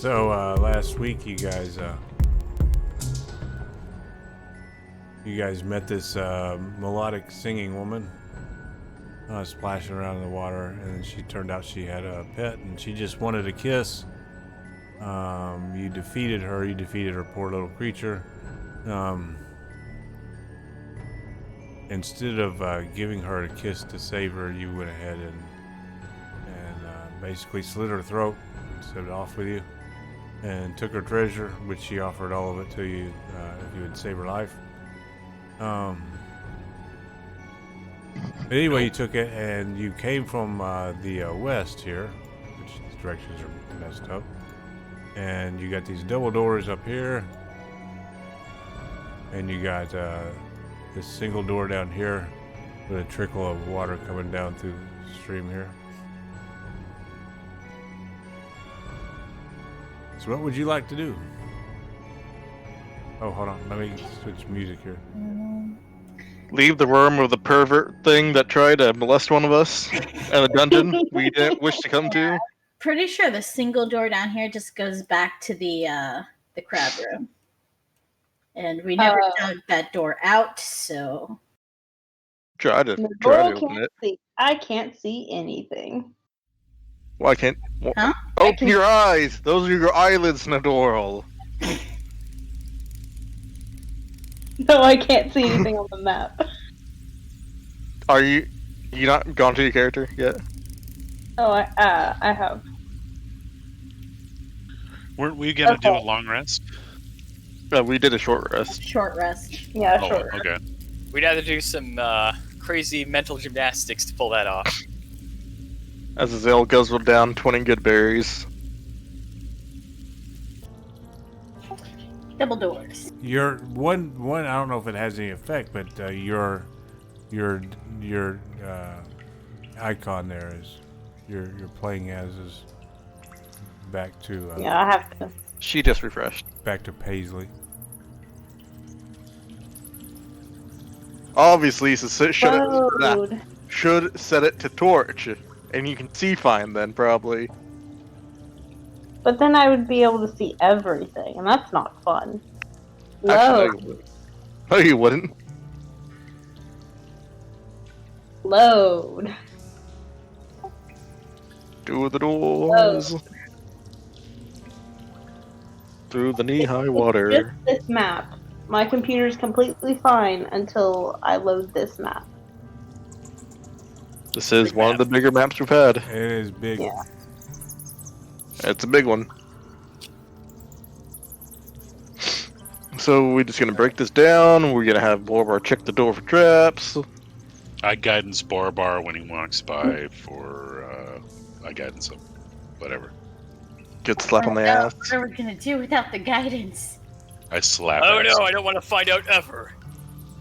So last week you guys met this melodic singing woman splashing around in the water, and she turned out she had a pet and she just wanted a kiss. You defeated her poor little creature. Instead of giving her a kiss to save her, you went ahead and basically slit her throat and set it off with you, and took her treasure, which she offered all of it to you if you would save her life. But anyway, you took it and you came from the west here, which these directions are messed up, and you got these double doors up here, and you got this single door down here with a trickle of water coming down through the stream here. So what would you like to do? Oh, hold on. Let me switch music here. Leave the worm of the pervert thing that tried to molest one of us in a dungeon we didn't wish to come to. Pretty sure the single door down here just goes back to the crab room. And we never dug that door out, so... Try to open it. I can't see anything. Well, I can't... Huh? Open your eyes! Those are your eyelids, Nadorl. No, I can't see anything on the map. Are you not gone to your character yet? Oh, I have. Weren't we gonna do a long rest? We did a short rest. Short rest. Yeah, Oh, short. okay. We'd have to do some crazy mental gymnastics to pull that off. As Azazel guzzled down 20 good berries. Double doors. Your one. I don't know if it has any effect, but your icon there is you're playing as is back to. Yeah, I have to. She just refreshed. Back to Paisley. Obviously, so Load. should set it to torch, and you can see fine then probably. But then I would be able to see everything, and that's not fun. Actually, no, you wouldn't. Load. Through the doors. Load. Through the knee-high water. Just this map. My computer's completely fine until I load this map. This is one of the bigger maps we've had. It is big. Yeah. It's a big one. So we're just gonna break this down. We're gonna have Borbar check the door for traps. I guidance Borbar when he walks by for I guidance him. Whatever. Get slapped on the ass. What are we gonna do without the guidance? I slap. Oh ass. no, I don't want to find out ever.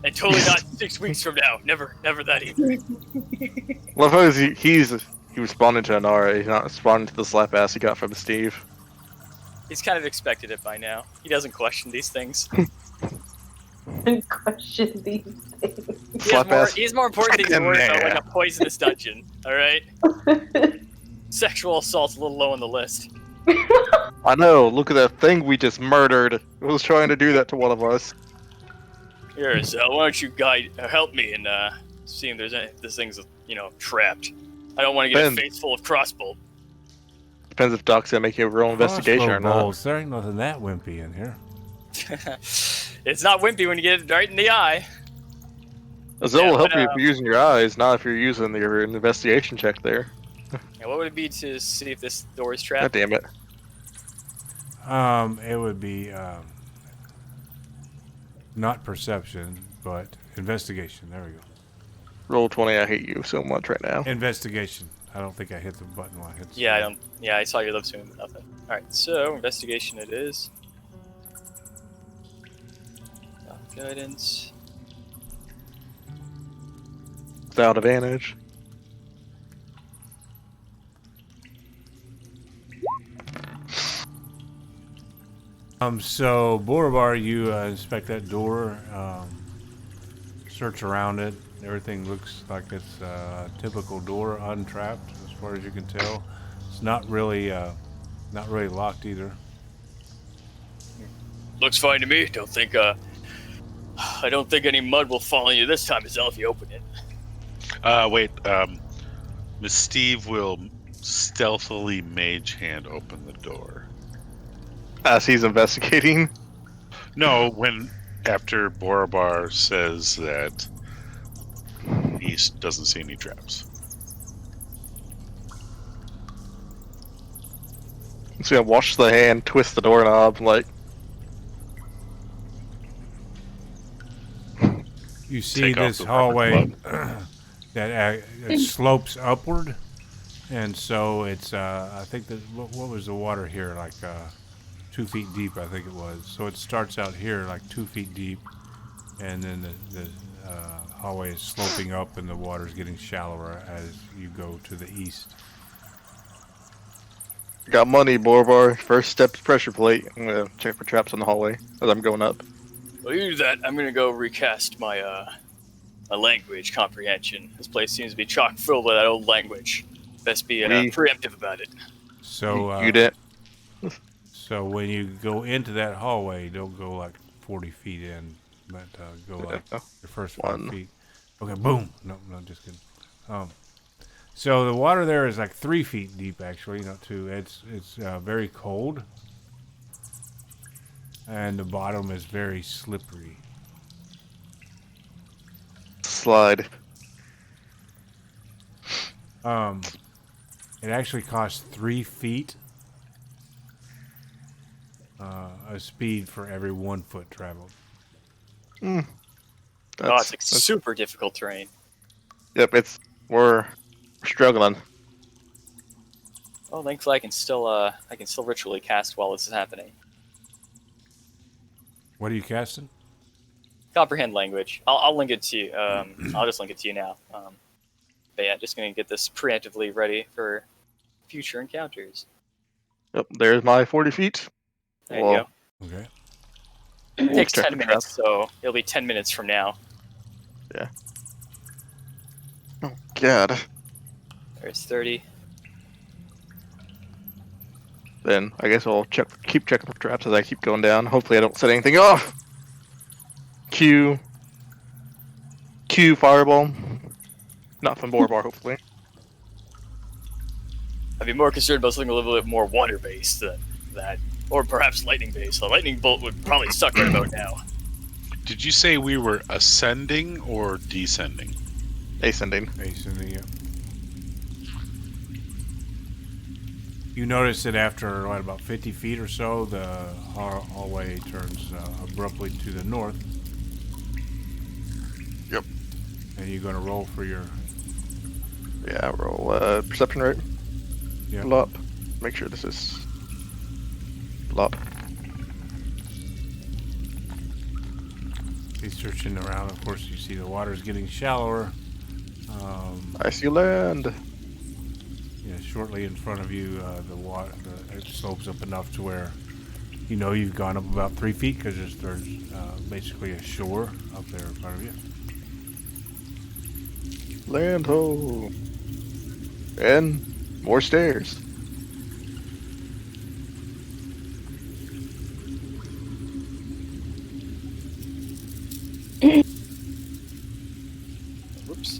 And totally not 6 weeks from now. Never that either. Well, I suppose he responded to Anara. He's not responding to the slap ass he got from Steve. He's kind of expected it by now. He doesn't question these things. And question these things. He's more important things to worry about, like a poisonous dungeon. All right. Sexual assault's a little low on the list. I know. Look at that thing we just murdered. It was trying to do that to one of us. Here, so why don't you help me in seeing if this thing's trapped. I don't want to get a face full of crossbow. Depends if Doc's gonna make you a real investigation or not. Balls. There ain't nothing that wimpy in here. It's not wimpy when you get it right in the eye. Azel will help you if you're using your eyes, not if you're using your investigation check there. Yeah, what would it be to see if this door is God trapped? damn it. It would be not perception, but investigation. There we go. Roll 20, I hate you so much right now. Investigation. I don't think I hit the button when I hit the Yeah, I don't. Yeah, I saw your lips moving, but nothing. All right, so investigation it is. Guidance. Without advantage. So Borobar, you inspect that door, search around it. Everything looks like it's a typical door, untrapped as far as you can tell. It's not really locked either. Looks fine to me. I don't think any mud will fall on you this time, Azelle, if you open it. Wait. Miss Steve will stealthily mage hand open the door. As he's investigating. No, after Borobar says that he doesn't see any traps. So I wash the hand, twist the doorknob, like. You see Take off this the hallway rubber that it slopes upward, and so it's I think that what was the water here, like 2 feet deep, I think it was. So it starts out here like 2 feet deep, and then the hallway is sloping up, and the water's getting shallower as you go to the east. Got money, Borbar. First step is pressure plate. I'm gonna check for traps in the hallway as I'm going up. Well, you do that. I'm gonna go recast my my language comprehension. This place seems to be chock full of that old language. Best be preemptive about it. So you did. So when you go into that hallway, don't go like 40 feet in, but go like your first 5 feet. Okay, boom. No, just kidding. So the water there is like 3 feet deep, actually, not 2. It's very cold, and the bottom is very slippery. Slide. It actually costs 3 feet a speed for every 1 foot traveled. It's like super difficult terrain. Yep, we're struggling. Well, thankfully I can still ritually cast while this is happening. What are you casting? Comprehend language. I'll link it to you. I'll just link it to you now. But yeah, just gonna get this preemptively ready for future encounters. Yep, there's my 40 feet. There you go. Okay. It takes 10 minutes, so it'll be 10 minutes from now. Yeah. Oh God. There's 30. Then I guess I'll keep checking for traps as I keep going down. Hopefully I don't set anything off. Q fireball. Not from Borbar, hopefully. I'd be more concerned about something a little bit more water-based than that. Or perhaps lightning-based. The lightning bolt would probably suck right about now. Did you say we were ascending or descending? Ascending. Yeah. You notice that after about 50 feet or so, the hallway turns abruptly to the north. Yep. And you're going to roll for your... Yeah, roll perception rate. Yeah. Pull up. Make sure this is... Pull up. He's searching around. Of course, you see the water's getting shallower. I see land. Yeah, shortly in front of you, the water it slopes up enough to where you know you've gone up about 3 feet because there's basically a shore up there in front of you. Land ho. And more stairs. Whoops.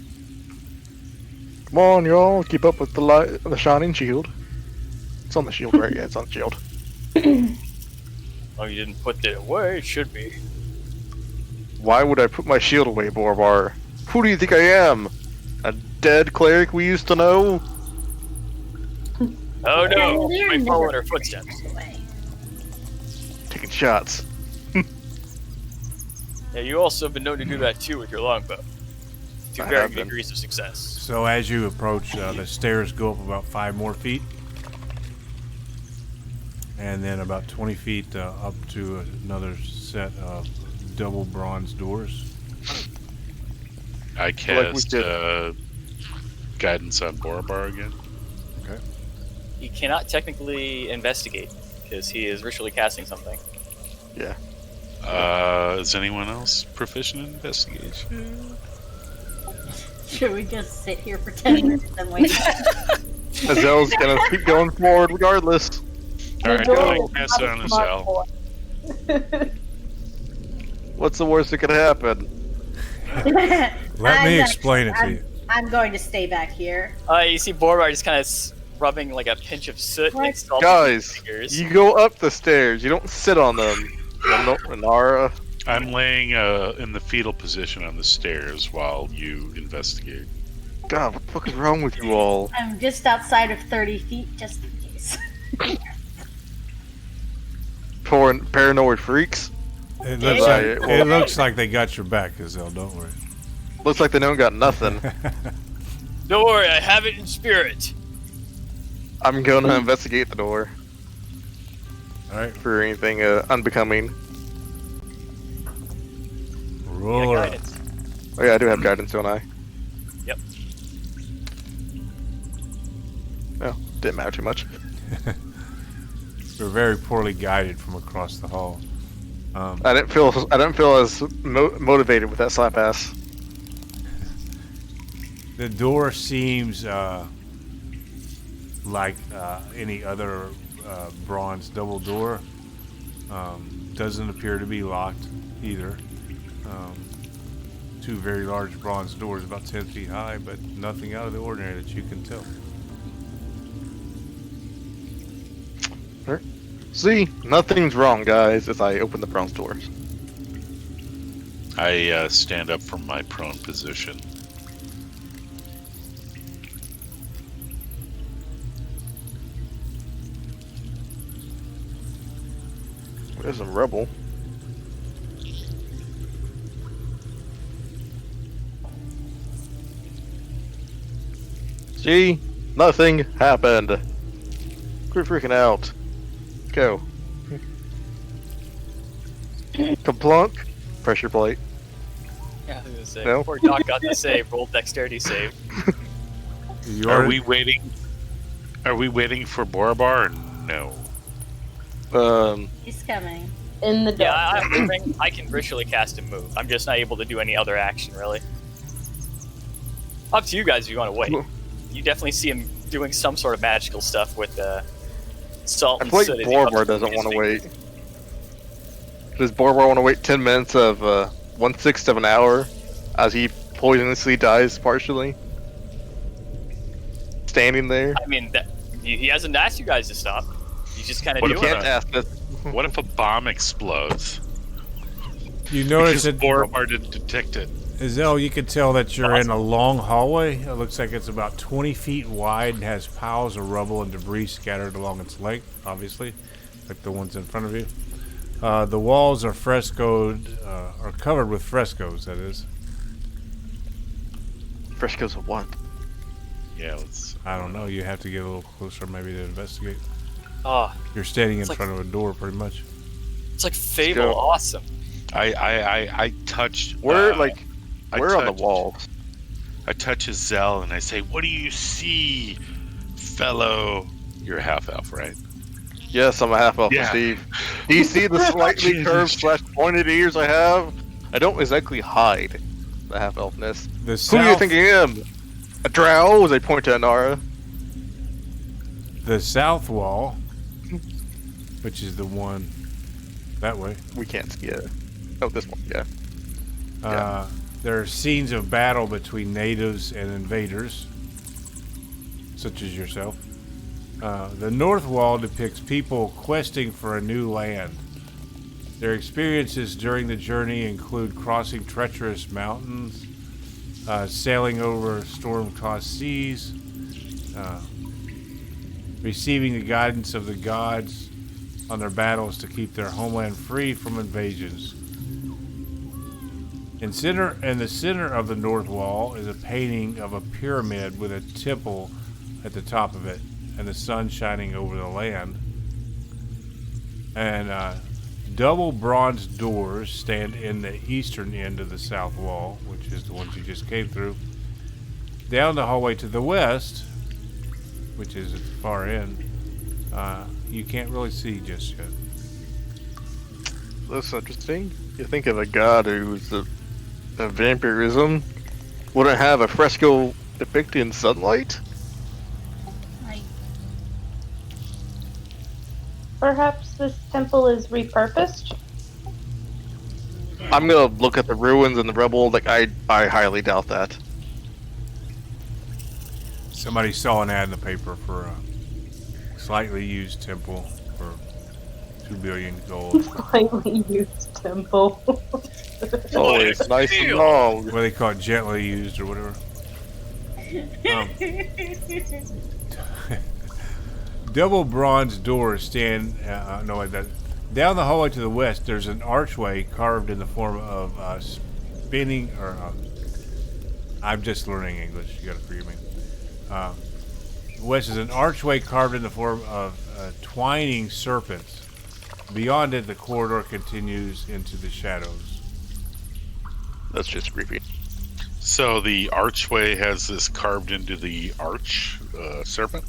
Come on, y'all. Keep up with the shining shield. It's on the shield, right? Yeah, it's on the shield. Oh, you didn't put it away. It should be. Why would I put my shield away, Borbar? Who do you think I am? A dead cleric we used to know? Oh no! We're I never follow in her footsteps. away. Taking shots. Yeah, you also have been known to do that too with your longbow. To I varying have been. degrees of success. So as you approach, the stairs go up about 5 more feet. And then about 20 feet up to another set of double bronze doors. I like we cast did. guidance on Borobar again. Okay. He cannot technically investigate because he is ritually casting something. Yeah. Is anyone else proficient in investigation? Should we just sit here for 10 minutes and wait? Azel's gonna keep going forward regardless. Alright, Go. go ahead and cast it on Azelle. What's the worst that could happen? Let me explain it to you. I'm going to stay back here. You see Borbar just kind of rubbing like a pinch of soot What? next to all Guys, his fingers. you go up the stairs. You don't sit on them. Nara. I'm laying in the fetal position on the stairs while you investigate. God, what the fuck is wrong with you all? I'm just outside of 30 feet, just in case. Poor paranoid freaks. It Yeah. looks, like, Well- it looks like they got your back, Gazelle. Don't worry. Looks like they don't got nothing. Don't worry, I have it in spirit. I'm going to investigate the door All right, for anything unbecoming. roll her up. Guidance. Oh yeah, I do have guidance, don't I? Yep. Oh, didn't matter too much. You're very poorly guided from across the hall. I didn't feel as motivated with that slap ass. The door seems like any other bronze double door. Doesn't appear to be locked either. Two very large bronze doors, about 10 feet high, but nothing out of the ordinary that you can tell. See, nothing's wrong, guys, as I open the bronze doors. I stand up from my prone position. There's some rubble. See, nothing happened. Quit freaking out. Go. Kaplunk. Pressure plate. Yeah, I was gonna say, No? before Doc got the save, rolled dexterity save. Are we waiting? Are we waiting for Borbar? No. He's coming. In the dark. Yeah, I can ritually cast and move. I'm just not able to do any other action, really. Up to you guys if you want to wait. You definitely see him doing some sort of magical stuff with salt I and feel like soot as he rubs Borbar doesn't his want to fingers. wait. Does Borbar want to wait 10 minutes of 1/6 of an hour as he poisonously dies partially? Standing there? I mean, he hasn't asked you guys to stop. You just kind of What do if You it. can't ask this. What if a bomb explodes? You notice Because that, Borbar didn't detect it. Azelle, you can tell that you're in a long hallway. It looks like it's about 20 feet wide and has piles of rubble and debris scattered along its length, obviously, like the ones in front of you. The walls are frescoed, are covered with frescoes, that is. Frescoes of what? Yeah, let's. I don't know, you have to get a little closer maybe to investigate. Oh, You're standing in It's like- front of a door, pretty much. it's like Fable, go. awesome. I touched. Where, I where on the touched- walls? I touch his Zell and I say, "What do you see, fellow?" You're a half elf, right? Yes, I'm a half elf, Yeah. Steve. Do you see the slightly curved / pointed ears I have? I don't exactly hide the half elfness. The Who do you south, think I am? A drow? As I point to Anara. the south wall, which is the one that way, We can't see it. Oh, this one. Yeah. there are scenes of battle between natives and invaders, such as yourself. The north wall depicts people questing for a new land. Their experiences during the journey include crossing treacherous mountains, sailing over storm-tossed seas, receiving the guidance of the gods on their battles to keep their homeland free from invasions. In the center of the north wall is a painting of a pyramid with a temple at the top of it and the sun shining over the land. And double bronze doors stand in the eastern end of the south wall, which is the ones you just came through. Down the hallway to the west, which is at the far end, you can't really see just yet. That's interesting. You think of a god who's a vampirism, wouldn't have a fresco depicting sunlight? perhaps this temple is repurposed? I'm gonna look at the ruins and the rubble. Like I highly doubt that. Somebody saw an ad in the paper for a slightly used temple for 2 billion gold. Slightly used temple. It's always nice and long. What they call it, gently used or whatever. Double bronze doors stand. Down the hallway to the west, there's an archway carved in the form of spinning. I'm just learning English. You gotta forgive me. West is an archway carved in the form of twining serpents. Beyond it, the corridor continues into the shadows. That's just creepy. So the archway has this carved into the arch serpent?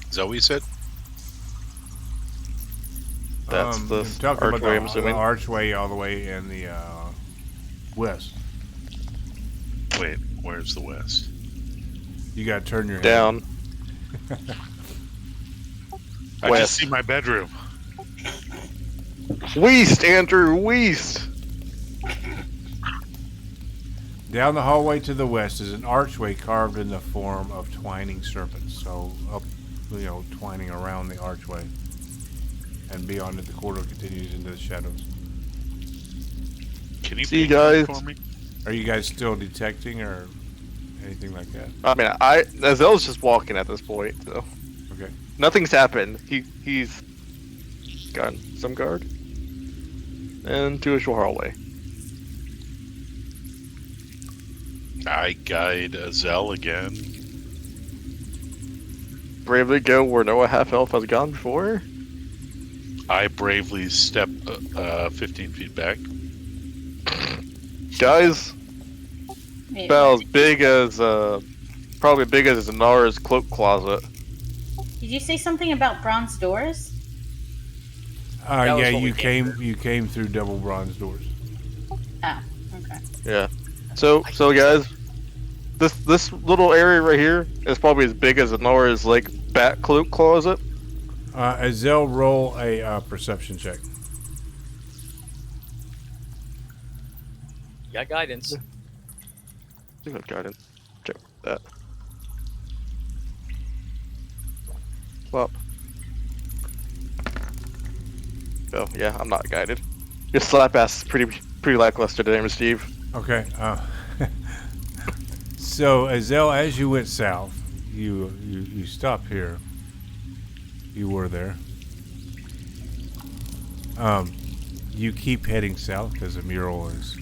Is that what you said? That's the I'm talking about archway, I'm the assuming. archway all the way in the west. Wait, where's the west? You gotta turn your head Down. I West. just see my bedroom. Weast, Andrew, Weast. Down the hallway to the west is an archway carved in the form of twining serpents. So up, twining around the archway, and beyond it, the corridor continues into the shadows. Can you See you paint that guys. for me? Are you guys still detecting or anything like that? I mean, Azel's just walking at this point, so Okay. nothing's happened. He's gotten some guard and to a short hallway. I guide Azel again. Bravely go where Noah half elf has gone before. I bravely step 15 feet back. Guys, Wait, about as big as probably big as Nara's cloak closet. did you say something about bronze doors? That was Yeah, what we you came came through double bronze doors. Oh, okay. Yeah. So guys, this little area right here is probably as big as Nora's like bat cloak closet. Azel, roll a perception check. You got guidance. I think I've got it. Check that. Well. Oh yeah, I'm not guided. Your slap ass is pretty lackluster today, Mr. Steve. Okay. So, Azel, as you went south, you stopped here. You were there. You keep heading south because the mural is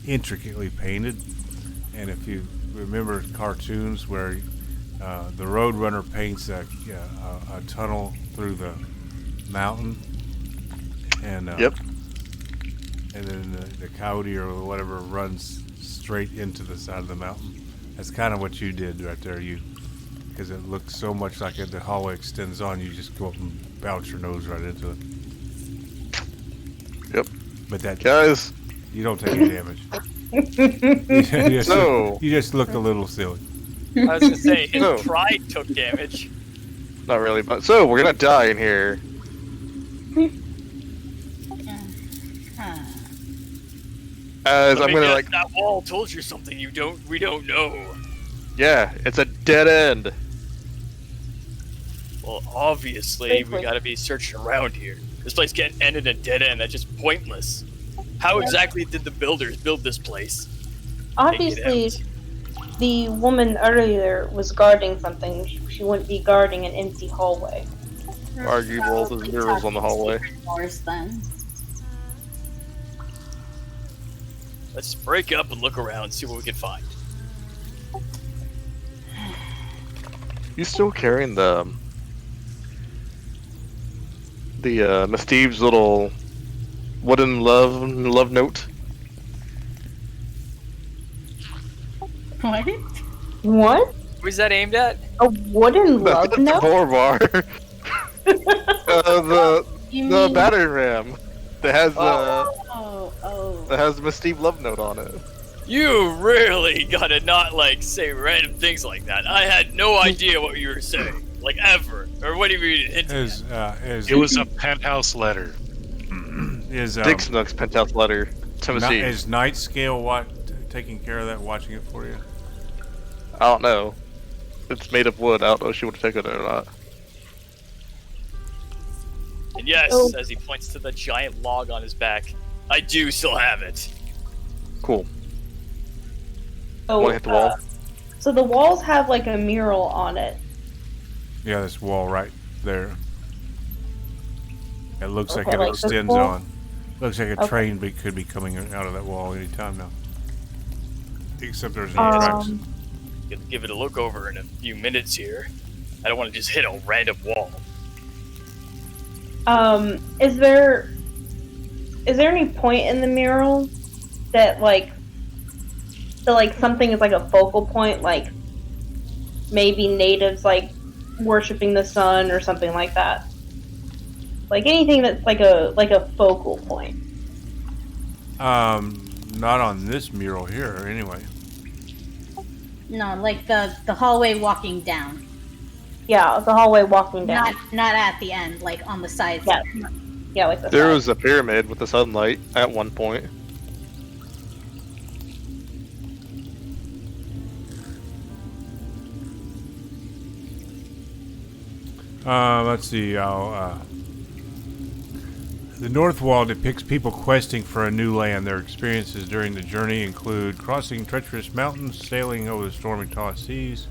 intricately painted, and if you remember cartoons where the Roadrunner paints a tunnel through the mountain, and Yep. and then the coyote or whatever runs straight into the side of the mountain. That's kind of what you did right there. Because it looks so much like the hallway extends on, you just go up and bounce your nose right into it. Yep. But that Guys, you don't take any damage. you just look a little silly. I was gonna say his No. pride took damage. not really, but so we're gonna die in here. Huh. As Let I'm me gonna guess, like, that wall told you something we don't know. yeah, it's a dead end. Well, obviously we gotta be searching around here. This place can't end in a dead end. That's just pointless. How exactly did the builders build this place? Obviously, the woman earlier was guarding something. She wouldn't be guarding an empty hallway. Arguable, there's murals on the hallway. Doors, then. Let's break up and look around and see what we can find. You still carrying the Miss Steve's little wooden love note? What? What? Who's that aimed at? A wooden love That's the note? boar bar. You The mean- battering ram that has Oh. that has the Miss Steve love note on it. You really gotta not say random things like that. I had no idea what you were saying. Like ever? Or what do you mean? It was a penthouse letter. Dick Snook's penthouse letter to Machine. Is Night Scale taking care of that, watching it for you? I don't know. It's made of wood. I don't know if she would take it or not. And yes, as he points to the giant log on his back, I do still have it. Cool. Oh, Want to hit the wall? So the walls have like a mural on it. Yeah, this wall right there. It looks like it like this extends wall? on. Looks like a train could be coming out of that wall anytime now. Except there's no tracks. Gonna give it a look over in a few minutes here. I don't want to just hit a random wall. Is there any point in the mural that something is like a focal point, like maybe natives like worshipping the sun or something like that? Like anything that's like a focal point. Not on this mural here, anyway. No, like the hallway walking down. Yeah, the hallway walking down. Not at the end, like on the sides. Yeah, yeah, like the There side. was a pyramid with the sunlight at one point. Let's see. The North Wall depicts people questing for a new land. Their experiences during the journey include crossing treacherous mountains, sailing over the stormy tossed seas.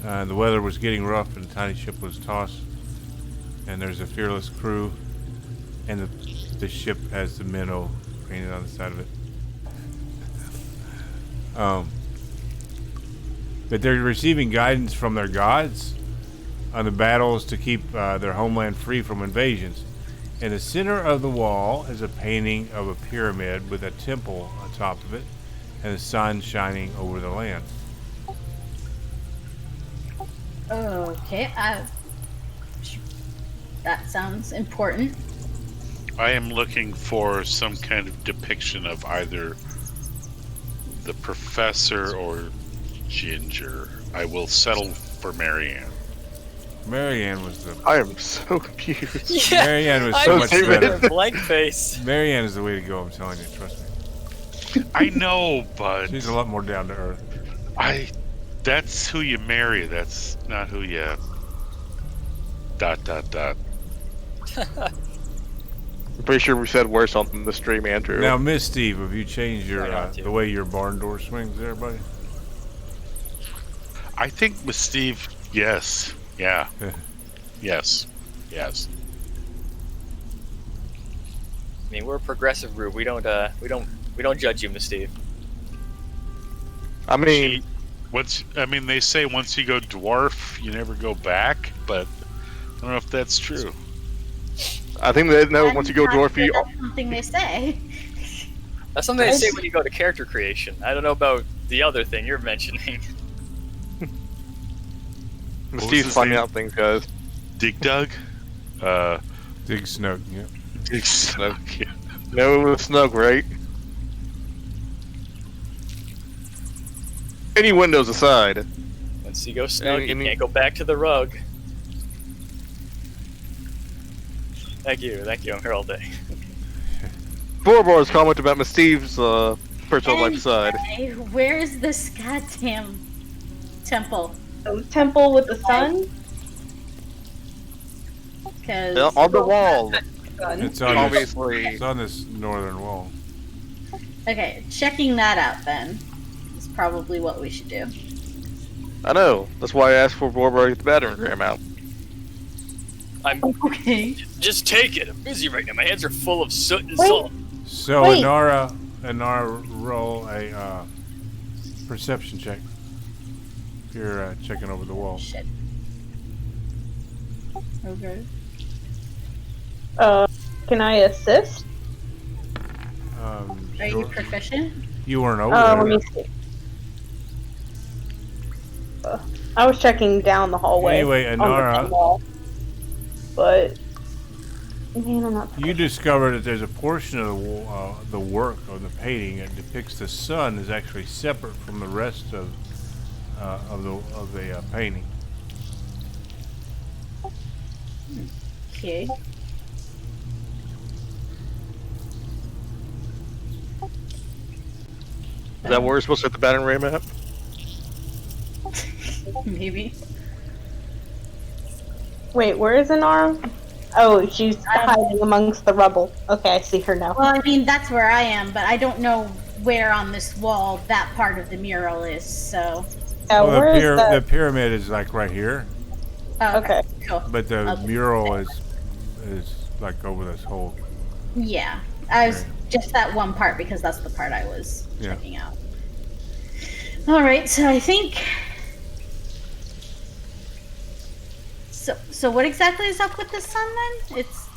The weather was getting rough and the tiny ship was tossed. And there's a fearless crew. And the ship has the minnow painted on the side of it. But they're receiving guidance from their gods on the battles to keep their homeland free from invasions. In the center of the wall is a painting of a pyramid with a temple on top of it and the sun shining over the land. Okay, that sounds important. I am looking for some kind of depiction of either the professor or Ginger. I will settle for Marianne. Marianne was the I am so confused. Marianne was I so was much David. better. blank face. Marianne is the way to go, I'm telling you, trust me. I know, but She's a lot more down to earth. that's who you marry. That's not who you ... I'm pretty sure we said worse on the stream, Andrew. Now, Miss Steve, have you changed your Try not to. the way your barn door swings there, buddy? I think with Steve, yes. Yeah. Yes. Yes. I mean, we're a progressive group. We don't judge you, Miss Steve. I mean, They say once you go dwarf, you never go back, but I don't know if that's true. I think they know once you go I'm not dwarfy, sure that's something they say. That's something they say when you go to character creation. I don't know about the other thing you're mentioning. was Steve's his finding name? out things, guys. Dig Dug? Dig Snook, yeah. Dig Snug. Yeah. No, it was snug, right? Any windows aside. Once you go snug, you Any- can't go back to the rug. Thank you. I'm here all day. Boar's comment about Miss Steve's personal life aside. Anyway, where is this goddamn temple? The temple with the sun. Because On the wall, Sun. It's on obviously. it's on this northern wall. okay, checking that out then is probably what we should do. I know. That's why I asked for Borbar to get the battering out. I'm Okay. just take it. I'm busy right now. My hands are full of soot and Wait. salt. So Wait. Inara, roll a perception check. If you're checking over the wall. Shit. Okay. Can I assist? Are you Sure. proficient? You weren't over Let there. me see. I was checking down the hallway. Anyway, on the Inara, wall. But man, I'm not. you discover that there's a portion of the work of the painting that depicts the sun is actually separate from the rest of the painting. Okay. Is that where we're supposed to hit the battering ram at? Maybe. Wait, where is Inara? Oh, she's hiding amongst the rubble. Okay, I see her now. Well, I mean, that's where I am, but I don't know where on this wall that part of the mural is, so... Yeah, Well, where is the pyramid is like right here, Oh, Okay. Cool. but the Okay. mural is like over this whole. Yeah. I was just that one part because that's the part I was Yeah. checking out. Alright, so I think... So what exactly is up with the sun then? It's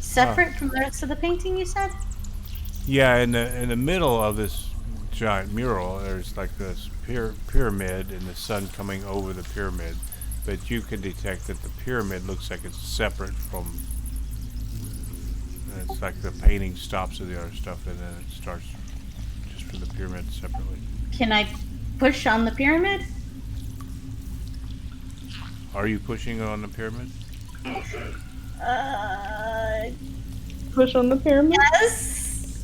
separate from the rest of the painting, you said? Yeah, in the middle of this giant mural, there's like this pyramid and the sun coming over the pyramid, but you can detect that the pyramid looks like it's separate from. It's like the painting stops with the other stuff, and then it starts just for the pyramid separately. Can I push on the pyramid? Are you pushing on the pyramid? push on the pyramid? Yes.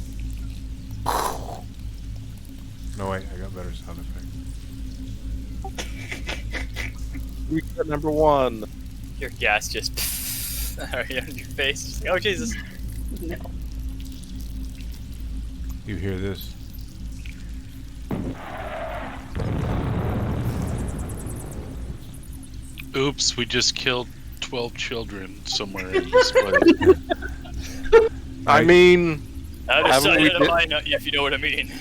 No, wait, I got better sound effects. We got number one. Your gas just on your face. Just like, oh Jesus! No. You hear this? Oops, we just killed 12 children somewhere in this place. I mean, Out of Haven't sight, we out of been- mind, if you know what I mean.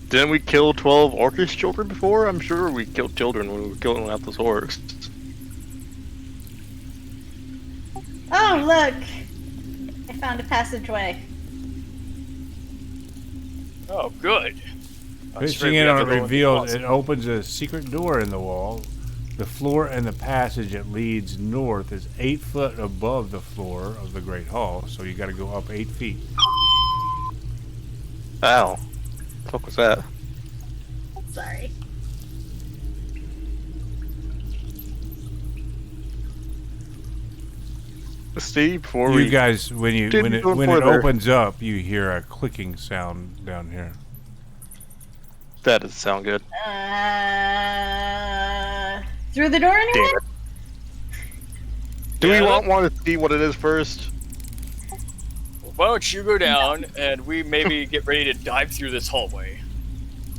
didn't we kill 12 orcish children before? I'm sure we killed children when we were killing out those orcs. Oh, look! I found a passageway. Oh, good. Pushing in on it reveals it opens a secret door in the wall. The floor and the passage it leads north is 8 foot above the floor of the Great Hall, so you got to go up 8 feet. Ow. The fuck was that? Sorry. Steve, before You we... guys, when Didn't it go when it further. opens up, you hear a clicking sound down here. That doesn't sound good. Through the door Damn anyway? it. Do Yeah, we look- want to see what it is first? Why don't you go down and we maybe get ready to dive through this hallway?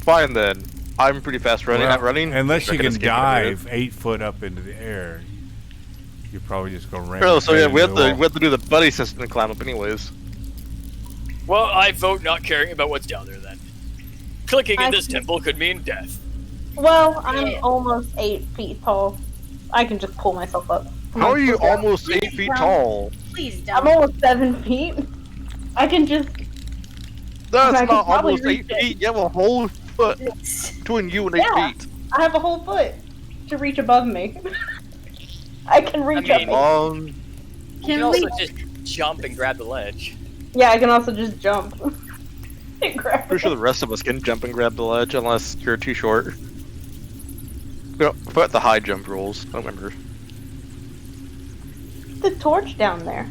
Fine then. I'm pretty fast running. Well, Not running. Unless I you can escape when I do it. dive 8 foot up into the air, you're probably just gonna ram. Oh, so right yeah, into we have the to wall. we have to do the buddy system and climb up anyways. Well, I vote not caring about what's down there then. Clicking in I this see. temple could mean death. Well, I'm almost 8 feet tall. I can just pull myself up. How are you almost 8 feet tall? Please I'm don't. almost 7 feet. I can just. That's I could not probably almost 8 reach it. feet. You have a whole foot between you and 8 Yeah. feet. I have a whole foot to reach above me. I can reach I mean- up. You Can can we? also just jump and grab the ledge. Yeah, I can also just jump. And grab Pretty sure the rest of us can jump and grab the ledge unless you're too short. No, but the high jump rules. I don't remember. the torch down there.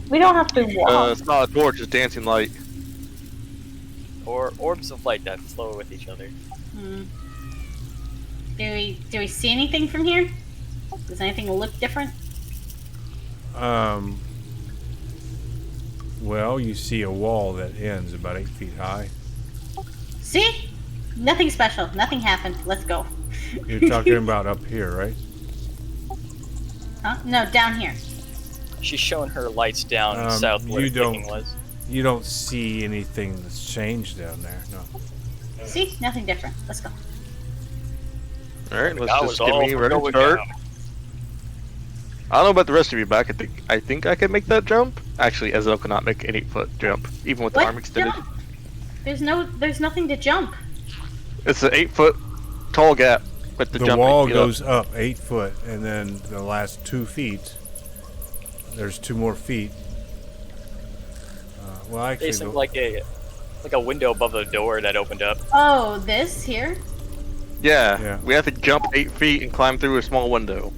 We don't have to walk. It's not a torch, it's dancing light. Or orbs of light that flow with each other. Hmm. Do we see anything from here? Does anything look different? Well, you see a wall that ends about 8 feet high. See? Nothing special. Nothing happened. Let's go. You're talking about up here, right? Huh? No, down here. She's showing her lights down south where you the clicking don't- was. You don't see anything that's changed down there. No. See? Nothing different. Let's go. Alright, let's That just was get all me for ready to going start. down. I don't know about the rest of you, but I think I can make that jump. Actually, Ezel cannot make an 8-foot jump, even with the arm extended. Jump? There's nothing to jump. It's an 8-foot tall gap, but the The jump wall 8 feet up. goes up 8 foot, and then the last 2 feet, there's 2 more feet. Well, actually, Facing like a window above the door that opened up. Oh, this here? Yeah, Yeah. we have to jump 8 feet and climb through a small window.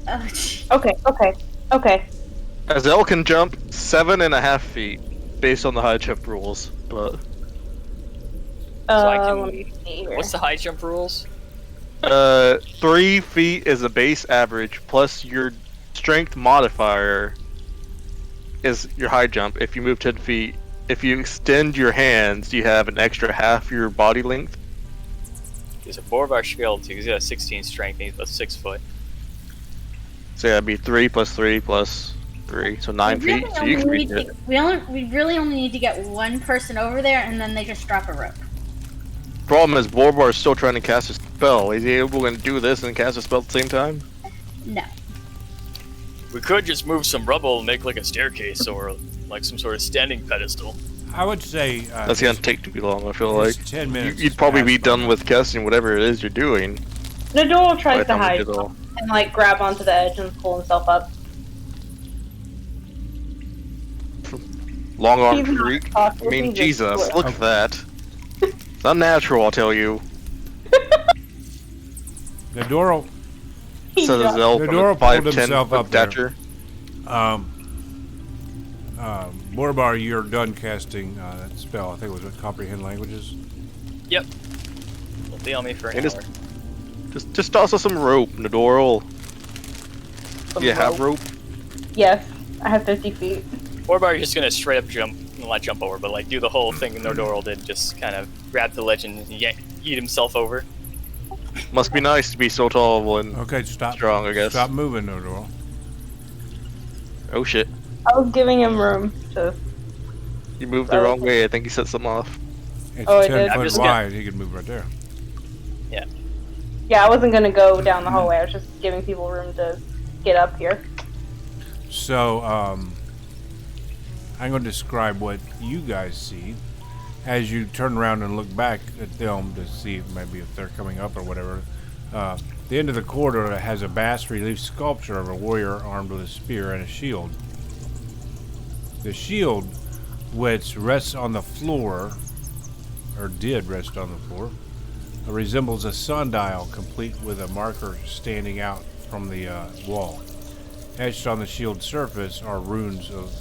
Oh, gee. Okay. Azel can jump 7.5 feet based on the high jump rules, but So I can. Let me see here. What's the high jump rules? 3 feet is a base average plus your strength modifier is your high jump. If you move 10 feet, if you extend your hands, you have an extra half your body length. There's a Borbar should be able to, because he has 16 strength and he's about 6 foot. So that'd be 3 plus 3 plus 3, so 9 We really feet. So you can only reach need it. we really only need to get one person over there, and then they just drop a rope. Problem is, Borbar is still trying to cast a spell. Is he able to do this and cast a spell at the same time? No. We could just move some rubble and make like a staircase or like some sort of standing pedestal. I would say That's gonna take too long, I feel like. 10 minutes. You'd probably be past done by with casting whatever it is you're doing. Nadol by tries the to time we hide get all- and like grab onto the edge and pull himself up. Long arm Even freak. talk I with mean, me, just Jesus, do it. look at that. It's unnatural, I'll tell you. Nadoro, He Says dropped- Azel from Nadoro a pulled 5'10" himself up there. stature. Borbar, you're done casting that spell. I think it was what, comprehend languages. Yep. Well, be on me for an And hour. Just toss us some rope, Nadoro. Some You have rope. rope? Yes, I have 50 feet. Borbar, you're just gonna straight up jump, well, not jump over, but like do the whole thing Nordorl did, just kind of grab the ledge and yeet himself over. Must be nice to be so tall and Okay, stop. strong, I guess. Stop moving, Nadoro. Oh shit. I was giving him room to. You moved the wrong way. I think you set something off. It's Oh, I 10 did. I'm foot just wide. He could move right there. Yeah, I wasn't gonna go down the hallway. I was just giving people room to get up here. So, I'm going to describe what you guys see as you turn around and look back at them to see if they're coming up or whatever. The end of the corridor has a bas-relief sculpture of a warrior armed with a spear and a shield. The shield, which rests on the floor, or did rest on the floor, resembles a sundial complete with a marker standing out from the wall. Etched on the shield surface are runes of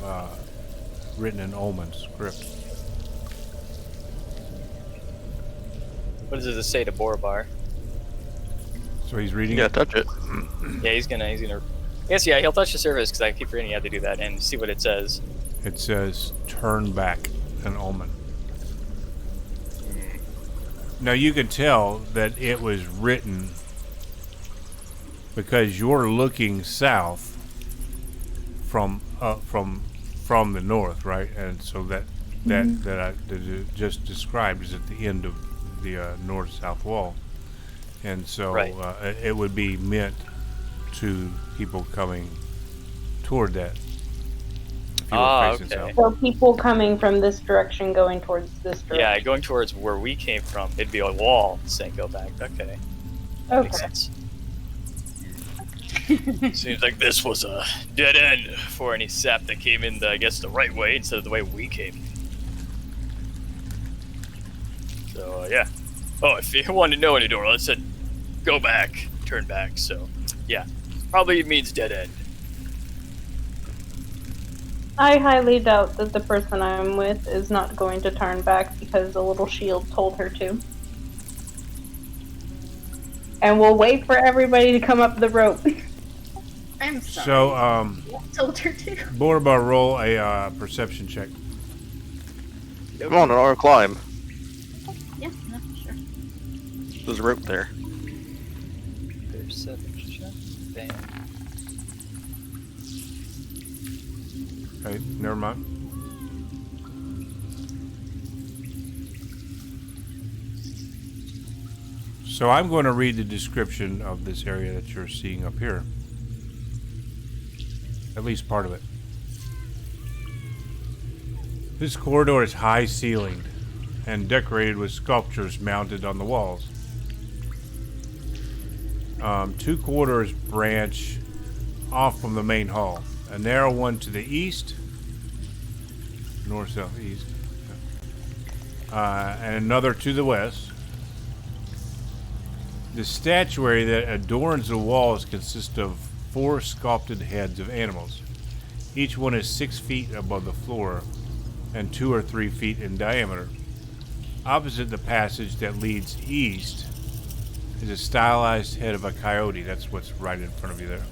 written in Omen script. What does it say to Borbar? So he's reading Yeah, it. touch it. Yeah, he's gonna. I guess yeah, he'll touch the surface because I keep forgetting you have to do that and see what it says. It says, "Turn back," an omen. Now you can tell that it was written because you're looking south from the north, right? And so that I just described is at the end of the north-south wall, and so Right. It would be meant to people coming toward that. If you were facing okay. south. So people coming from this direction going towards this direction. Yeah, going towards where we came from, it'd be a wall saying go back. Okay, that makes Okay. sense. Seems like this was a dead end for any sap that came in, I guess, the right way instead of the way we came. So, yeah. Oh, if you wanted to know any door, it said go back, turn back. So, yeah. Probably means dead end. I highly doubt that the person I'm with is not going to turn back because the little shield told her to. And we'll wait for everybody to come up the rope. I'm sorry. So, I told her to. Borbar, roll a perception check. Come on, or climb. Yeah, no, sure. There's a rope there. Perception. Bam. Okay, never mind. So I'm going to read the description of this area that you're seeing up here. At least part of it. This corridor is high-ceilinged and decorated with sculptures mounted on the walls. Two corridors branch off from the main hall. A narrow one to the east, north-southeast, and another to the west. The statuary that adorns the walls consists of 4 sculpted heads of animals. Each one is 6 feet above the floor and 2 or 3 feet in diameter. Opposite the passage that leads east is a stylized head of a coyote. That's what's right in front of you there.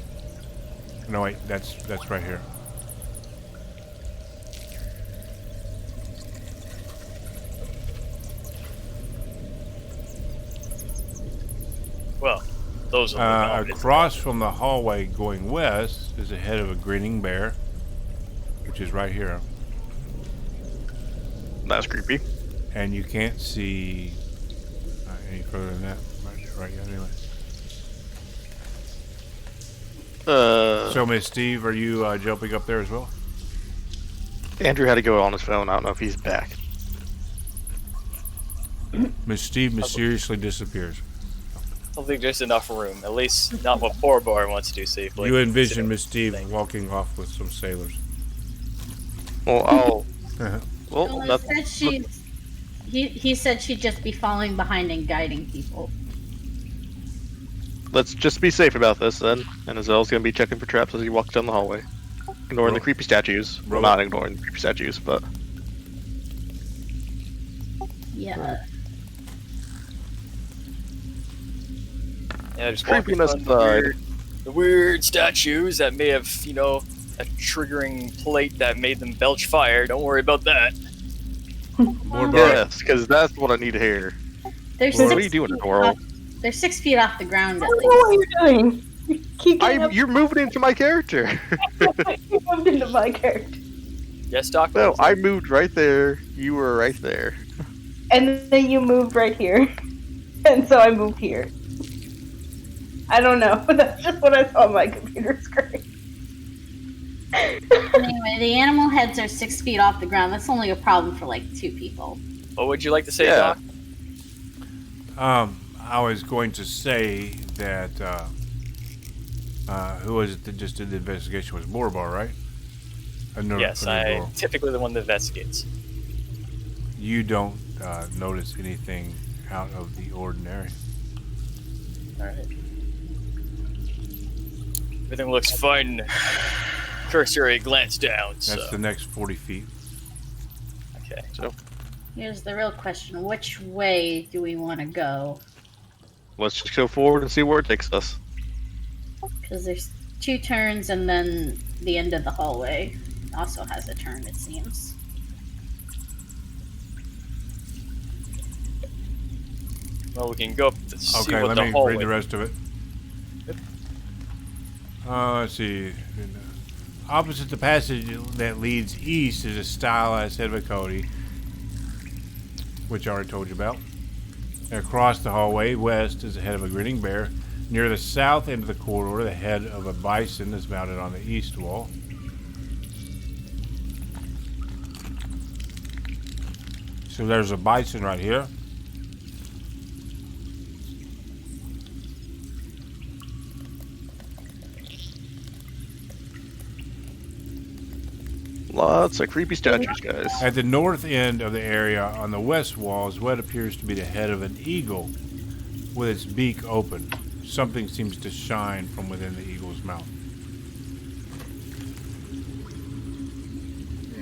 No, wait, that's right here. Well, those are the across from the hallway going west is the head of a grinning bear, which is right here. That's creepy. And you can't see any further than that. Right, anyway. So, Miss Steve, are you jumping up there as well? Andrew had to go on his phone. I don't know if he's back. Miss Steve mysteriously disappears. I don't think there's enough room. At least not what poor boy wants to do safely. You envision Miss Steve walking off with some sailors. Well, I'll. Well, he said she'd just be following behind and guiding people. Let's just be safe about this then. And Azel's gonna be checking for traps as he walks down the hallway. Ignoring the creepy statues. Well, not ignoring the creepy statues, but... Yeah. Yeah, just creepiness aside. The weird statues that may have, a triggering plate that made them belch fire. Don't worry about that. Yes, because that's what I need to hear. What are you doing, Underworld? They're 6 feet off the ground at I least. don't know what you're doing. You're moving into my character. You moved into my character. Yes, Doc? No, I moved right there. You were right there. And then you moved right here. And so I moved here. I don't know. That's just what I saw on my computer screen. Anyway, the animal heads are 6 feet off the ground. That's only a problem for like 2 people. What would you like to say, Doc? I was going to say that who was it that just did the investigation was Borbar, right? Yes, I'm typically the one that investigates. You don't notice anything out of the ordinary. Alright. Everything looks fine. Cursory glance down. That's the next 40 feet. Okay. So here's the real question: which way do we want to go? Let's just go forward and see where it takes us. Because there's 2 turns, and then the end of the hallway also has a turn, it seems. Well, we can go up to see Okay, what let the me hallway... read the rest of it. Yep. Let's see. Opposite the passage that leads east is a stylized head of a coyote, which I already told you about. Across the hallway west is the head of a grinning bear. Near the south end of the corridor, the head of a bison is mounted on the east wall. So there's a bison right here. Lots of creepy statues, guys. At the north end of the area on the west wall is what appears to be the head of an eagle with its beak open. Something seems to shine from within the eagle's mouth.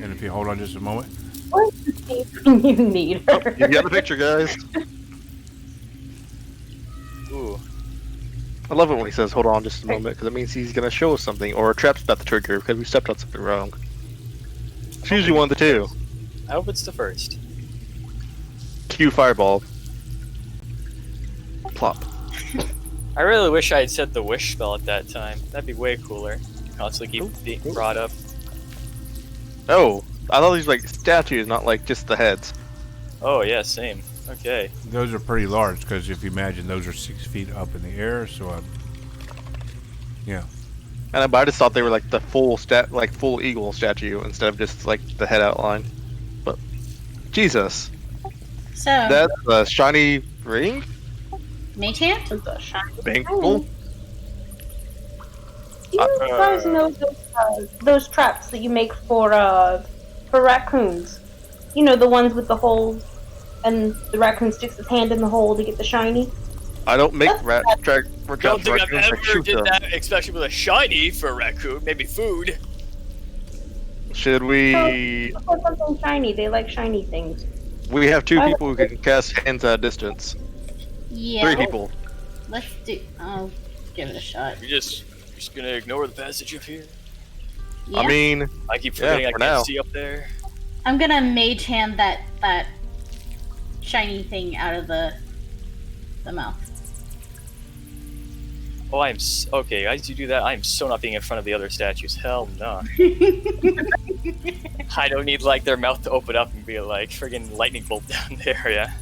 And if you hold on just a moment. What you need her? You got the picture, guys. Ooh. I love it when he says, hold on just a moment, because it means he's going to show us something, or a trap's about to trigger, because we stepped on something wrong. It's usually one of the two. I hope it's the first. Cue fireball. Plop. I really wish I had said the wish spell at that time. That'd be way cooler. Constantly keep being brought up. Oh, I thought these were like statues, not like just the heads. Oh, yeah, same. Okay. Those are pretty large, because if you imagine, those are 6 feet up in the air, so yeah. And I just thought they were like the full eagle statue instead of just like the head outline. But Jesus, So, that's a shiny ring. mage hand? Bankful. Do you guys know those traps that you make for raccoons? You know, the ones with the holes, and the raccoon sticks his hand in the hole to get the shiny? I don't make rat track. Don't think I've ever did that, especially with a shiny for a raccoon. Maybe food. Should we? Put something shiny. They like shiny things. We have 2 people who can cast hands at a distance. Yeah. 3 people. Let's do. I'll give it a shot. You're just gonna ignore the passage up here. Yeah. I mean, I keep forgetting I for can't now. see up there. I'm gonna mage hand that shiny thing out of the mouth. Oh, okay. As you do that, I'm so not being in front of the other statues. Hell no. I don't need like their mouth to open up and be like friggin' lightning bolt down there. Yeah.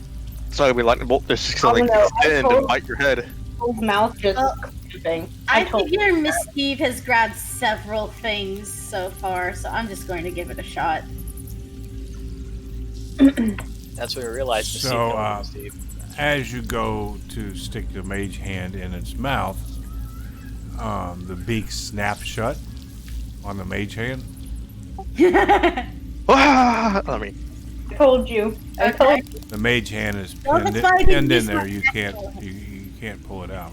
it's not gonna be lightning bolt. It's just gonna I like don't know, I extend told- and bite your head. Old mouth just Well, creeping. I told figure Miss Steve has grabbed several things so far, so I'm just going to give it a shot. That's when we realized. the So, secret was Steve. As you go to stick the mage hand in its mouth, the beak snaps shut on the mage hand. Ah! I mean, I told you. I Okay. told you. The mage hand is Well, pinned, that's why I didn't pinned in use there. my You special. can't pull it out.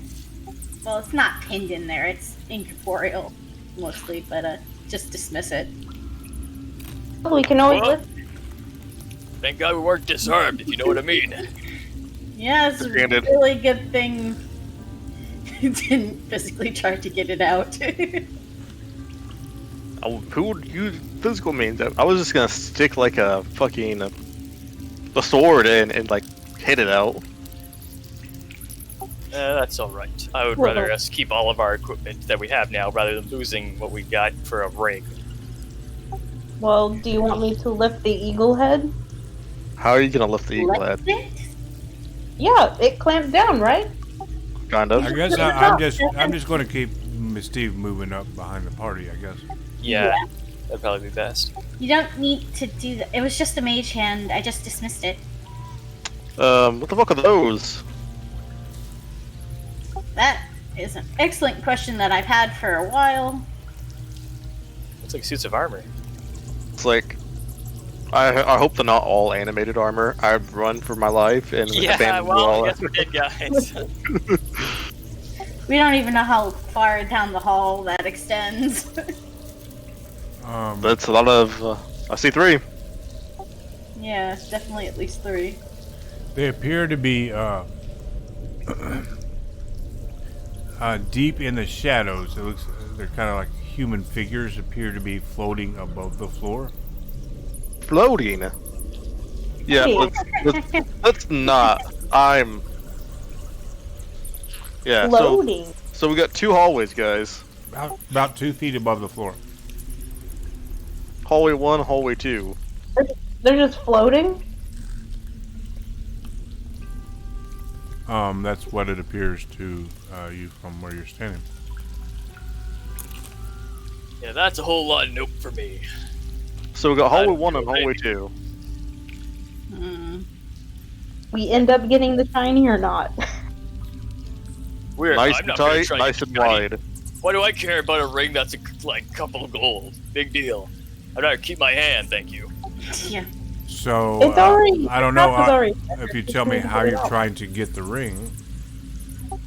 Well, it's not pinned in there. It's incorporeal, mostly, but just dismiss it. We can always Well- lift. Thank God we weren't disarmed, if you know what I mean. Yeah, it's a Granted. really good thing you didn't physically try to get it out. who would use physical means? I was just gonna stick like a fucking the sword in and like hit it out. That's all right. I would rather us keep all of our equipment that we have now rather than losing what we got for a ring. Well, do you want me to lift the eagle head? How are you gonna lift the eagle head? Lift it? Yeah, it clamped down, right? Kind of. I guess I'm just going to keep Miss Steve moving up behind the party. I guess. Yeah, that'd probably be best. You don't need to do that. It was just a mage hand. I just dismissed it. What the fuck are those? That is an excellent question that I've had for a while. Looks like suits of armor. It's like, I hope they're not all animated armor. I'd run for my life and Yeah, abandon well, all. I guess we did, guys. We don't even know how far down the hall that extends. That's a lot of. I see 3. Yeah, definitely at least 3. They appear to be deep in the shadows. It looks they're kind of like human figures appear to be floating above the floor. Floating. Yeah, let's not. I'm. Yeah. Floating. So we got 2 hallways, guys. About 2 feet above the floor. Hallway 1, hallway 2. They're just floating? That's what it appears to you from where you're standing. Yeah, that's a whole lot of nope for me. So we got hallway 1 and hallway 2. We end up getting the shiny or not? Weird. Nice I'm and not gonna tight, try nice to and get shiny. wide. Why do I care about a ring that's like a couple of gold? Big deal. I'd rather keep my hand, thank you. Yeah. So It's already. I don't know Crap is already- if you tell me how you're trying to get the ring.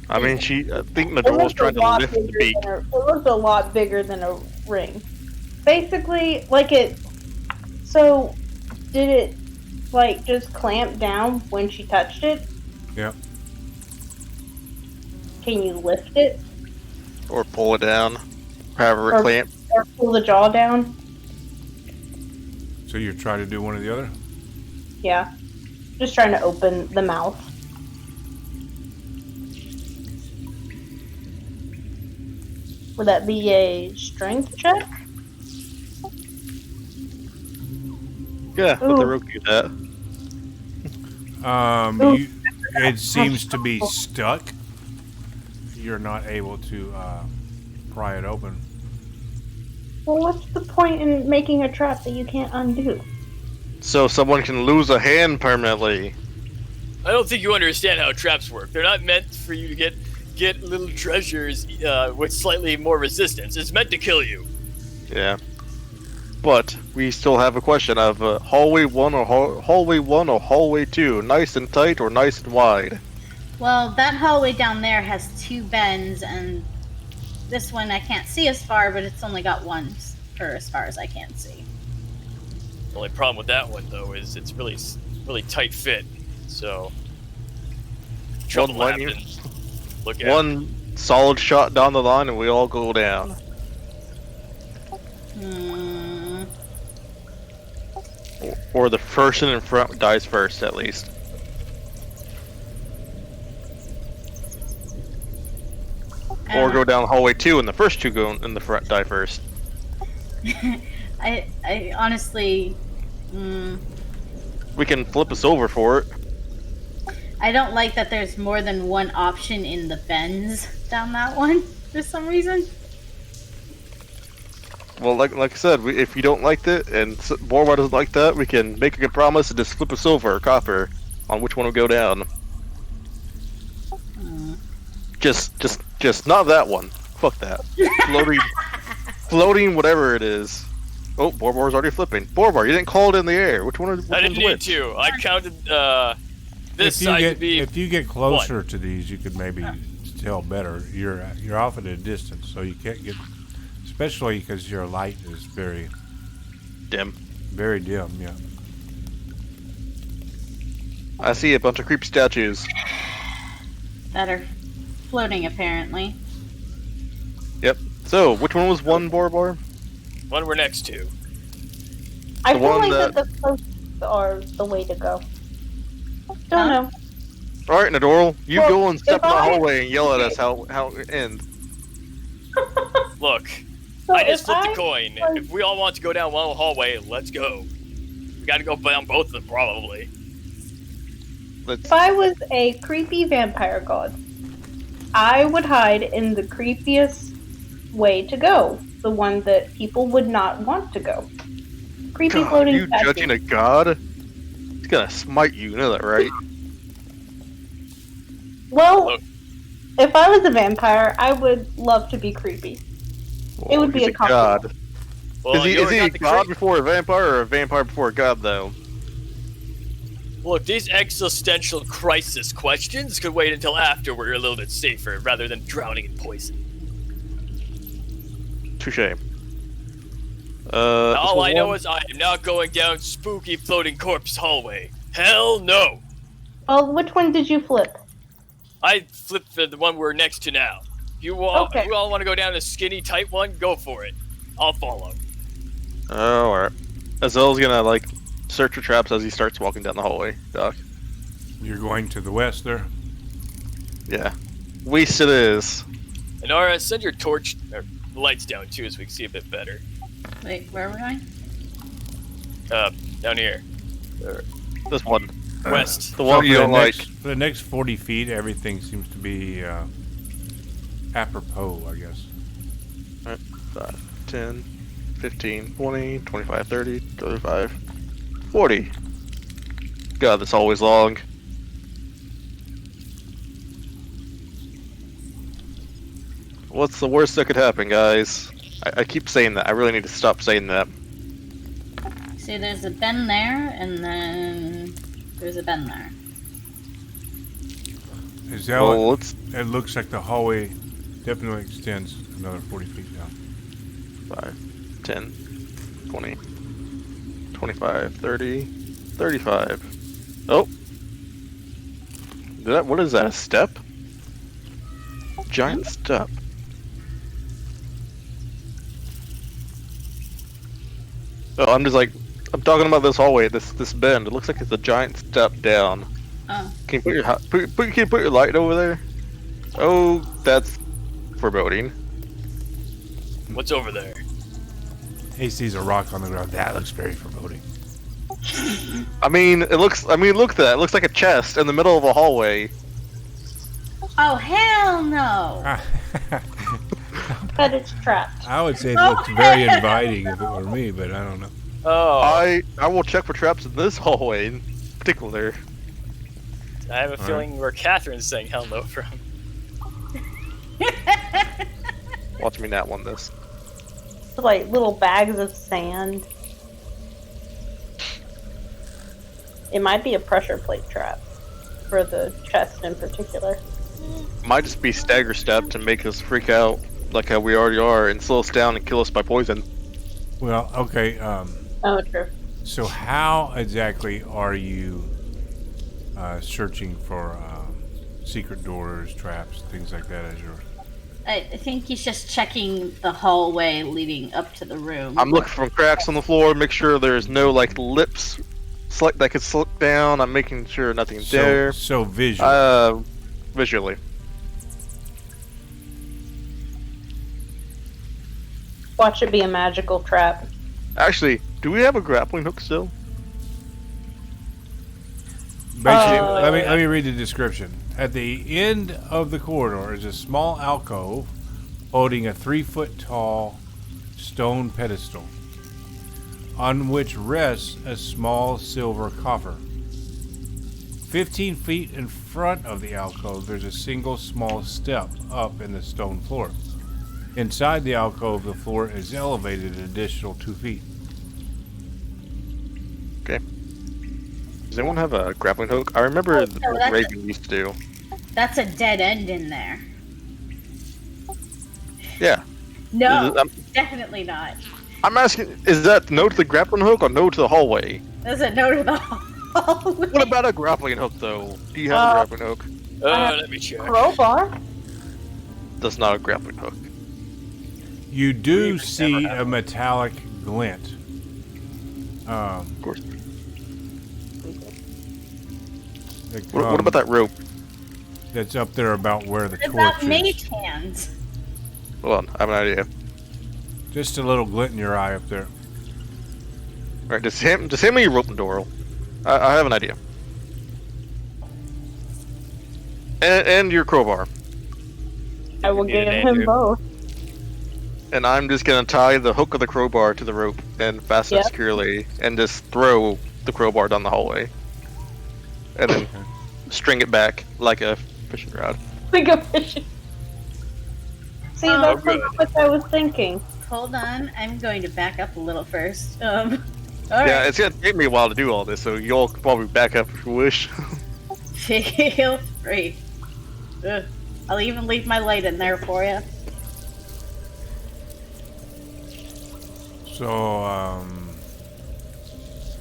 I mean, I think It Mador's looked a trying to lot lift the bigger beak. it looked a lot bigger than a ring. Basically, like it. So, did it like just clamp down when she touched it? Yep. Can you lift it Or pull it down. However, Or- clamp. or pull the jaw down? So you're trying to do one or the other? Yeah, just trying to open the mouth. Would that be a strength check? Yeah, let the Ooh. rook do that. You, it seems to be stuck. You're not able to pry it open. Well, what's the point in making a trap that you can't undo? So someone can lose a hand permanently. I don't think you understand how traps work. They're not meant for you to get little treasures with slightly more resistance. It's meant to kill you. Yeah. But we still have a question of hallway 1 or hallway 2, nice and tight or nice and wide. Well, that hallway down there has 2 bends, and this one I can't see as far, but it's only got 1 for as far as I can see. The only problem with that one, though, is it's really tight fit. So, trouble One happens. Look out. One solid shot down the line and we all go down. Or the person in front dies first, at least. Or go down hallway 2 and the first 2 go in the front die first. I honestly... We can flip us over for it. I don't like that there's more than 1 option in the bends down that one for some reason. Well, like I said, if you don't like it and Borwa doesn't like that, we can make a good promise and just flip us over, copper, on which one will go down. Just not that one. Fuck that. Floating, whatever it is. Oh, Borbar's already flipping. Borbar, you didn't call it in the air. Which one? I didn't need to. I counted this side to be. If you get closer to these, you could maybe tell better. You're off at a distance, so you can't get, especially because your light is very dim. Very dim, yeah. I see a bunch of creepy statues. That are floating, apparently. Yep. So, which one was one, Borbar? One we're next to. I feel like that the coasts are the way to go. Don't know. Alright, Nadoral, you go and step in the hallway and yell at us how it ends. Look, So I just flipped I a coin. If we all want to go down one hallway, let's go. We gotta go down both of them, probably. If I was a creepy vampire god, I would hide in the creepiest way to go. The one that people would not want to go. Creepy God, floating you statue. judging a god? He's gonna smite you know that, right? Well, Look. if I was a vampire, I would love to be creepy. Well, It would be he's a compliment. god. Well, you is already he a got the god creep. before a vampire or a vampire before a god, though? Look, these existential crisis questions could wait until after we're a little bit safer, rather than drowning in poison. Touche. All I know is I am not going down spooky floating corpse hallway. Hell no! Oh, which one did you flip? I flipped the one we're next to now. You all want to go down the skinny tight one? Go for it. I'll follow. Oh, alright. Azel's gonna, search for traps as he starts walking down the hallway, Doc. You're going to the west there? Yeah. Waste it is. Inara, send your torch or lights down too, so we can see a bit better. Wait, where are we going? Down here. This one. West. The one you don't like. For the next 40 feet, everything seems to be apropos, I guess. 5, 10, 15, 20, 25, 30, 35, 40. God, that's always long. What's the worst that could happen, guys? I keep saying that. I really need to stop saying that. See, there's a bend there, and then there's a bend there. Is that Well, what, it looks like the hallway definitely extends another 40 feet down. 5, 10, 20, 25, 30, 35. Oh! What is that, a step? Giant step. Oh, I'm talking about this hallway, this bend. It looks like it's a giant step down. Oh. Can you put your light over there? Oh, that's foreboding. What's over there? He sees a rock on the ground. That looks very foreboding. Look at that. It looks like a chest in the middle of a hallway. Oh, hell no! But it's trapped. I would say it looks very inviting if it were me, but I don't know. Oh, I will check for traps in this hallway in particular. I have a feeling where Catherine's saying hell no from. Watch me not want this. Like little bags of sand. It might be a pressure plate trap. for the chest in particular. Might just be stagger step to make us freak out, like how we already are, and slow us down and kill us by poison. Well, okay. Oh, true. So how exactly are you searching for secret doors, traps, things like that as you're... I think he's just checking the hallway leading up to the room. I'm looking for cracks on the floor, make sure there's no like lips that could slip down. I'm making sure nothing's there. So visual. Visually. Watch it be a magical trap. Actually, do we have a grappling hook still? Basically, let me read the description. At the end of the corridor is a small alcove holding a 3-foot-tall stone pedestal, on which rests a small silver coffer. 15 feet in front of the alcove, there's a single small step up in the stone floor. Inside the alcove, the floor is elevated an additional 2 feet. Okay. Does anyone have a grappling hook? I remember what Raven used to do. That's a dead end in there. Yeah. No, definitely not. I'm asking, is that no to the grappling hook or no to the hallway? There's a no to the hallway. What about a grappling hook, though? Do you have a grappling hook? Let me check. Crowbar? That's not a grappling hook. You do see a metallic glint. Of course. What What about that rope? That's up there about where the What torch about is. mage hands? Hold on, I have an idea. Just a little glint in your eye up there. Alright, just hand me your rope and door. I have an idea. And your crowbar. I will give him both. And I'm just gonna tie the hook of the crowbar to the rope and fasten it securely, and just throw the crowbar down the hallway. And then string it back like a fishing rod. Like a fishing. See, that's what I was thinking. Hold on, I'm going to back up a little first. All Yeah, right. it's gonna take me a while to do all this, so y'all can probably back up if you wish. Feel free. Ugh. I'll even leave my light in there for you. So,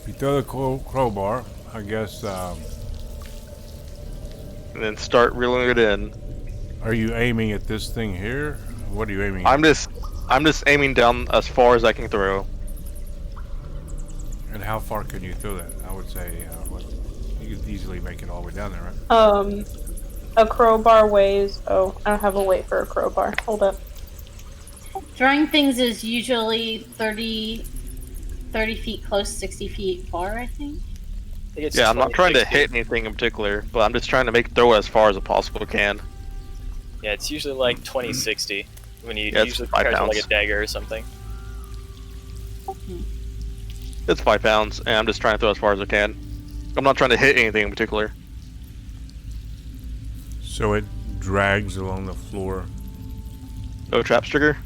you throw the crowbar, I guess, And then start reeling it in. are you aiming at this thing here? What are you aiming at? I'm just aiming down as far as I can throw. And how far can you throw that? I would say, you could easily make it all the way down there, right? A crowbar weighs... Oh, I don't have a weight for a crowbar. Hold up. Throwing things is usually 30 feet close, 60 feet far, I think. Yeah, I'm not trying to hit anything in particular, but I'm just trying to throw it as far as I possibly can. Yeah, it's usually like 20-60 when you Yeah, usually it's 5 compare it to pounds. like a dagger or something. It's 5 pounds, and I'm just trying to throw as far as I can. I'm not trying to hit anything in particular. So it drags along the floor. No trap trigger.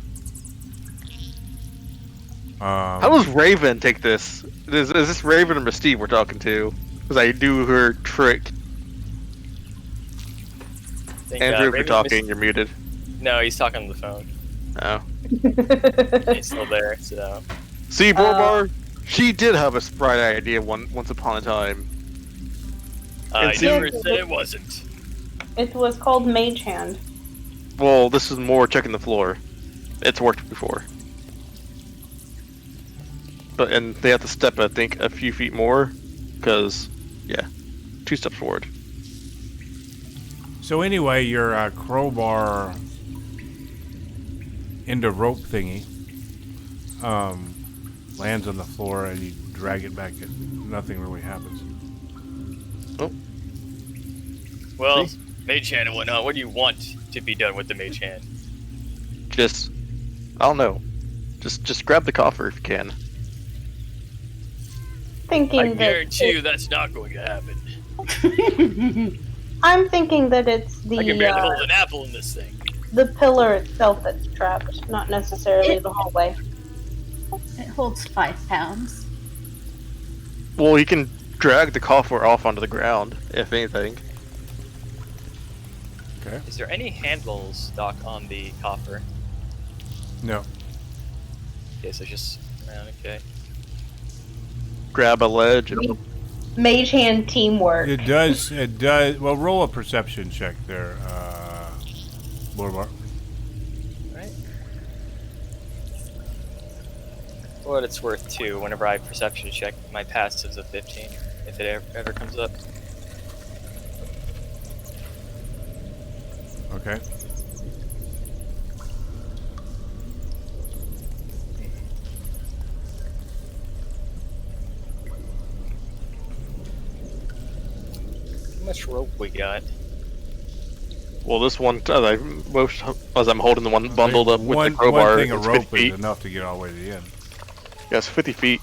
How How does Raven take this? Is this Raven or Mystique we're talking to? Because I do her trick. Andrew, if you're talking, you're muted. No, he's talking on the phone. Oh. He's still there, so... See, Borbar, she did have a bright idea once upon a time. I see- never said it wasn't. It was called Mage Hand. Well, this is more checking the floor. It's worked before. And they have to step, I think, a few feet more, because, yeah, 2 steps forward. So anyway, your crowbar into rope thingy lands on the floor, and you drag it back, and nothing really happens. Well, Mage Hand and whatnot, what do you want to be done with the Mage Hand? Just, I don't know. Just grab the coffer if you can. Thinking I that guarantee you that's not going to happen. I'm thinking that it's I can barely hold an apple in this thing. the pillar itself that's trapped, not necessarily the hallway. It holds 5 pounds. Well, you can drag the coffer off onto the ground, if anything. Okay. Is there any handles, Doc, on the coffer? No. Okay, so just around. Okay. Grab a ledge and Mage hand teamwork. It does. Well, roll a perception check there, Borbar. Right. For what it's worth, too, whenever I perception check, my passive's a 15, if it ever comes up. Okay. How much rope we got? well, this one as I'm holding the one bundled up with the crowbar. One thing of it's rope 50 is feet. enough to get all the way to the end. Yeah, it's 50 feet.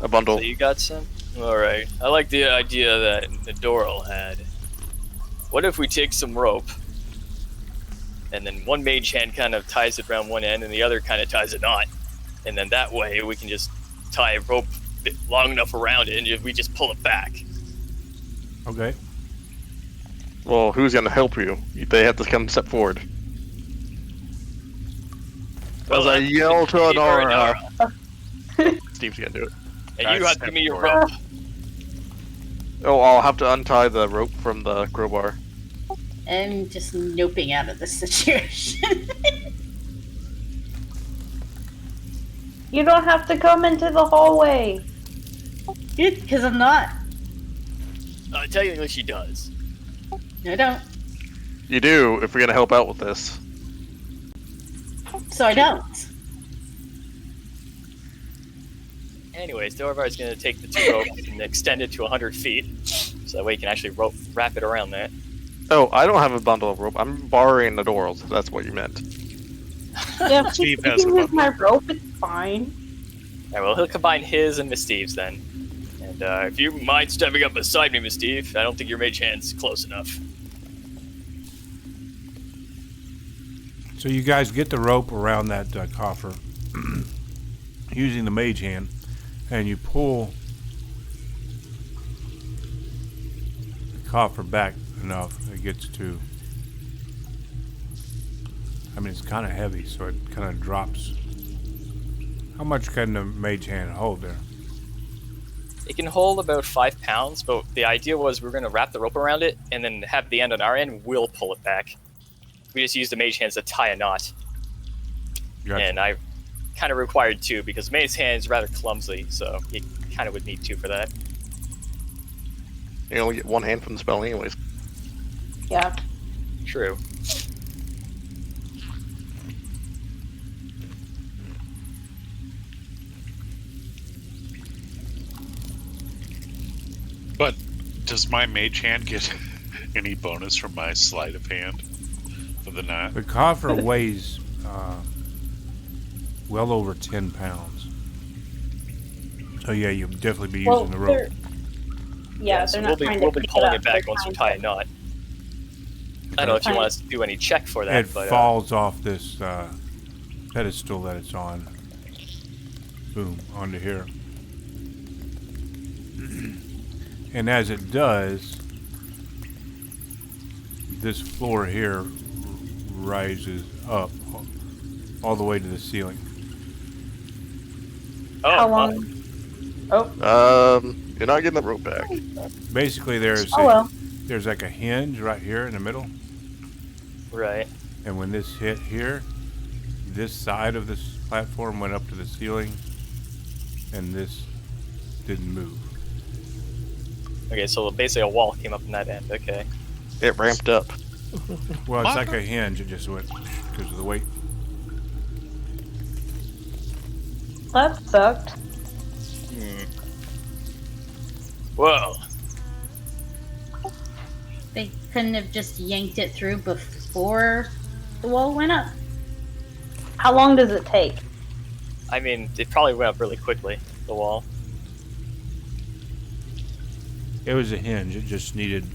A bundle. So you got some? Alright. I like the idea that Doral had. What if we take some rope, and then one mage hand kind of ties it around one end, and the other kind of ties a knot, and then that way we can just tie a rope long enough around it, and if we just pull it back. Okay. Well, who's gonna help you? They have to come step forward. As I yell to Anara. Steve's gonna do it. And you have to give me your rope. Oh, I'll have to untie the rope from the crowbar. I'm just noping out of this situation. You don't have to come into the hallway. Because I'm not. Technically she does. I don't. You do, if we're gonna help out with this. So I don't. Anyways, Dorvar's going to take the two ropes and extend it to 100 feet, so that way you can actually wrap it around that. Oh, I don't have a bundle of rope. I'm borrowing the Dorals, if that's what you meant. Yeah, Steve if has you a use my rope, it's fine. Alright, well, he'll combine his and Miss Steve's then. And if you mind stepping up beside me, Miss Steve, I don't think your mage hand's close enough. So you guys get the rope around that coffer using the mage hand, and you pull the coffer back enough that it gets to. I mean, it's kind of heavy, so it kind of drops. How much can the mage hand hold there? It can hold about 5 pounds, but the idea was we were going to wrap the rope around it and then have the end on our end. We'll pull it back. We just use the mage hands to tie a knot. Gotcha. And I kind of required 2 because mage hand's rather clumsy, so you kind of would need 2 for that. You only get one hand from the spell anyways. Yeah. True. But does my mage hand get any bonus from my sleight of hand for the knot? The coffer weighs well over 10 pounds. So yeah, you'll definitely be using the rope. Yeah, so they're not trying we'll to be pick pulling it it back they're once we trying tie a knot. I don't know if you want us to do any check for that, It but falls off this pedestal that it's on. Boom, onto here. And as it does, this floor here rises up all the way to the ceiling. How long? You're not getting the rope back. Basically, there's there's like a hinge right here in the middle, right. and when this hit here, this side of this platform went up to the ceiling, and this didn't move. Okay, so basically a wall came up in that end. Okay. It ramped up. Well, it's like a hinge. It just went because of the weight. That sucked. Whoa. They couldn't have just yanked it through before the wall went up. How long does it take? I mean, it probably went up really quickly, the wall. It was a hinge. It just needed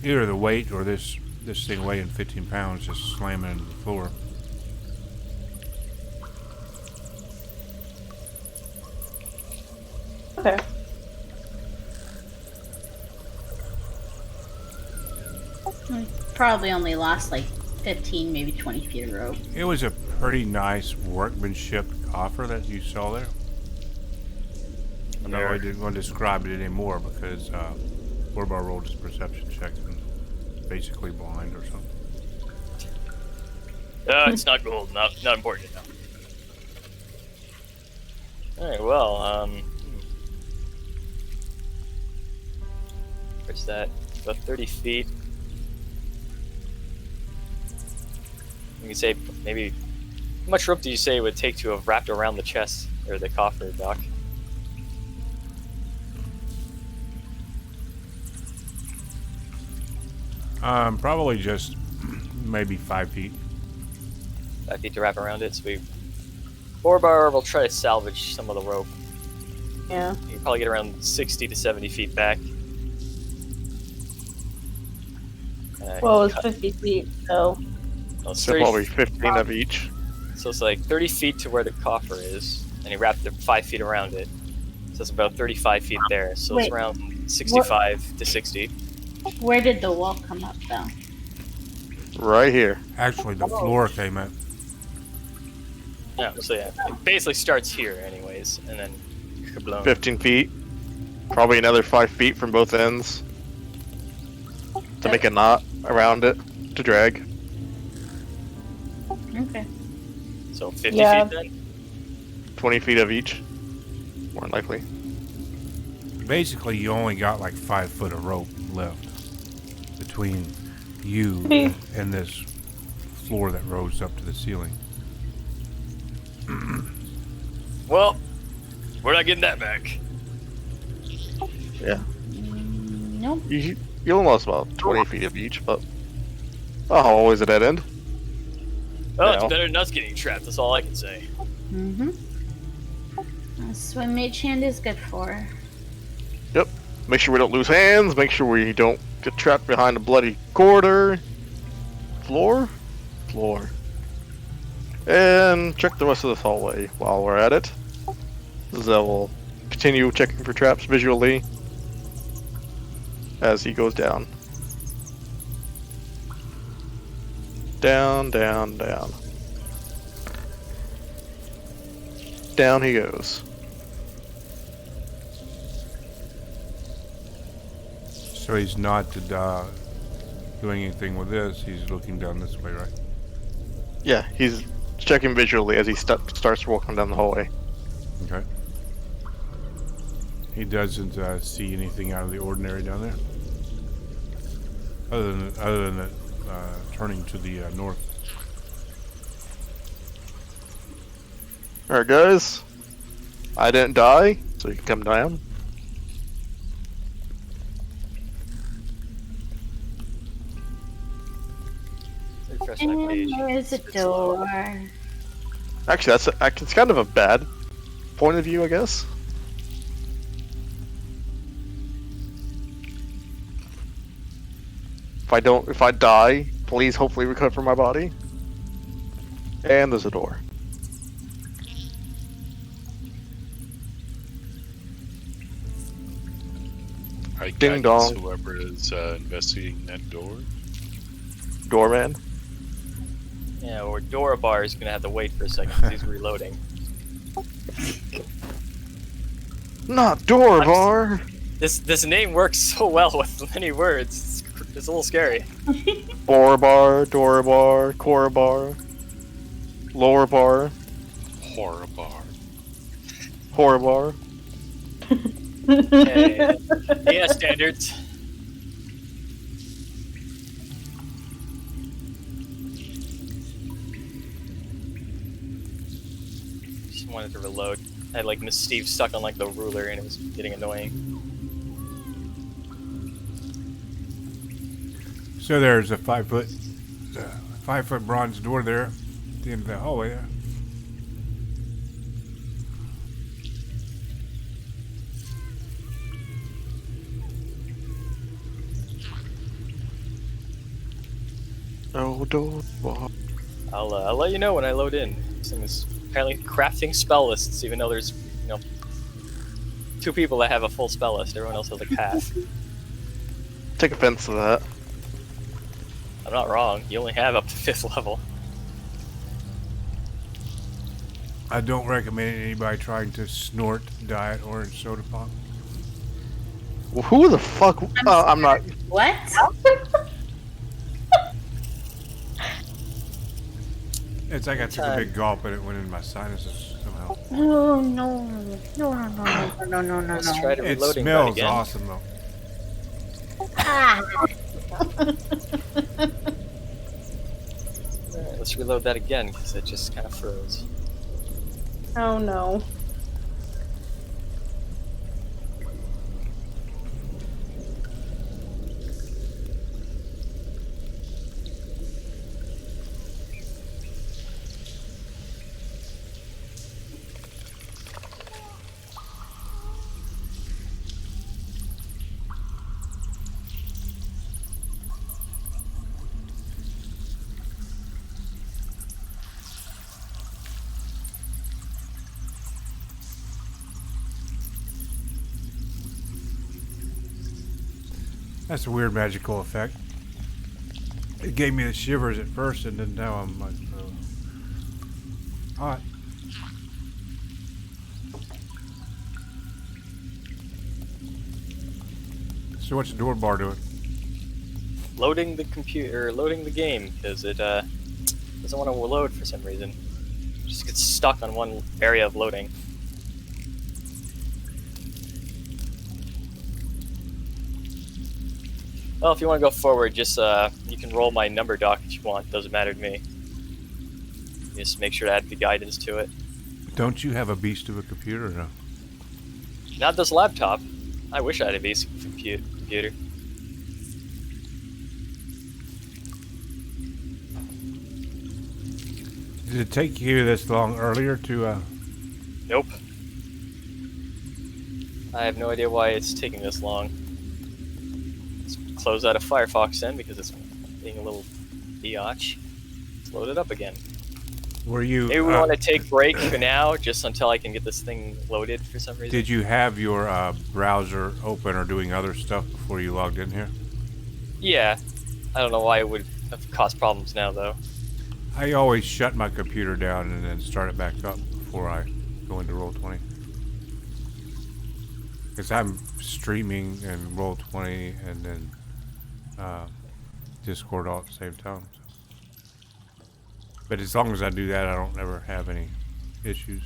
either the weight or this thing weighing 15 pounds just slamming into the floor. Okay. probably only lost like 15, maybe 20 feet of rope. It was a pretty nice workmanship coffer that you saw there. I know I didn't want to describe it anymore because Borbar rolled his perception checks and basically blind or something. It's not gold. Not important enough. Alright, well, where's that? About 30 feet. You can say maybe. How much rope do you say it would take to have wrapped around the chest or the coffer, Doc? Probably just maybe 5 feet. 5 feet to wrap around it. Sweet. Borbar will try to salvage some of the rope. Yeah. You can probably get around 60 to 70 feet back. Well, it's 50 feet, so. Well, it's So 30 probably 15 of each. So it's like 30 feet to where the coffer is, and he wrapped it 5 feet around it. So it's about 35 feet there. So Wait. it's around 65 to 60. Where did the wall come up, though? Right here. Actually, the floor came in. Yeah, so yeah, it basically starts here anyways, and then kabloom. 15 feet. Probably another 5 feet from both ends. To make a knot around it to drag. Okay. So 50 Yeah. feet then? 20 feet of each. More than likely. Basically, you only got like 5 foot of rope left between you and this floor that rose up to the ceiling. Well, we're not getting that back. Yeah. Nope. You almost about 20 feet of each, but always a dead end. Well, it's Yeah. better than us getting trapped, that's all I can say. Mm-hmm. That's what Mage Hand is good for. Yep. Make sure we don't lose hands. Make sure we don't get trapped behind a bloody corridor. Floor? Floor. And check the rest of this hallway while we're at it. Zell will continue checking for traps visually as he goes down. Down, down, down. Down he goes. So he's not doing anything with this. He's looking down this way, right? Yeah, he's checking visually as he starts walking down the hallway. Okay. He doesn't see anything out of the ordinary down there, other than turning to the north. Alright guys, I didn't die, so you can come down. Refresh my And page. there's a It's slow. door. Actually, it's kind of a bad point of view, I guess. If I die, please hopefully recover my body. And there's a door. I Ding guidance dong. whoever is investigating that door. Doorman. Yeah, or Dorabar is gonna have to wait for a second because he's reloading. Not Dorvar! This name works so well with many words. It's a little scary. Borbar, Dorabar, Korabar, Lowerbar, Horribar. Horabar. Hey, yeah, standards. Just wanted to reload. I had like Miss Steve stuck on like the ruler and it was getting annoying. So there's a 5 foot bronze door there at the end of the hallway there. Oh, Dorvar. I'll let you know when I load in. This thing is apparently crafting spell lists, even though there's 2 people that have a full spell list. Everyone else has like half. Take offense to that. I'm not wrong. You only have up to 5th level. I don't recommend anybody trying to snort diet orange soda pop. Well, who the fuck? I'm not. What? It's like I took a big gulp and it went in my sinuses somehow. Oh no! No! Let's try to It reloading that smells again. awesome though. Ah. Alright, let's reload that again because it just kind of froze. Oh no. That's a weird magical effect. It gave me the shivers at first, and then now I'm like, hot. So what's the door bar doing? Loading the computer, loading the game because it doesn't want to load for some reason. It just gets stuck on one area of loading. Well, if you want to go forward, just you can roll my number doc if you want. Doesn't matter to me. Just make sure to add the guidance to it. Don't you have a beast of a computer? No. Not this laptop. I wish I had a basic computer. Did it take you this long earlier to? Nope. I have no idea why it's taking this long. Let's close out of Firefox then because it's being a little biatch. Let's load it up again. Were you? Maybe we want to take break for now, just until I can get this thing loaded for some reason. Did you have your browser open or doing other stuff before you logged in here? Yeah. I don't know why it would have caused problems now, though. I always shut my computer down and then start it back up before I go into Roll20. Because I'm streaming and Roll20 and then Discord all at the same time. So. But as long as I do that, I don't ever have any issues.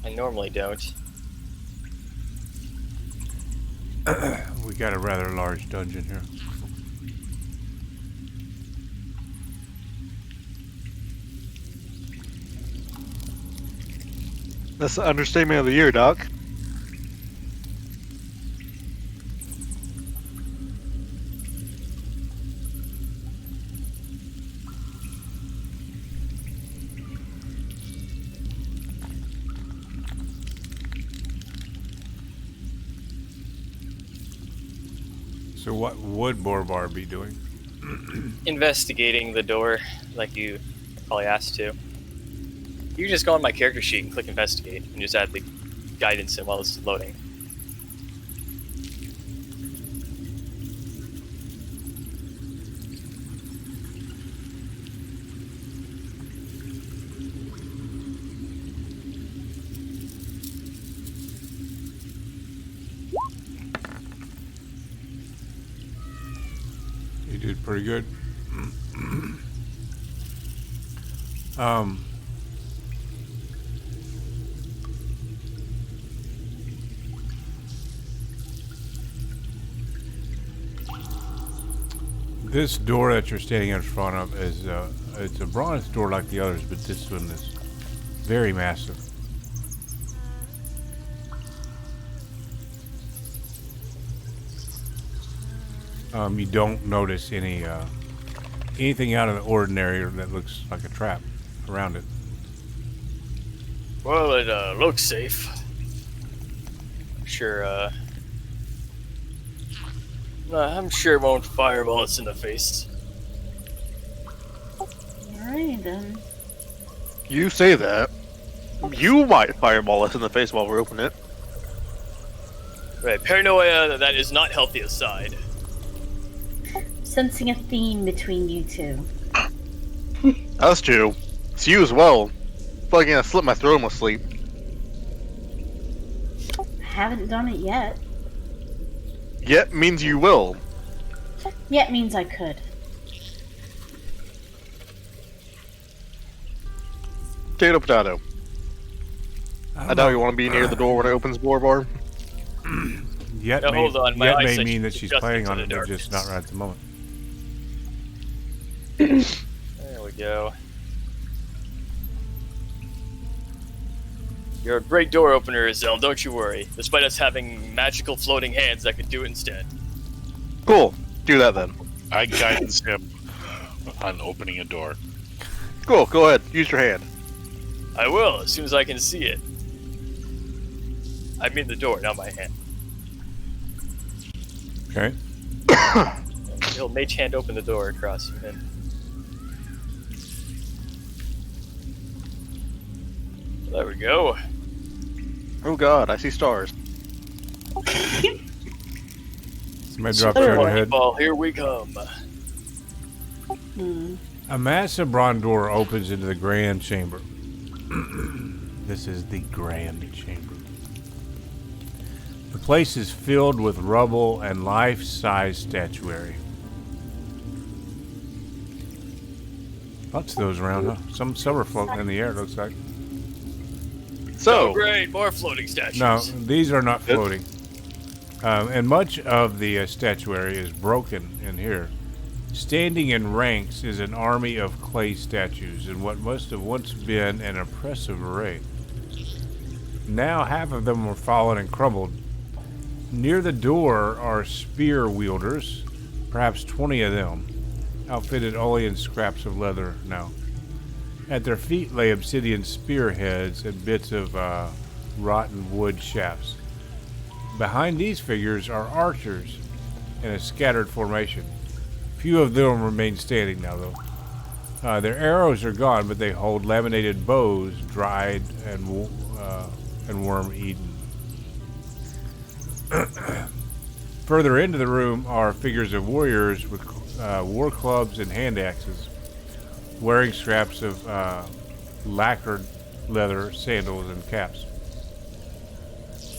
I normally don't. We got a rather large dungeon here. That's the understatement of the year, Doc. So what would Borbar be doing? Investigating the door, like you probably asked to. You just go on my character sheet and click investigate, and just add the guidance in while it's loading. You did pretty good. This door that you're standing in front of is it's a bronze door like the others, but this one is very massive. You don't notice anything out of the ordinary that looks like a trap around it. Well, it looks safe. I'm sure it won't fireball us in the face. Alright then. You say that. You might fireball us in the face while we're opening it. Right, paranoia that is not healthy aside. Sensing a theme between you two. Us two. It's you as well. Fucking I slit my throat in my sleep. Haven't done it yet. Yet means you will. Yet means I could. Potato, potato. I doubt you want to be near the door when it opens bar. Yet Now, may, hold on, my yet may eyesight's mean that she's adjusting planning to on the it, but just not darkness. right at the moment. There we go. You're a great door opener, Azelle, don't you worry. Despite us having magical floating hands that could do it instead. Cool. Do that then. I guidance him on opening a door. Cool. Go ahead. Use your hand. I will, as soon as I can see it. I mean the door, not my hand. Okay. He'll mage hand open the door across you. And... There we go. Oh god, I see stars. Somebody drop your head. Ball, here we come. A massive bronze door opens into the grand chamber. This is the grand chamber. The place is filled with rubble and life-size statuary. Lots of those around, huh? Some are floating in the air, it looks like. So, Great, more floating statues. No, these are not floating. And much of the statuary is broken in here. Standing in ranks is an army of clay statues in what must have once been an impressive array. Now half of them are fallen and crumbled. Near the door are spear wielders, perhaps 20 of them, outfitted only in scraps of leather now. At their feet lay obsidian spearheads and bits of rotten wood shafts. Behind these figures are archers in a scattered formation. Few of them remain standing now, though. Their arrows are gone, but they hold laminated bows, dried and worm-eaten. Further into the room are figures of warriors with war clubs and hand axes, wearing scraps of lacquered leather, sandals, and caps.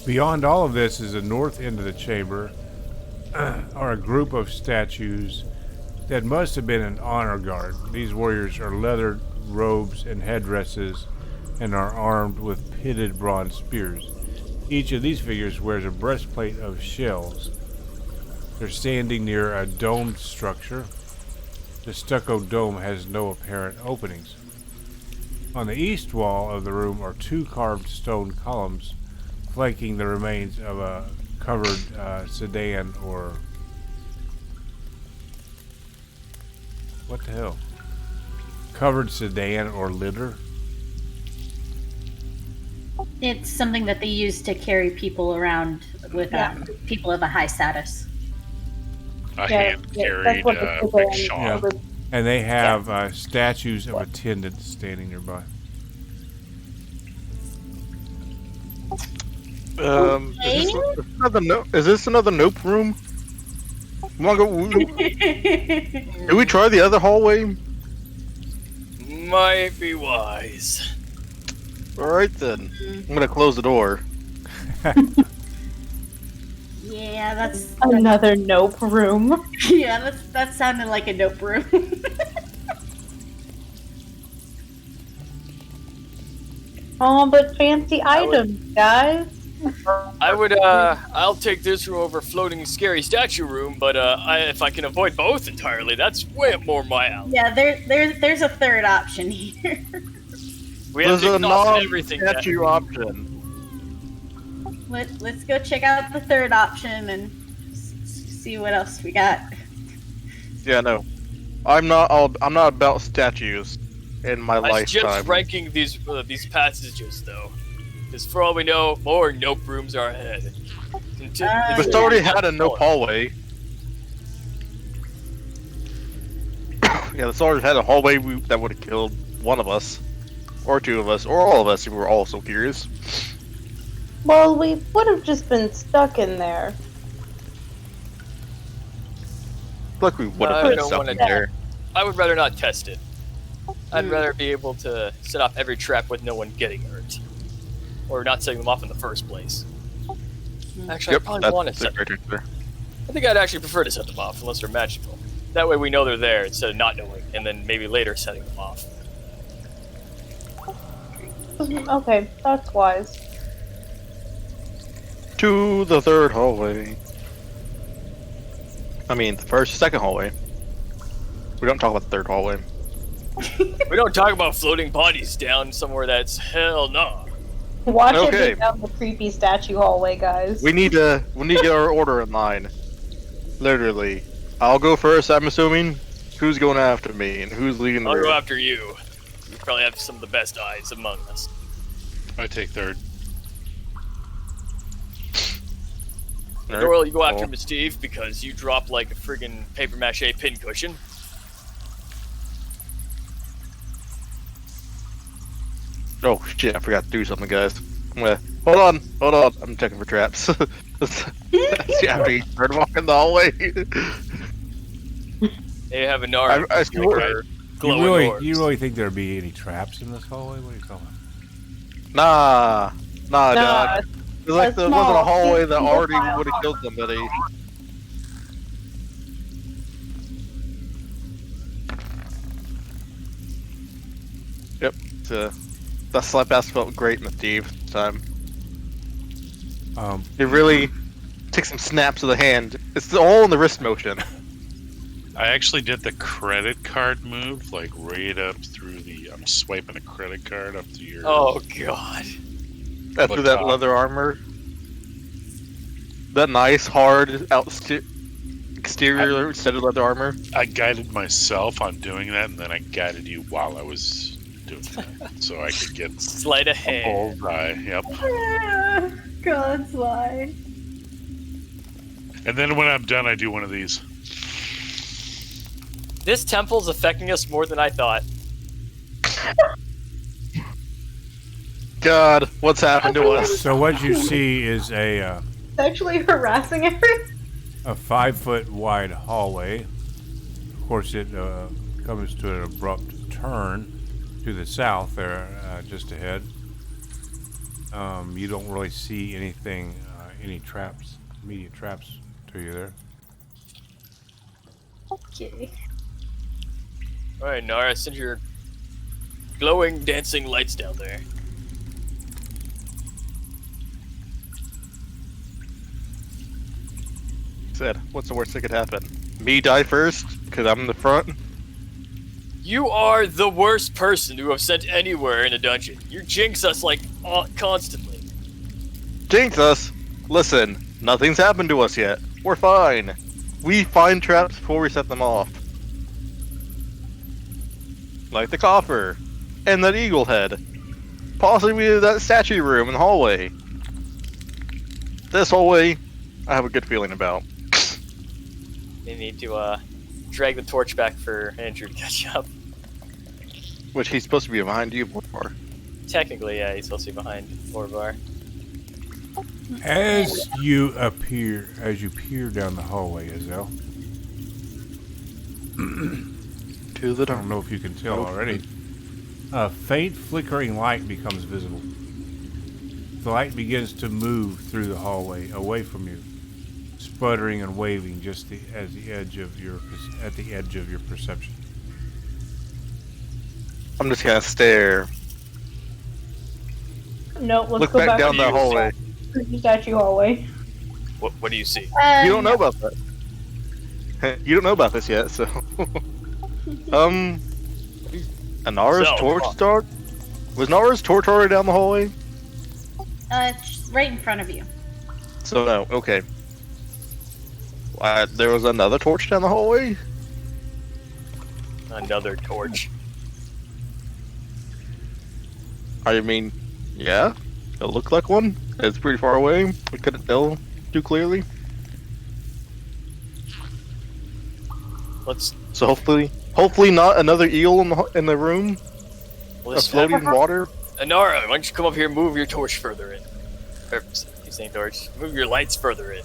Beyond all of this is the north end of the chamber, are a group of statues that must have been an honor guard. These warriors are leathered robes and headdresses and are armed with pitted bronze spears. Each of these figures wears a breastplate of shells. They're standing near a domed structure. The stucco dome has no apparent openings. On the east wall of the room are two carved stone columns flanking the remains of a covered sedan or... What the hell? Covered sedan or litter? It's something that they use to carry people around with people of a high status. A hand-carried rickshaw. Yeah. And they have statues of attendants standing nearby. Is this another nope room? Do we try the other hallway? Might be wise. Alright then. I'm gonna close the door. Yeah, that's Another nope room. yeah, that sounded like a nope room. Oh, but fancy items, guys. I would, I'll take this room over floating scary statue room, but if I can avoid both entirely, that's way more my alley. Yeah, there's a third option here. We have There's to a exhaust everything. non-statue option. Let's go check out the third option and see what else we got. Yeah, no. I'm not about statues in my I lifetime. suggest ranking these passages, though. Because for all we know, more nope rooms are ahead. We've already had a nope hallway. Yeah, this already had a hallway that would have killed one of us. Or two of us, or all of us if we were all so curious. Well, we would have just been stuck in there. Look, we would No, have I been don't stuck wanna in do there. I would rather not test it. I'd rather be able to set off every trap with no one getting hurt. Or not setting them off in the first place. Actually, I probably want to set them. I think I'd actually prefer to set them off, unless they're magical. That way we know they're there instead of not knowing, and then maybe later setting them off. Okay, that's wise. To the third hallway. I mean, the second hallway. We don't talk about the third hallway. We don't talk about floating bodies down somewhere that's hell no. Watch Okay. it be down the creepy statue hallway, guys. We need to get our order in line. Literally. I'll go first, I'm assuming. Who's going after me and who's leading the I'll room? go after you. You probably have some of the best eyes among us. I take third. Alright, Doral, you go after cool. me, Steve, because you drop like a friggin' paper mache pincushion. Oh shit, I forgot to do something, guys. Hold on. I'm checking for traps. See, after you start walking the hallway. They have an arm. I swear. You really think there'd be any traps in this hallway? What are you talking about? Nah, Nah, Dad. It's like a there wasn't a small hallway that single already file would have killed somebody. Yep, that slap ass felt great in the Steve time. It really took some snaps of the hand. It's all in the wrist motion. I actually did the credit card move, like right up through the. I'm swiping a credit card up to your. Oh god. After Look that top. leather armor. That nice, hard exterior instead of leather armor. I guided myself on doing that, and then I guided you while I was doing that, so I could get Sleight of a hand. bullseye. Yep. God's lie. And then when I'm done, I do one of these. This temple's affecting us more than I thought. God, what's happened to us? So what you see is a Sexually harassing everyone. 5 foot wide hallway. Of course, it comes to an abrupt turn to the south there, just ahead. You don't really see anything, any traps, immediate traps to you there. Okay. Alright, Nara, send your glowing, dancing lights down there. Said, what's the worst that could happen? Me die first, because I'm in the front? You are the worst person to have sent anywhere in a dungeon. You jinx us like constantly. Jinx us! Listen, nothing's happened to us yet. We're fine. We find traps before we set them off. Like the coffer. And that eagle head. Possibly that statue room in the hallway. This hallway, I have a good feeling about. They need to drag the torch back for Andrew to catch up. Which he's supposed to be behind you for. Technically, yeah, he's supposed to be behind Orvar. As you peer down the hallway, Azelle. To the I don't know if you can tell already. A faint flickering light becomes visible. The light begins to move through the hallway away from you, sputtering and waving just at the edge of your perception. I'm just gonna stare. No, let's Look go back down to that hallway. the statue hallway. What do you see? You don't know about that. You don't know about this yet, so. Anara's So, torch fuck. start? Was Nara's torch already down the hallway? It's right in front of you. So no, okay. There was another torch down the hallway? Another torch. I mean, yeah. It looked like one. It's pretty far away. We couldn't tell too clearly. Let's. So hopefully not another eel in the room. Let's A floating water. Anara, why don't you come up here and move your torch further in? Keep saying torch. Move your lights further in.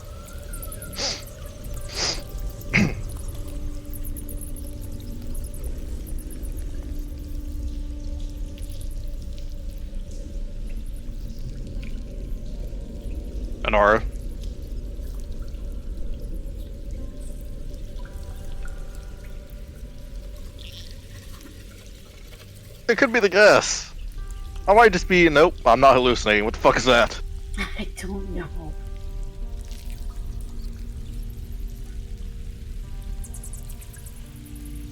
An aura. It could be the gas. I might just be. Nope, I'm not hallucinating. What the fuck is that? I don't know.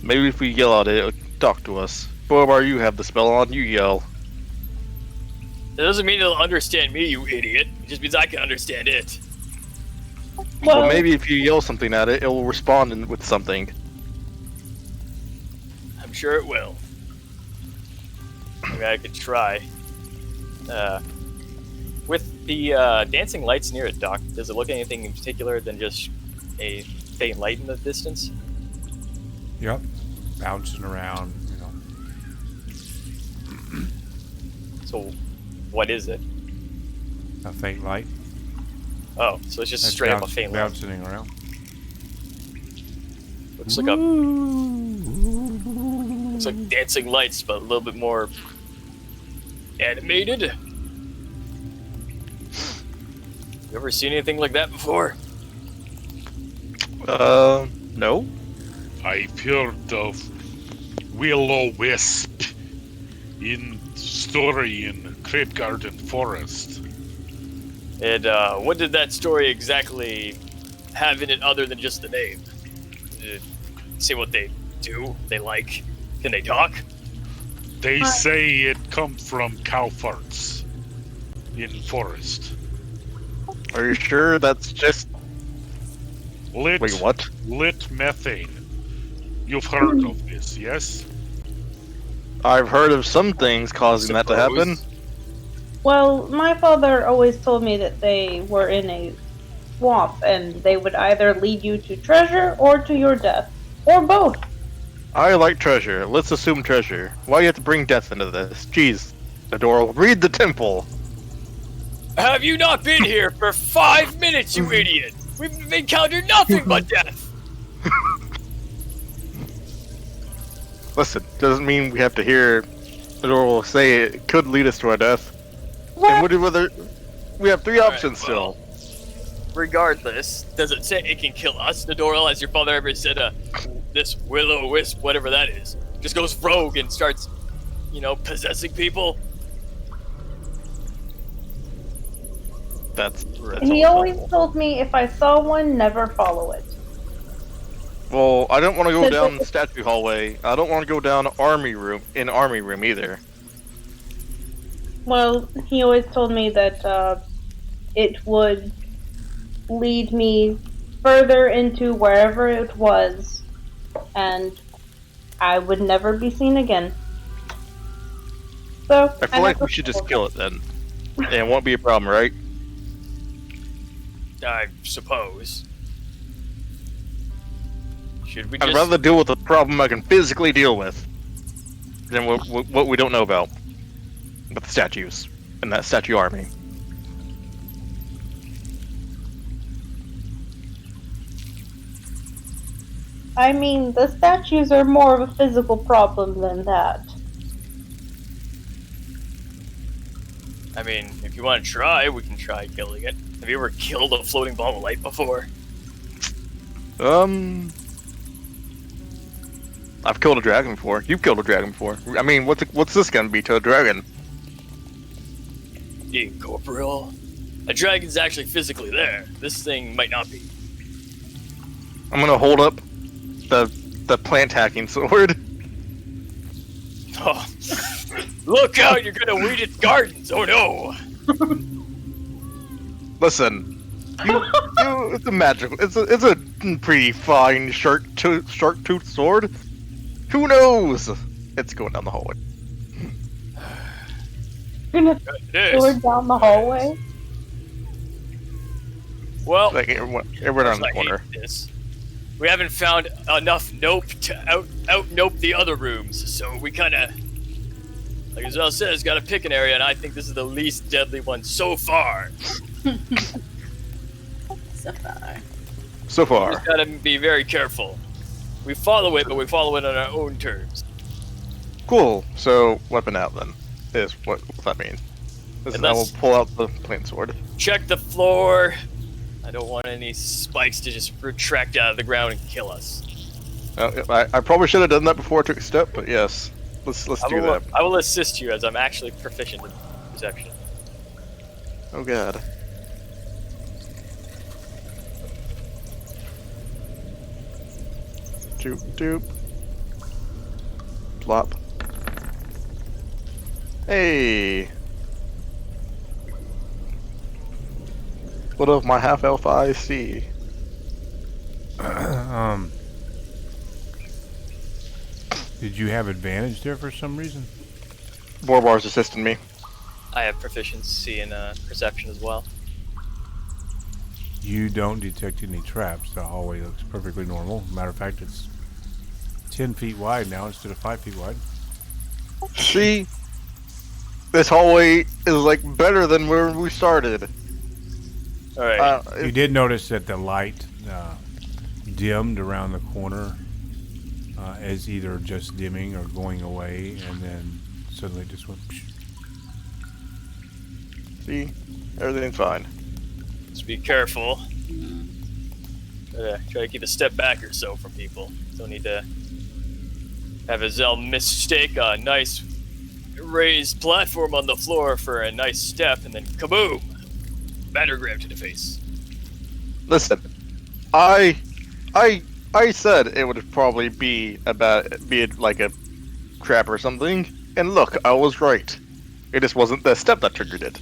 Maybe if we yell at it, it'll talk to us. Borbar, you have the spell on. You yell. That doesn't mean it'll understand me, you idiot. It just means I can understand it. Well, maybe if you yell something at it, it will respond with something. I'm sure it will. Maybe I could try. With the dancing lights near it, Doc, does it look anything in particular than just a faint light in the distance? Yep. Bouncing around, So, what is it? A faint light. Oh, so it's just That's straight up a faint light. bouncing around. Looks like looks like dancing lights, but a little bit more animated. You ever seen anything like that before? No. I've heard of will-o-wisp in story in Crepe Garden Forest. And what did that story exactly have in it other than just the name? Did it say what they do? They like? Can they talk? They say it come from cow farts in forest. Are you sure that's just Lit, wait, what? lit methane. You've heard of this, yes? I've heard of some things causing that to happen. Well, my father always told me that they were in a swamp and they would either lead you to treasure or to your death. Or both. I like treasure. Let's assume treasure. Why do you have to bring death into this? Jeez. Adora, read the temple. Have you not been here for 5 minutes, you idiot? We've encountered nothing but death. Listen, doesn't mean we have to hear Adora say it could lead us to our death. What? And what do whether we have three All right, options well, still. Regardless, does it say it can kill us, Nadoril, as your father ever said, this will-o-wisp, whatever that is, just goes rogue and starts, possessing people? That's He always told me if I saw one, never follow it. well, I don't want to go down the statue hallway. I don't want to go down army room either. Well, he always told me that it would lead me further into wherever it was, and I would never be seen again. So I feel like we should just kill it then. And it won't be a problem, right? I suppose. Should we I'd just... rather deal with a problem I can physically deal with than what we don't know about. With the statues and that statue army. I mean, the statues are more of a physical problem than that. I mean, if you want to try, we can try killing it. Have you ever killed a floating ball of light before? I've killed a dragon before. You've killed a dragon before. I mean, what's this gonna be to a dragon? Incorporeal. A dragon's actually physically there. This thing might not be. I'm gonna hold up the plant hacking sword. Oh. Look out, you're gonna weed its gardens, oh no! Listen, it's a magical. It's a pretty fine shark tooth sword. Who knows? It's going down the hallway. You're gonna It throw is. it down the hallway? Well, Like everyone on the I corner. hate this. We haven't found enough nope to out nope the other rooms, so we kinda Like Azelle says, got to pick an area, and I think this is the least deadly one so far. So far. We just gotta be very careful. We follow it, but we follow it on our own terms. Cool. So, weapon out then. Is what that means. Listen, I will pull out the plain sword. Check the floor. I don't want any spikes to just retract out of the ground and kill us. I probably should have done that before I took a step, but yes. Let's do that. I will assist you as I'm actually proficient in perception. Oh god. Doop doop. Plop. Hey. What of my half elf I see? Did you have advantage there for some reason? Borbar's assisting me. I have proficiency in perception as well. You don't detect any traps. The hallway looks perfectly normal. Matter of fact, it's 10 feet wide now instead of 5 feet wide. See? This hallway is like better than where we started. Alright. You did notice that the light dimmed around the corner as either just dimming or going away, and then suddenly it just went. Psh. See? Everything's fine. Just be careful. Try to keep a step back or so from people. Don't need to have Azelle mistake a nice raised platform on the floor for a nice step, and then kaboom! Battergram to the face. Listen, I said it would probably be like a trap or something, and look, I was right. It just wasn't the step that triggered it.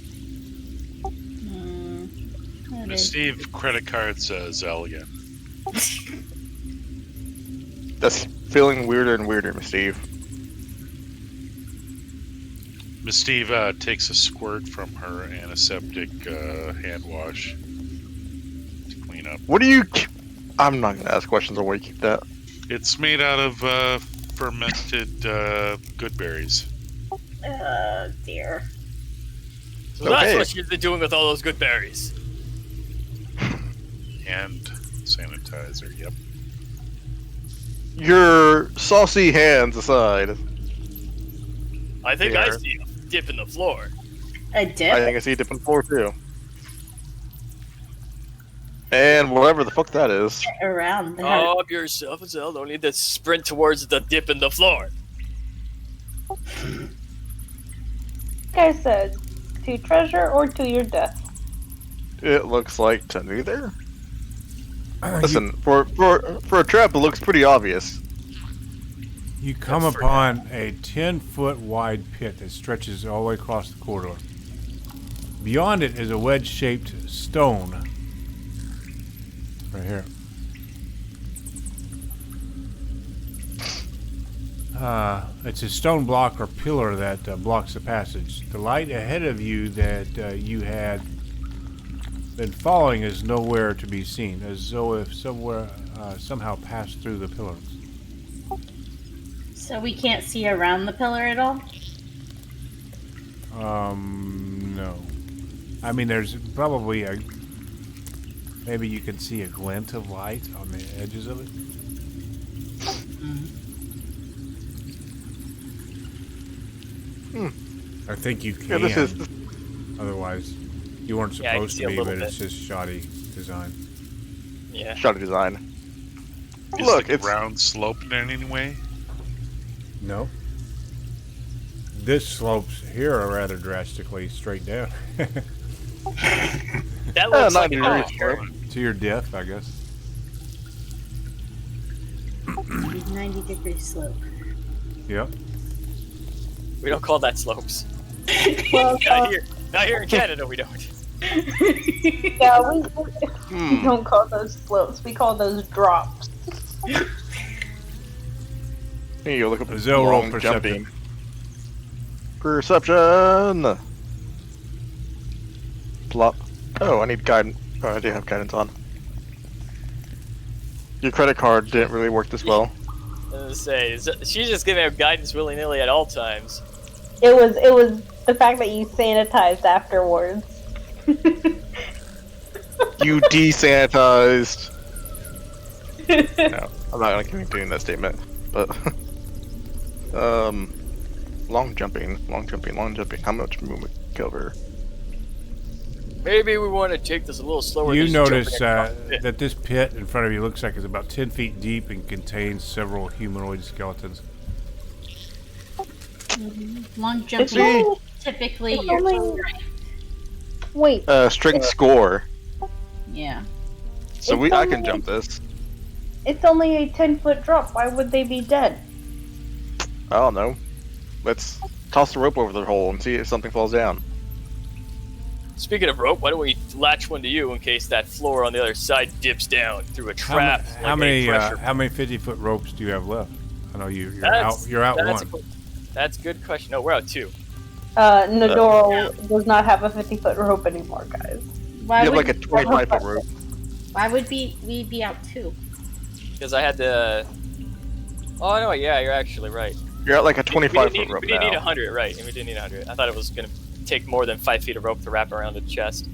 Miss Steve, credit cards Zell again. That's feeling weirder and weirder, Miss Steve. Miss Steve takes a squirt from her antiseptic hand wash to clean up. What do you... I'm not going to ask questions on where you keep that. It's made out of fermented good berries. Dear. So that's what you've been doing with all those good berries. And sanitizer, yep. Your saucy hands aside. I think I see a dip in the floor. A dip? I think I see a dip in the floor too. And whatever the fuck that is. Get around that. Calm yourself, Azelle. Don't need to sprint towards the dip in the floor. Like I said, to treasure or to your death. It looks like to neither. Listen, for a trap, it looks pretty obvious. You come upon a 10-foot wide pit that stretches all the way across the corridor. Beyond it is a wedge-shaped stone. Right here. It's a stone block or pillar that blocks the passage. The light ahead of you that you had been following is nowhere to be seen, as though if somehow passed through the pillars. So we can't see around the pillar at all? No. I mean, there's probably maybe you can see a glint of light on the edges of it. I think you can. Yeah, Otherwise, you weren't supposed to be, but it's just shoddy design. Yeah. Shoddy design. Is Look, the it's ground sloped in any way? No. This slopes here are rather drastically straight down. That looks like 90 an degrees. arch. To your death, I guess. 90-degree slope. Yep. We don't call that slopes. Well, Not here in Canada, we don't. yeah, we don't call those slopes. We call those drops. Here you look up Azelle roll long perception. jumping. Perception. Plop. Oh, I need guidance. Oh, I do have guidance on. Your credit card didn't really work this well. I was gonna say, she's just giving out guidance willy-nilly at all times. It was the fact that you sanitized afterwards. You desanitized. No, I'm not gonna continue in that statement. But long jumping. How much movement cover? Maybe we want to take this a little slower. You than just notice jumping across the pit. that this pit in front of you looks like it's about 10 feet deep and contains several humanoid skeletons. Long jumping. See? Typically, It's your only- strength. Wait, Strength score. Yeah. So It's I can only- jump this. it's only a 10-foot drop. Why would they be dead? I don't know. Let's toss the rope over the hole and see if something falls down. Speaking of rope, why don't we latch one to you in case that floor on the other side dips down through a trap? How many 50-foot ropes do you have left? I know you're out one. That's a good question. No, we're out 2. Nadoro does not have a 50-foot rope anymore, guys. Why You have would like a 25-foot rope. Why would we be out 2? Because I had to. Oh no, yeah, you're actually right. You're at like a We 25-foot rope didn't need now. 100, right? And we didn't need 100. I thought it was gonna take more than 5 feet of rope to wrap around the chest.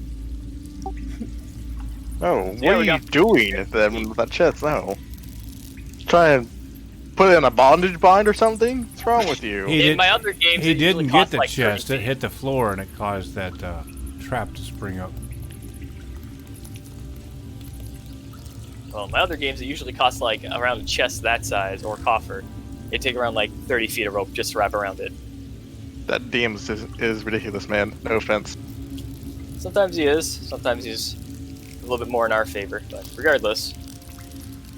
No, what Yeah, are we you got- doing then with that chest? No. Try and put it in a bondage bind or something? What's wrong with you? He In my other games, He it usually didn't get costs the like 30 chest. It feet. hit the floor and it caused that trap to spring up. Well, in my other games, it usually costs like around a chest that size or coffer. It'd take around like 30 feet of rope just to wrap around it. That DM is ridiculous, man. No offense. Sometimes he is. Sometimes he's a little bit more in our favor. But regardless,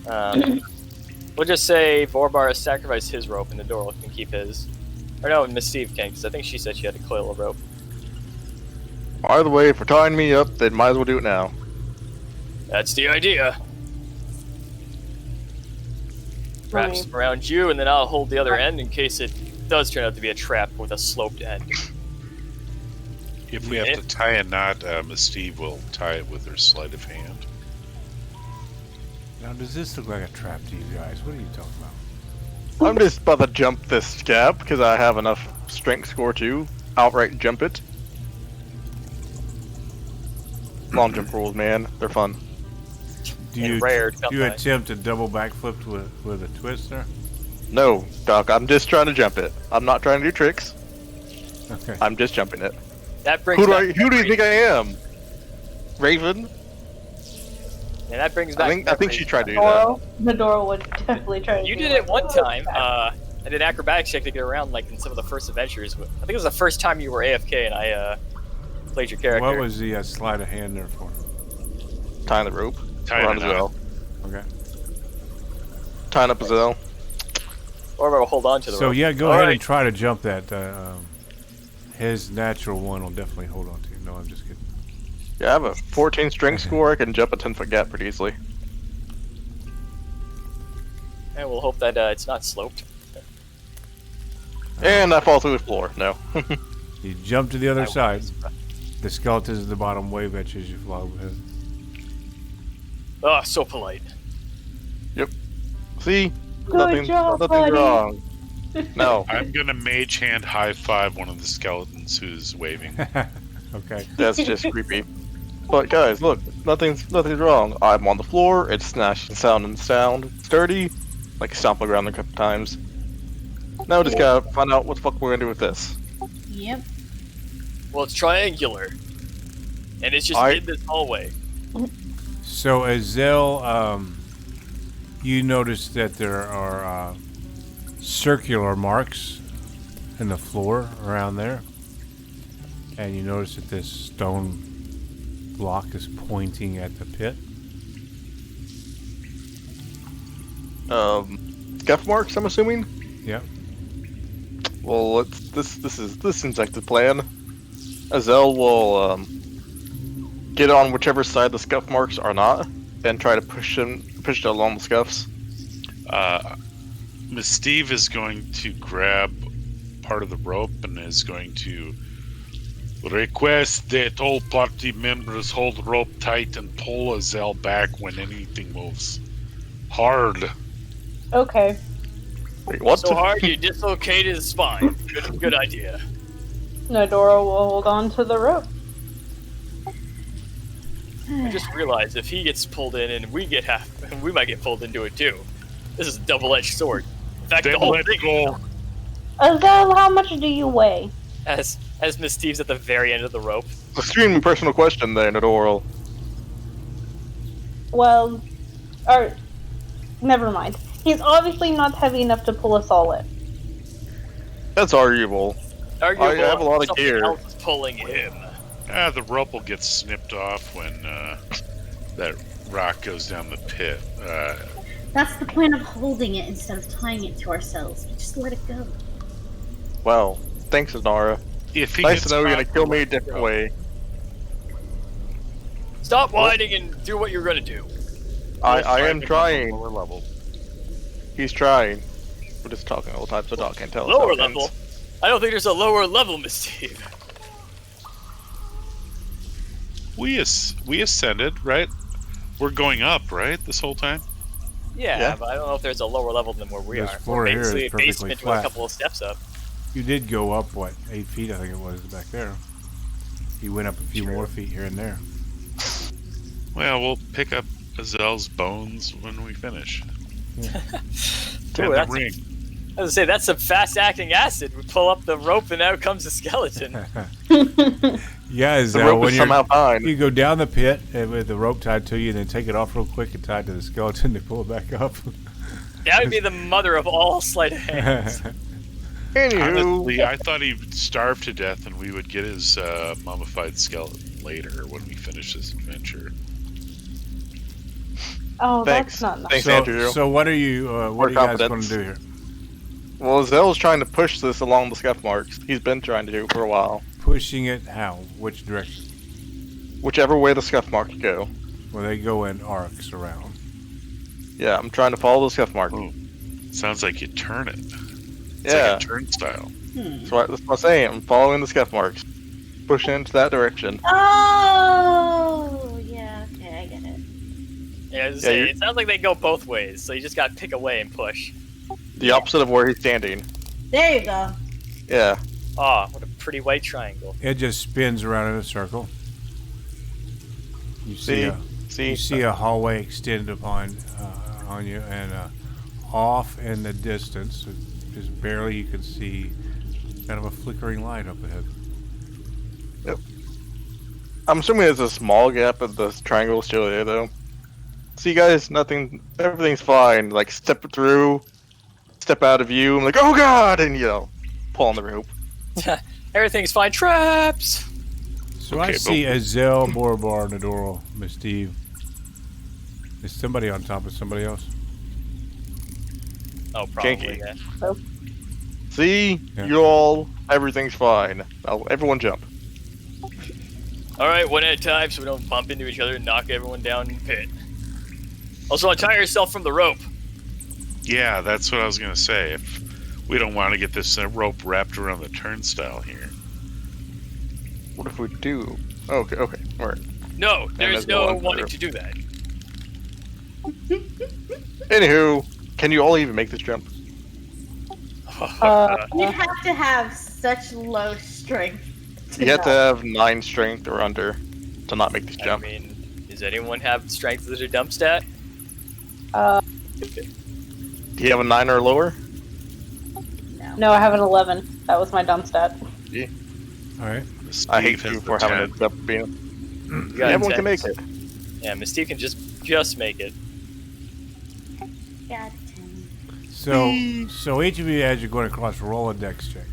we'll just say Vorbar has sacrificed his rope and the door can keep his. Or no, Miss Steve can, because I think she said she had a coil of rope. Either way, if we're tying me up, then might as well do it now. That's the idea. Wrap Right. some around you, and then I'll hold the other end in case it does turn out to be a trap with a sloped end. If we have to tie a knot, Miss Steve will tie it with her sleight of hand. Now, does this look like a trap to you guys? What are you talking about? I'm just about to jump this gap because I have enough strength score to outright jump it. Long jump rules, man. They're fun. Do And you, rare, do don't you they? attempt a double backflip with a twist there? No, Doc, I'm just trying to jump it. I'm not trying to do tricks. Okay. I'm just jumping it. That brings Who do back you think I am? Raven? And that brings back. I think she tried to do that. Nadoro would definitely try to You do did it one that. time. I did an acrobatics check to get around, like in some of the first adventures. I think it was the first time you were AFK and I played your character. What was the sleight of hand there for? Tying the rope. Tying Around a as knot. well. Okay. Tying up as well. Or we'll hold on to the So rope. yeah, go All ahead right. and try to jump that. His natural one will definitely hold on to you. No, I'm just kidding. Yeah, I have a 14 strength score. I can jump a 10-foot gap pretty easily. And we'll hope that it's not sloped. And I fall through the floor. No. You jump to the other I side. was- The skeletons at the bottom wave at you as you fly overhead. Oh, so polite. See? Good Nothing, job, nothing buddy. wrong. No, I'm gonna mage hand high five one of the skeletons who's waving. Okay. that's just creepy. But guys, look, nothing's wrong. I'm on the floor. It's snashing sound sturdy, like stomping around a couple times. Now we just gotta find out what the fuck we're gonna do with this. Yep. Well, it's triangular. And it's just in this hallway. So Azel, you notice that there are circular marks in the floor around there, and you notice that this stone block is pointing at the pit. Scuff marks, I'm assuming. Yep. Well, this seems like the plan. Azel will get on whichever side the scuff marks are not, and try to push it along the scuffs. Miss Steve is going to grab part of the rope and is going to request that all party members hold rope tight and pull Azel back when anything moves. Hard. Okay. Wait, what? So hard you dislocated his spine. Good idea. Nadora will hold on to the rope. I just realized if he gets pulled in and we get half, we might get pulled into it too. This is a double-edged sword. In fact, the whole thing. Go. Azelle, how much do you weigh? As Miss Steve's at the very end of the rope. Extremely personal question there, Nadora. Well, or never mind. He's obviously not heavy enough to pull us all in. That's arguable. Arguable, I have a lot of something gear. else is pulling him. The rope will get snipped off when that rock goes down the pit. That's the point of holding it instead of tying it to ourselves. We just let it go. Well, thanks, Nara. If he Nice gets to know you're gonna caught, kill me a different way. Stop whining and do what you're gonna do. I am Lower trying. level. He's trying. We're just talking all the time, so Doc can't tell us. Lower how it level? ends. I don't think there's a lower level, Miss Steve. We ascended, right? We're going up, right? This whole time. Yeah, but I don't know if there's a lower level than where we This are. floor We're here is basically a perfectly basement with a flat. couple of steps up. You did go up, what, 8 feet, I think it was, back there. You went up a few more feet here and there. Well, we'll pick up Azel's bones when we finish. Ooh, And the that's- ring. I was gonna say, that's some fast-acting acid. We pull up the rope and out comes a skeleton. Yeah, The Zell, rope when is somehow fine. you go down the pit and with the rope tied to you, and then take it off real quick and tie it to the skeleton to pull it back up. That would be the mother of all sleight of hand. Anywho, Honestly, I thought he'd starve to death and we would get his mummified skeleton later when we finish this adventure. Oh, Thanks. that's not nice. Thanks, Andrew. So what are you More guys going confidence. to do here? Well, Zell's trying to push this along the scuff marks. He's been trying to do for a while. Pushing it how? Which direction? Whichever way the scuff marks go. Well, they go in arcs around. Yeah, I'm trying to follow the scuff mark. Oh, sounds like you turn it. It's Yeah, like a turnstile. that's what I'm saying. I'm following the scuff marks. Pushing into that direction. Oh, yeah, okay, I get it. Yeah, I was Yeah, saying, you're- it sounds like they go both ways, so you just gotta pick a way and push. The opposite of where he's standing. There you go. Yeah. Ah, what a pretty white triangle. It just spins around in a circle. You see, See? you see a hallway extend upon on you, and off in the distance, just barely you can see kind of a flickering light up ahead. I'm assuming there's a small gap, but the triangle is still there, though. See, guys, nothing. Everything's fine. Like, step through, step out of view. I'm like, oh god! And, pull on the rope. Everything's fine. Traps! So I Okay, see Azel, Borobar, Nadoro, Miss Steve. Is somebody on top of somebody else? Oh, probably. Janky. Yeah. See? Yeah. You all, everything's fine. Now, everyone jump. Alright, one at a time so we don't bump into each other and knock everyone down in the pit. Also, untie yourself from the rope. Yeah, that's what I was gonna say. If we don't want to get this rope wrapped around the turnstile here. What if we do? Okay, alright. No, there's there's no no one wanting through. to do that. Anywho, can you all even make this jump? You have to have such low strength. You have to have 9 strength or under to not make this I jump. mean, does anyone have strength as a dump stat? Do you have a 9 or lower? No, I have an 11. That was my dumb stat. All right. I hate Steve you has for the having 10. a jump being. You got Everyone 10. can make it. Yeah, Mystique can just make it. Got 10. So each of you, as you're going across, roll a dex check.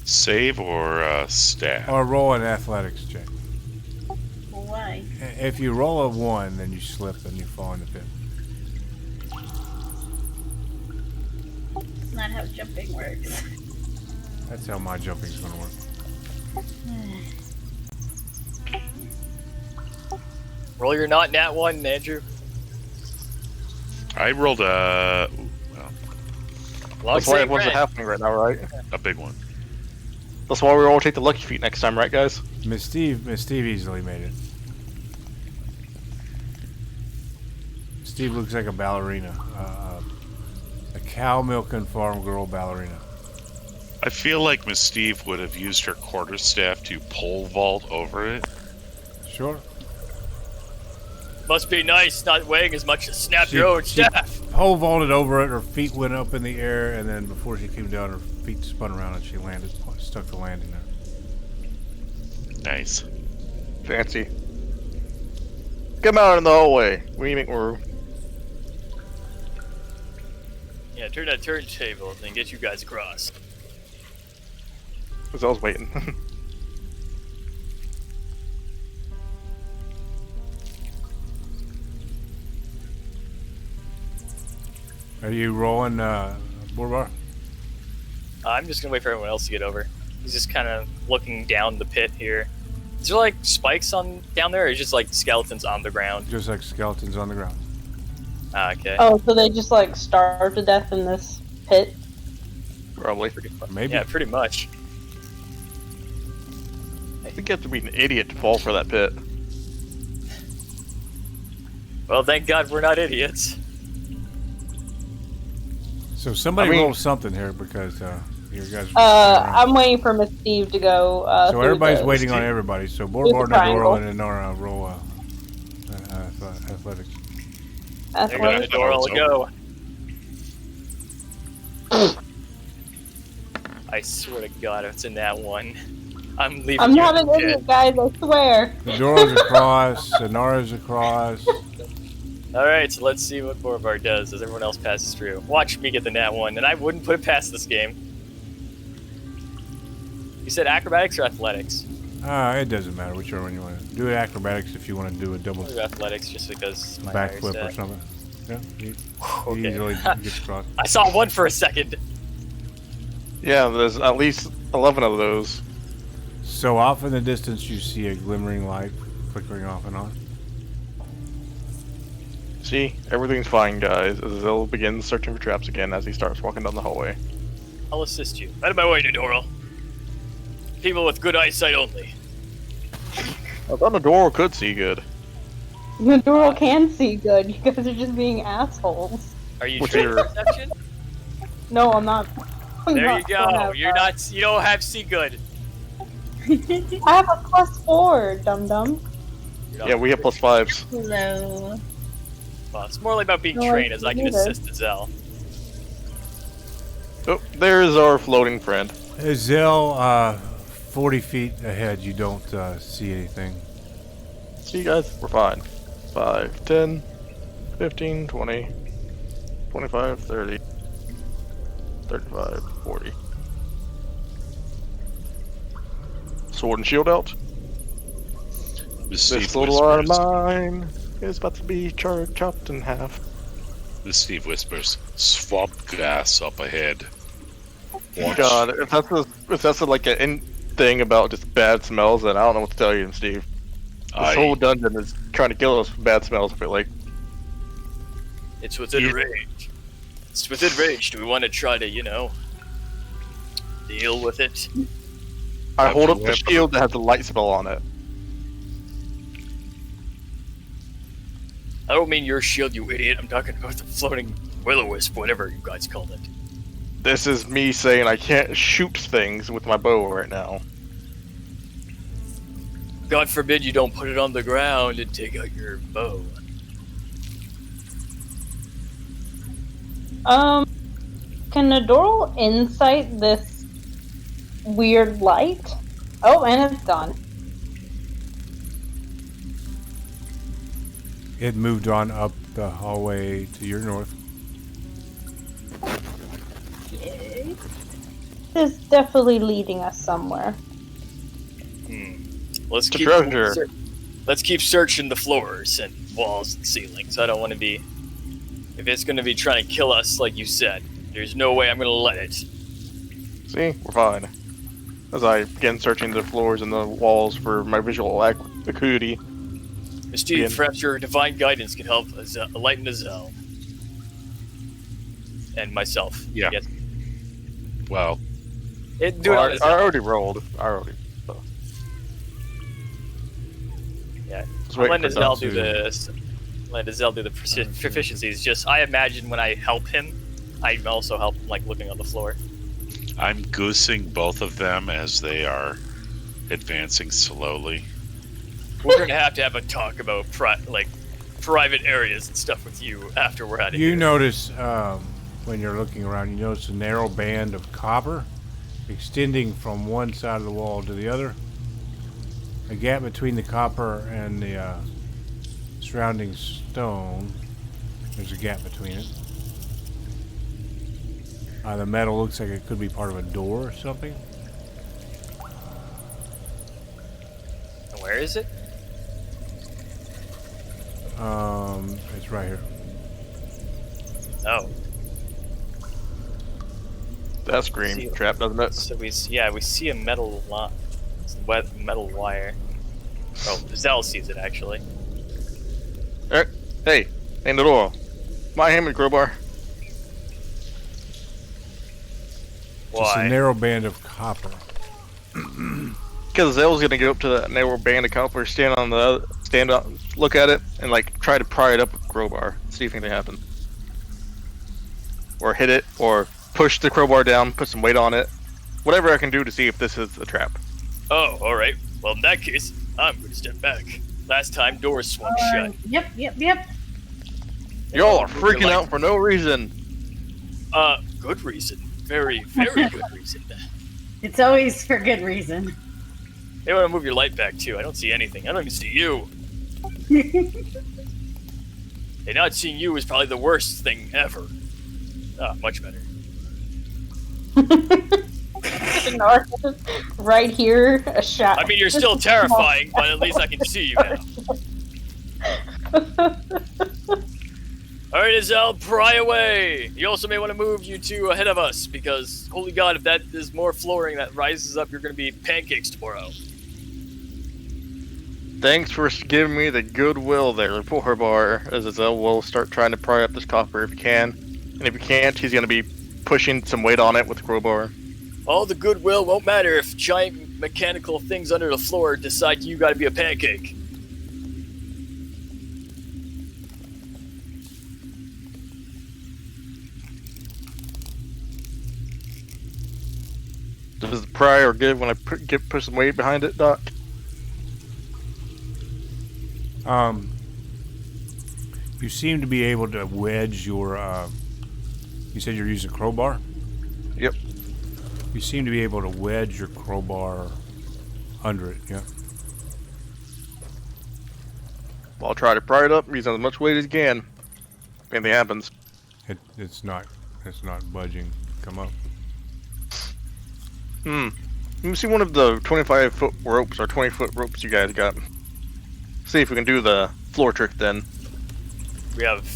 Save or stab? Or roll an athletics check. Why? If you roll a 1, then you slip and you fall in the pit. That's not how jumping works. That's how my jumping's going to work. Roll your not nat 1, Andrew. I rolled a That's why it wasn't happening right now, right? a big one. That's why we all take the lucky feet next time, right, guys? Miss Steve easily made it. Steve looks like a ballerina, a cow milking farm girl ballerina. I feel like Miss Steve would have used her quarterstaff to pole vault over it. Sure. Must be nice not weighing as much as snap your own She staff. pole vaulted over it. Her feet went up in the air, and then before she came down, her feet spun around and she landed, stuck the landing there. Nice. Fancy. Come out in the hallway. We make room. Yeah, turn that turntable and get you guys across. Because I was waiting. Are you rolling, Borbar? I'm just gonna wait for everyone else to get over. He's just kind of looking down the pit here. Is there like spikes on down there, or is it just like skeletons on the ground? Just like skeletons on the ground. Ah, okay. Oh, so they just like starve to death in this pit? Probably. Maybe. Yeah, pretty much. I think you have to be an idiot to fall for that pit. Well, thank God we're not idiots. So somebody I mean- roll something here because you guys. Are I'm waiting for Miss Steve to go. so through everybody's the- waiting on everybody. So Through the Borbar, triangle. Nadora, and Nora roll athletics. That's There what goes it- the door. I'll go. I swear to God, if it's in that one, I'm leaving. I'm you not in an the pit. idiot, guys. I swear. Nadora's across. Nora's across. All right, so let's see what Borbar does as everyone else passes through. Watch me get the nat one, and I wouldn't put it past this game. You said acrobatics or athletics? It doesn't matter whichever one you want to do. Acrobatics if you want to do a double I'll do athletics just because my higher backflip or stat. something. Yeah, he Okay. easily gets across. I saw one for a second. Yeah, there's at least 11 of those. So off in the distance, you see a glimmering light flickering off and on. See, everything's fine, guys. Azazel begins searching for traps again as he starts walking down the hallway. I'll assist you. Out of my way, Nadoro. People with good eyesight only. I thought Nadoro could see good. The door can see good. You guys are just being assholes. Are you What's trained your- perception? No, I'm not. I'm There not you gonna go. have You're that. not. You don't have see good. I have a +4, dum dum. Yeah, we have +5s. Hello. Well, it's more like about being No, trained as I can neither. assist Azel. Oh, there's our floating friend. Azel, 40 feet ahead, you don't see anything. See, guys, we're fine. 5, 10, 15, 20, 25, 30, 35, 40. Sword and shield out. Miss Steve This little arm of whispers. mine is about to be chopped in half. Miss Steve whispers. Swamp gas up ahead. Watch. God, if that's like an thing about just bad smells, then I don't know what to tell you, Steve. This whole dungeon is trying to kill us with bad smells. I feel like. It's within You- range. It's within range. Do we want to try to, deal with it? I hold up Have the to shield that has the light spell on it. I don't mean your shield, you idiot. I'm talking about the floating will-o-wisp, whatever you guys called it. This is me saying I can't shoot things with my bow right now. God forbid you don't put it on the ground and take out your bow. Can Nadoro insight this weird light? Oh, and it's gone. It moved on up the hallway to your north. Yay. This is definitely leading us somewhere. Let's The keep treasure. let's keep searching the floors and walls and ceilings. I don't want to be. If it's going to be trying to kill us, like you said, there's no way I'm going to let it. See, we're fine. As I begin searching the floors and the walls for my visual acuity. Steve, Again. perhaps your divine guidance can help enlighten Azel. And myself. Yeah. Yes. Well, Do it Well, on I Azel. already rolled. So. Yeah. Just Let waiting for Azel them do to- this. Let Azel do the proficiencies. Just, I imagine when I help him, I also help, like, looking on the floor. I'm goosing both of them as they are advancing slowly. We're gonna have to have a talk about private areas and stuff with you after we're out of You here. notice when you're looking around, you notice a narrow band of copper extending from one side of the wall to the other. A gap between the copper and the surrounding stone. There's a gap between it. The metal looks like it could be part of a door or something. And where is it? It's right here. Oh, That's green trap, doesn't it? so we see a metal metal wire. Oh, Zell sees it actually. Alright. Hey, in the door. My hammer crowbar. Just a Why? narrow band of copper. Because Zell's gonna go up to that narrow band of copper, stand up, look at it, and like try to pry it up with a crowbar. See if anything happens. Or hit it, or push the crowbar down, put some weight on it. Whatever I can do to see if this is a trap. Oh, all right. Well, in that case, I'm gonna step back. Last time doors swung shut. Yep. Y'all are freaking out for no reason. Good reason. Very, very good reason. It's always for good reason. They want to move your light back too. I don't see anything. I don't even see you. Hey, not seeing you is probably the worst thing ever. Much better. Right here, a shot. I mean, you're still terrifying, but at least I can see you now. Alright, Azal, pry away! You also may want to move you two ahead of us, because, holy god, if that is more flooring that rises up, you're going to be pancakes tomorrow. Thanks for giving me the goodwill there, poor bar, as Zell will start trying to pry up this copper if he can. And if he can't, he's going to be pushing some weight on it with the crowbar. All the goodwill won't matter if giant mechanical things under the floor decide you gotta be a pancake. Does the pry or give when I push some weight behind it, Doc? You seem to be able to wedge your, you said you're using a crowbar? Yep. You seem to be able to wedge your crowbar under it, yeah. I'll try to pry it up, using as much weight as you can. If anything happens. It's not budging. Come up. Let me see one of the 25-foot ropes or 20-foot ropes you guys got. See if we can do the floor trick then. We have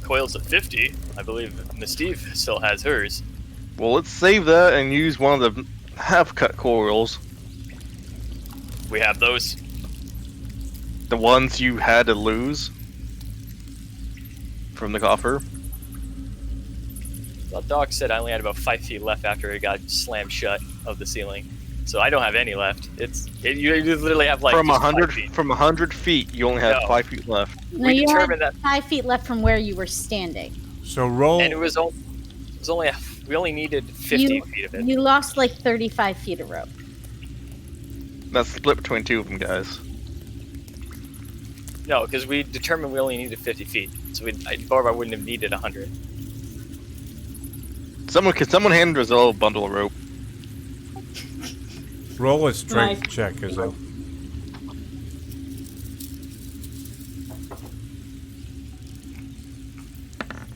coils of 50. I believe Miss Steve still has hers. Well, let's save that and use one of the half-cut coils. We have those. The ones you had to lose from the coffer. Well, Doc said I only had about 5 feet left after it got slammed shut of the ceiling. So I don't have any left. You literally have like from just 100 5 feet. from 100 feet, you only have No. 5 feet left. No, We you had determined that- 5 feet left from where you were standing. So roll. And it was only we only needed 50 feet of it. You lost like 35 feet of rope. That's split between two of them, guys. No, because we determined we only needed 50 feet. So Barbar wouldn't have needed 100. Can someone hand Rizzo a bundle of rope? Roll a strength Nice. check as a.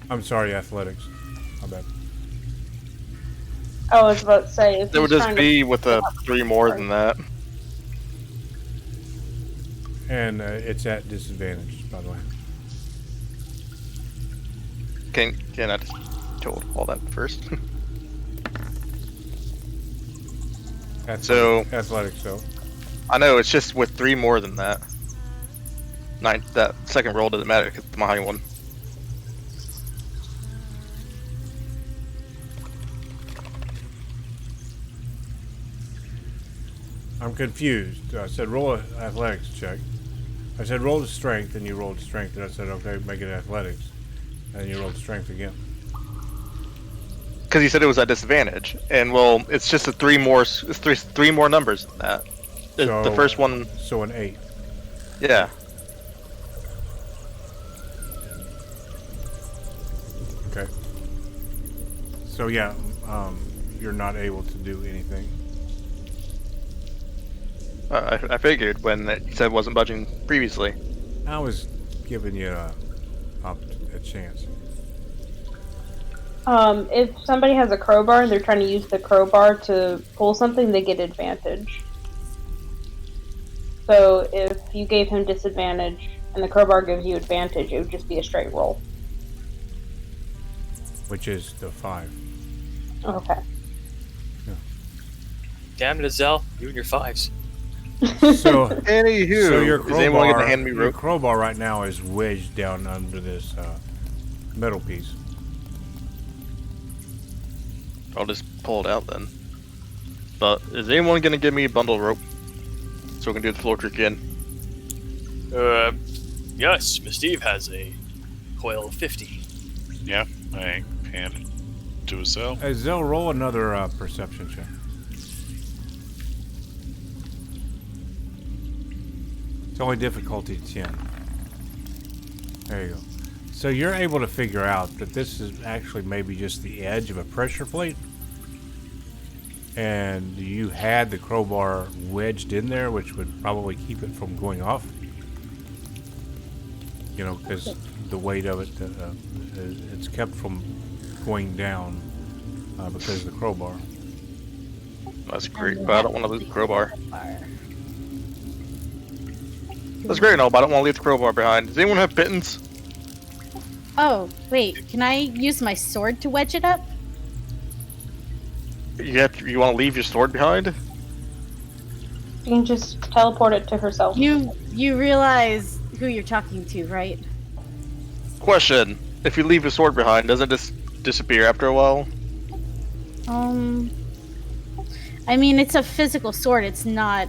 I'm sorry, athletics. My bad. I was about to say, if There would he's just trying be with a 3 more than that. And it's at disadvantage, by the way. Can I just told all that first? So- athletics, so. I know, it's just with 3 more than that. That second roll doesn't matter because it's my high one. I'm confused. I said roll an athletics check. I said roll the strength, and you rolled strength, and I said okay, make it athletics, and you rolled strength again. because you said it was at disadvantage, and well, it's just three more numbers than that. The first one. So an 8. Yeah. Okay. So yeah, you're not able to do anything. I figured when it said wasn't budging previously. I was giving you a chance. If somebody has a crowbar and they're trying to use the crowbar to pull something, they get advantage. So if you gave him disadvantage and the crowbar gives you advantage, it would just be a straight roll. Which is the 5. Okay. Damn it, Azelle. You and your 5s. So, Anywho, so your is anyone crowbar, gonna hand me your rope? crowbar right now is wedged down under this metal piece. I'll just pull it out then. But is anyone gonna give me a bundle of rope so we can do the floor trick again? Yes, Miss Steve has a coil of 50. Yeah, I hand it to Azelle. Azelle, roll another perception check. It's only difficulty 10. There you go. So you're able to figure out that this is actually maybe just the edge of a pressure plate. And you had the crowbar wedged in there, which would probably keep it from going off. You know, because the weight of it, it's kept from going down because of the crowbar. That's great, but I don't want to lose the crowbar. That's great and all, but I don't want to leave the crowbar behind. Does anyone have pittance? Oh, wait. Can I use my sword to wedge it up? You want to leave your sword behind? You can just teleport it to herself. You realize who you're talking to, right? Question: if you leave your sword behind, does it just disappear after a while? I mean, it's a physical sword. It's not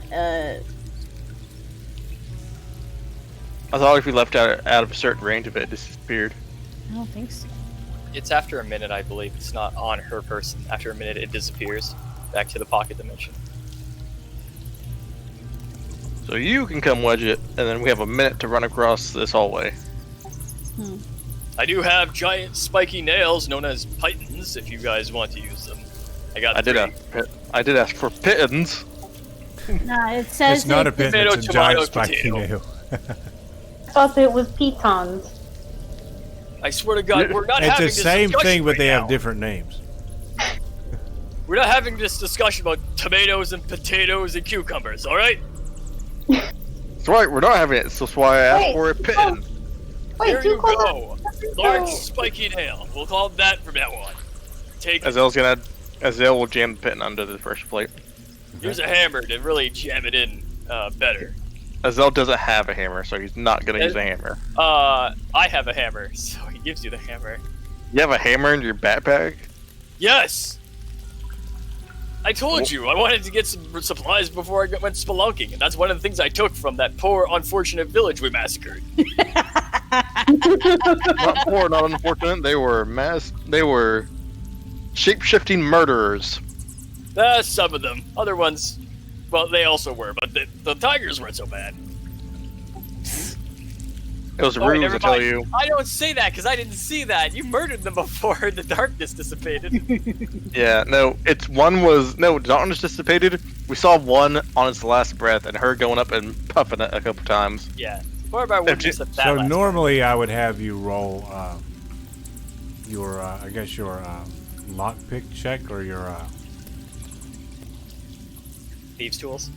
I thought if you left out of a certain range of it, it disappeared. I don't think so. It's after a minute, I believe. It's not on her person. After a minute, it disappears back to the pocket dimension. So you can come wedge it, and then we have a minute to run across this hallway. I do have giant spiky nails known as pythons, if you guys want to use them. I did ask for pittance. No, it says It's not a pit, Tomato, it's a giant tomato, spiky potato. nail. I thought it was pitons. I swear to God, we're not It's having the this same discussion thing, but right they now. have different names. We're not having this discussion about tomatoes and potatoes and cucumbers, alright? That's right, we're not having it. That's why I asked for a pittance. Wait, There too you close. go. Large spiky nail. We'll call it that from now on. Take it. Azelle will jam the pitton under the first plate. Use a hammer to really jam it in better. Azelle doesn't have a hammer, so he's not gonna use a hammer. I have a hammer, so he gives you the hammer. You have a hammer in your backpack? Yes! I told you, I wanted to get some supplies before I went spelunking, and that's one of the things I took from that poor, unfortunate village we massacred. Not poor, not unfortunate. They were shape-shifting murderers. Some of them. Other ones, well, they also were, but the tigers weren't so bad. It was a Oh, wait, ruse, never I tell mind. you. I don't say that because I didn't see that. You murdered them before the darkness dissipated. Yeah, no, darkness dissipated. We saw one on its last breath, and her going up and puffing it a couple times. Yeah. Or about what just at that So last normally I would have you roll your lockpick check or your thieves' tools.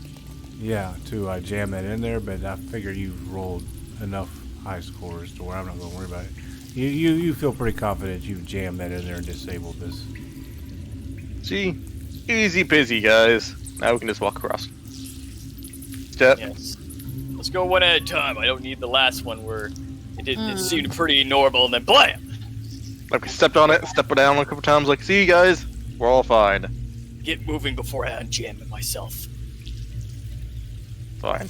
to jam that in there, but I figure you've rolled enough high scores to where I'm not going to worry about it. You feel pretty confident you've jammed that in there and disabled this. See? Easy peasy, guys. Now we can just walk across. Step. Yes. Let's go one at a time. I don't need the last one where it seemed pretty normal and then blam! Like we stepped on it, stepped it down a couple times, like, see, guys? We're all fine. Get moving before I unjam it myself. Fine.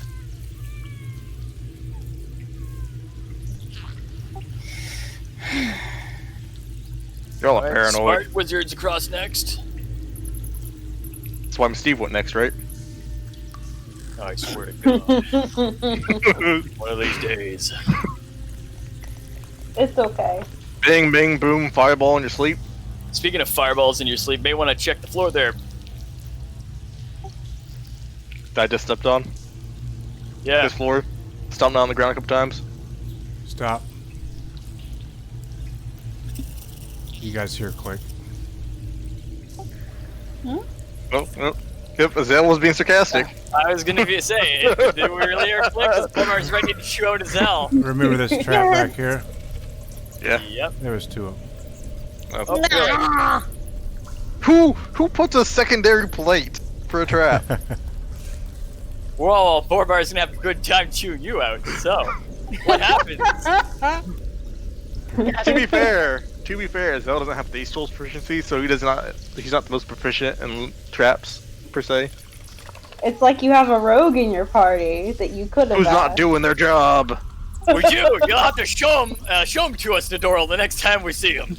You're all Alright, paranoid. Smart wizards across next. That's why Steve went next, right? Oh, I swear to God. One of these days. It's okay. Bing, bing, boom, fireball in your sleep. Speaking of fireballs in your sleep, may want to check the floor there. That I just stepped on. Yeah. This floor. Stomped on the ground a couple times. Stop. You guys hear a click. Oh, oh. Yep, Azale was being sarcastic. I was going to be saying, did we really hear a click? Because Plumber's ready to shoot out his hell. Remember this trap back here? Yeah. Yep. There was 2 of them. Oh, Ah! Who puts a secondary plate for a trap? Well, Borbar's going to have a good time chewing you out, so. What happens? To be fair, Azale doesn't have these tools proficiency, so he's not the most proficient in traps per se. It's like you have a rogue in your party that you could have. Who's not doing their job? We do. You'll have to show him to us, Nadorl, the next time we see him.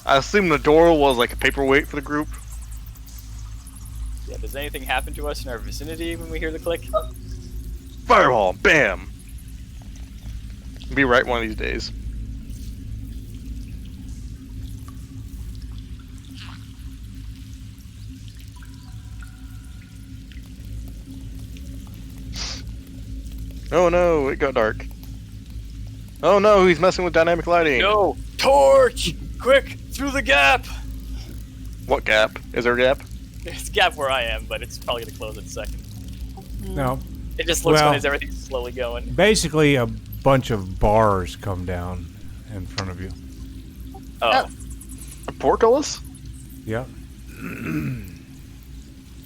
I assume Nadorl was like a paperweight for the group. Yeah, does anything happen to us in our vicinity when we hear the click? Fireball, bam. Be right one of these days. Oh no, it got dark. Oh no, he's messing with dynamic lighting. No! Torch! Quick! Through the gap! What gap? Is there a gap? It's a gap where I am, but it's probably going to close in a second. No. It just looks Well- funny as everything's slowly going. Basically, a bunch of bars come down in front of you. Oh. A portcullis? Yep.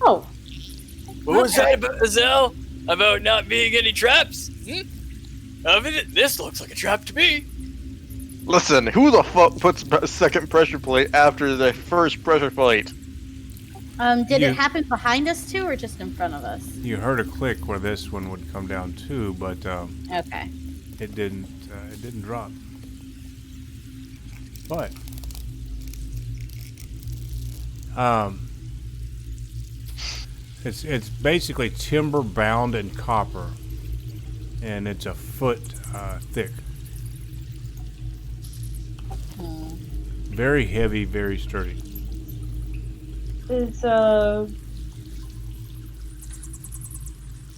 Oh, What was that about, Azelle? About not being any traps? This looks like a trap to me. Listen, who the fuck puts a second pressure plate after the first pressure plate? Did You- it happen behind us too, or just in front of us? You heard a click where this one would come down too, but Okay. it didn't. It didn't drop. But it's basically timber bound in copper, and it's a foot thick. Very heavy, very sturdy. it's a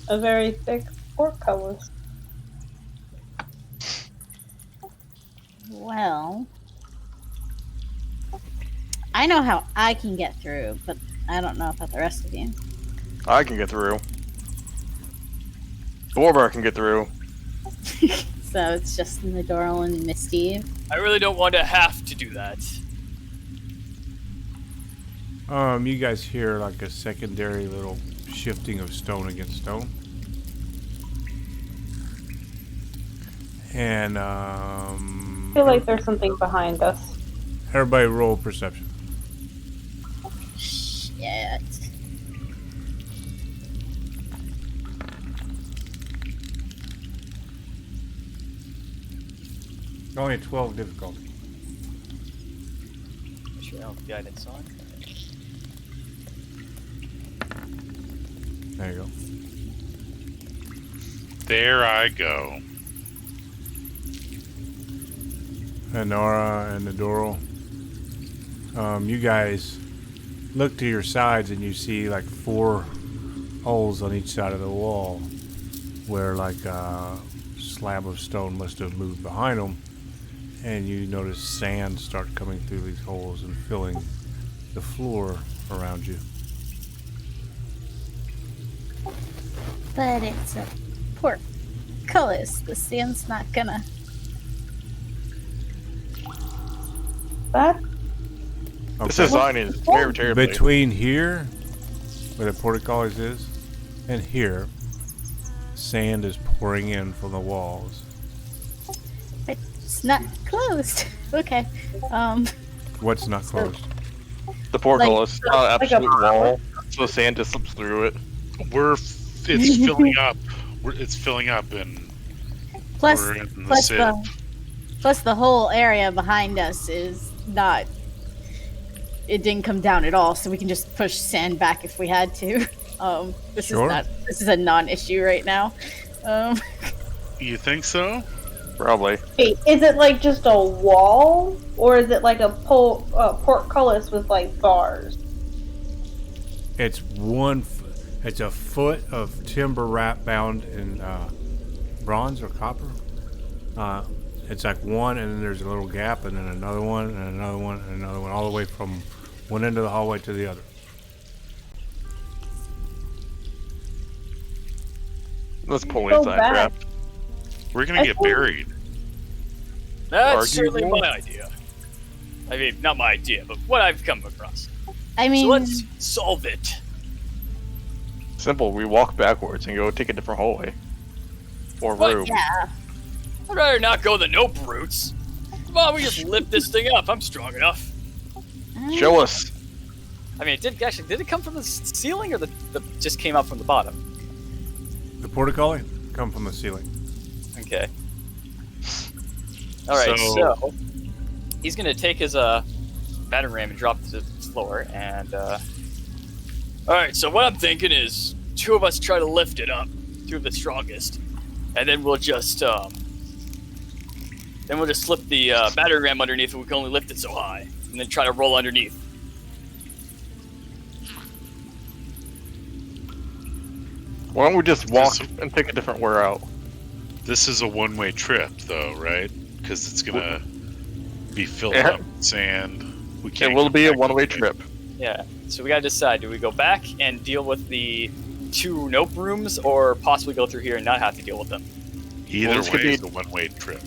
very thick portcullis. Well, I know how I can get through, but I don't know about the rest of you. I can get through. Borbar can get through. So it's just Nadorl and Miss Steve. I really don't want to have to do that. You guys hear like a secondary little shifting of stone against stone. And I feel like there's something behind us. everybody roll perception. Shit. Only a 12 difficulty. Make sure I don't have guidance on. There you go. There I go. And Nora and Nadorl. You guys look to your sides and you see like 4 holes on each side of the wall where like a slab of stone must have moved behind them, and you notice sand start coming through these holes and filling the floor around you. But it's a portcullis. The sand's not gonna. That This design is very terrible. Between here, where the portcullis is, and here, sand is pouring in from the walls. It's not closed. Okay. What's not closed? The portcullis, not an like a absolute wall, so sand just slips through it. It's filling up. It's filling up, and Plus, we're in the plus sieve. the Plus, the whole area behind us is not. It didn't come down at all, so we can just push sand back if we had to. This Sure. is not. This is a non-issue right now. You think so? Probably. Wait, is it like just a wall, or is it like a portcullis with like bars? It's it's a foot of timber wrap bound in bronze or copper. It's like one, and then there's a little gap, and then another one, and another one, and another one, all the way from one end of the hallway to the other. Let's pull So inside, bad. crap. We're gonna get buried. That's certainly Arguable. my idea. I mean, not my idea, but what I've come across. I mean, So let's solve it. Simple. We walk backwards and go take a different hallway or What? room. yeah. I'd rather not go the nope routes. Come on, we just lift this thing up. I'm strong enough. Show us. I mean, did it come from the ceiling or the just came out from the bottom? The portcullis come from the ceiling. Okay. All right, So- so he's gonna take his battering ram and drop it to the floor, and all right. So what I'm thinking is, two of us try to lift it up, two of the strongest, and then we'll just slip the battering ram underneath, and we can only lift it so high, and then try to roll underneath. Why don't we just walk and take a different way out? This is a one-way trip, though, right? Because it's gonna be filled Yeah. up with sand. We It can't. will come be a back one-way this way. trip. Yeah. So we gotta decide: do we go back and deal with the two nope rooms, or possibly go through here and not have to deal with them? Either Well, this could way, be- it's a one-way trip.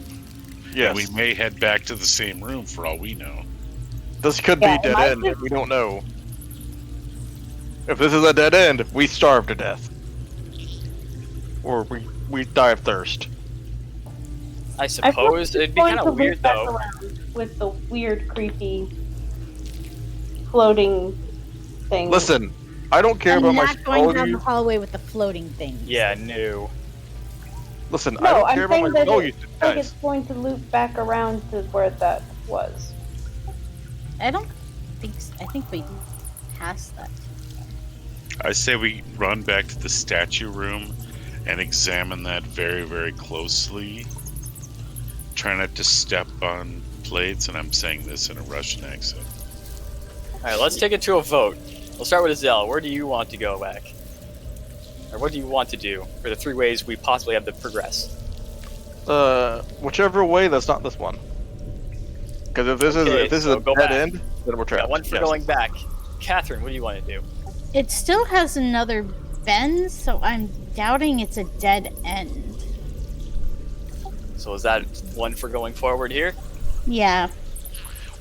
Yes. And we may head back to the same room for all we know. This could Yeah, be dead my end. just- We don't know. If this is a dead end, we starve to death. Or we die of thirst. I I suppose think it'd be going kind to of weird loop back though. around with the weird, creepy, floating thing. Listen, I don't care I'm about my not going down the spell. hallway with the floating thing. Yeah, no. Listen, I No, don't I'm care about saying my that spell it, usage, like guys. it's going to loop back around to where that was. I don't think. I think we passed that. I say we run back to the statue room and examine that very, very closely. Try not to step on plates, and I'm saying this in a Russian accent. All right, let's take it to a vote. We'll start with Azelle. Where do you want to go back? Or what do you want to do for the three ways we possibly have to progress? Whichever way, that's not this one. Because if this Okay, is so a go dead back. end, then we're trapped. Got one for Yes. going back. Catherine, what do you want to do? It still has another bend, so I'm doubting it's a dead end. So is that one for going forward here? Yeah.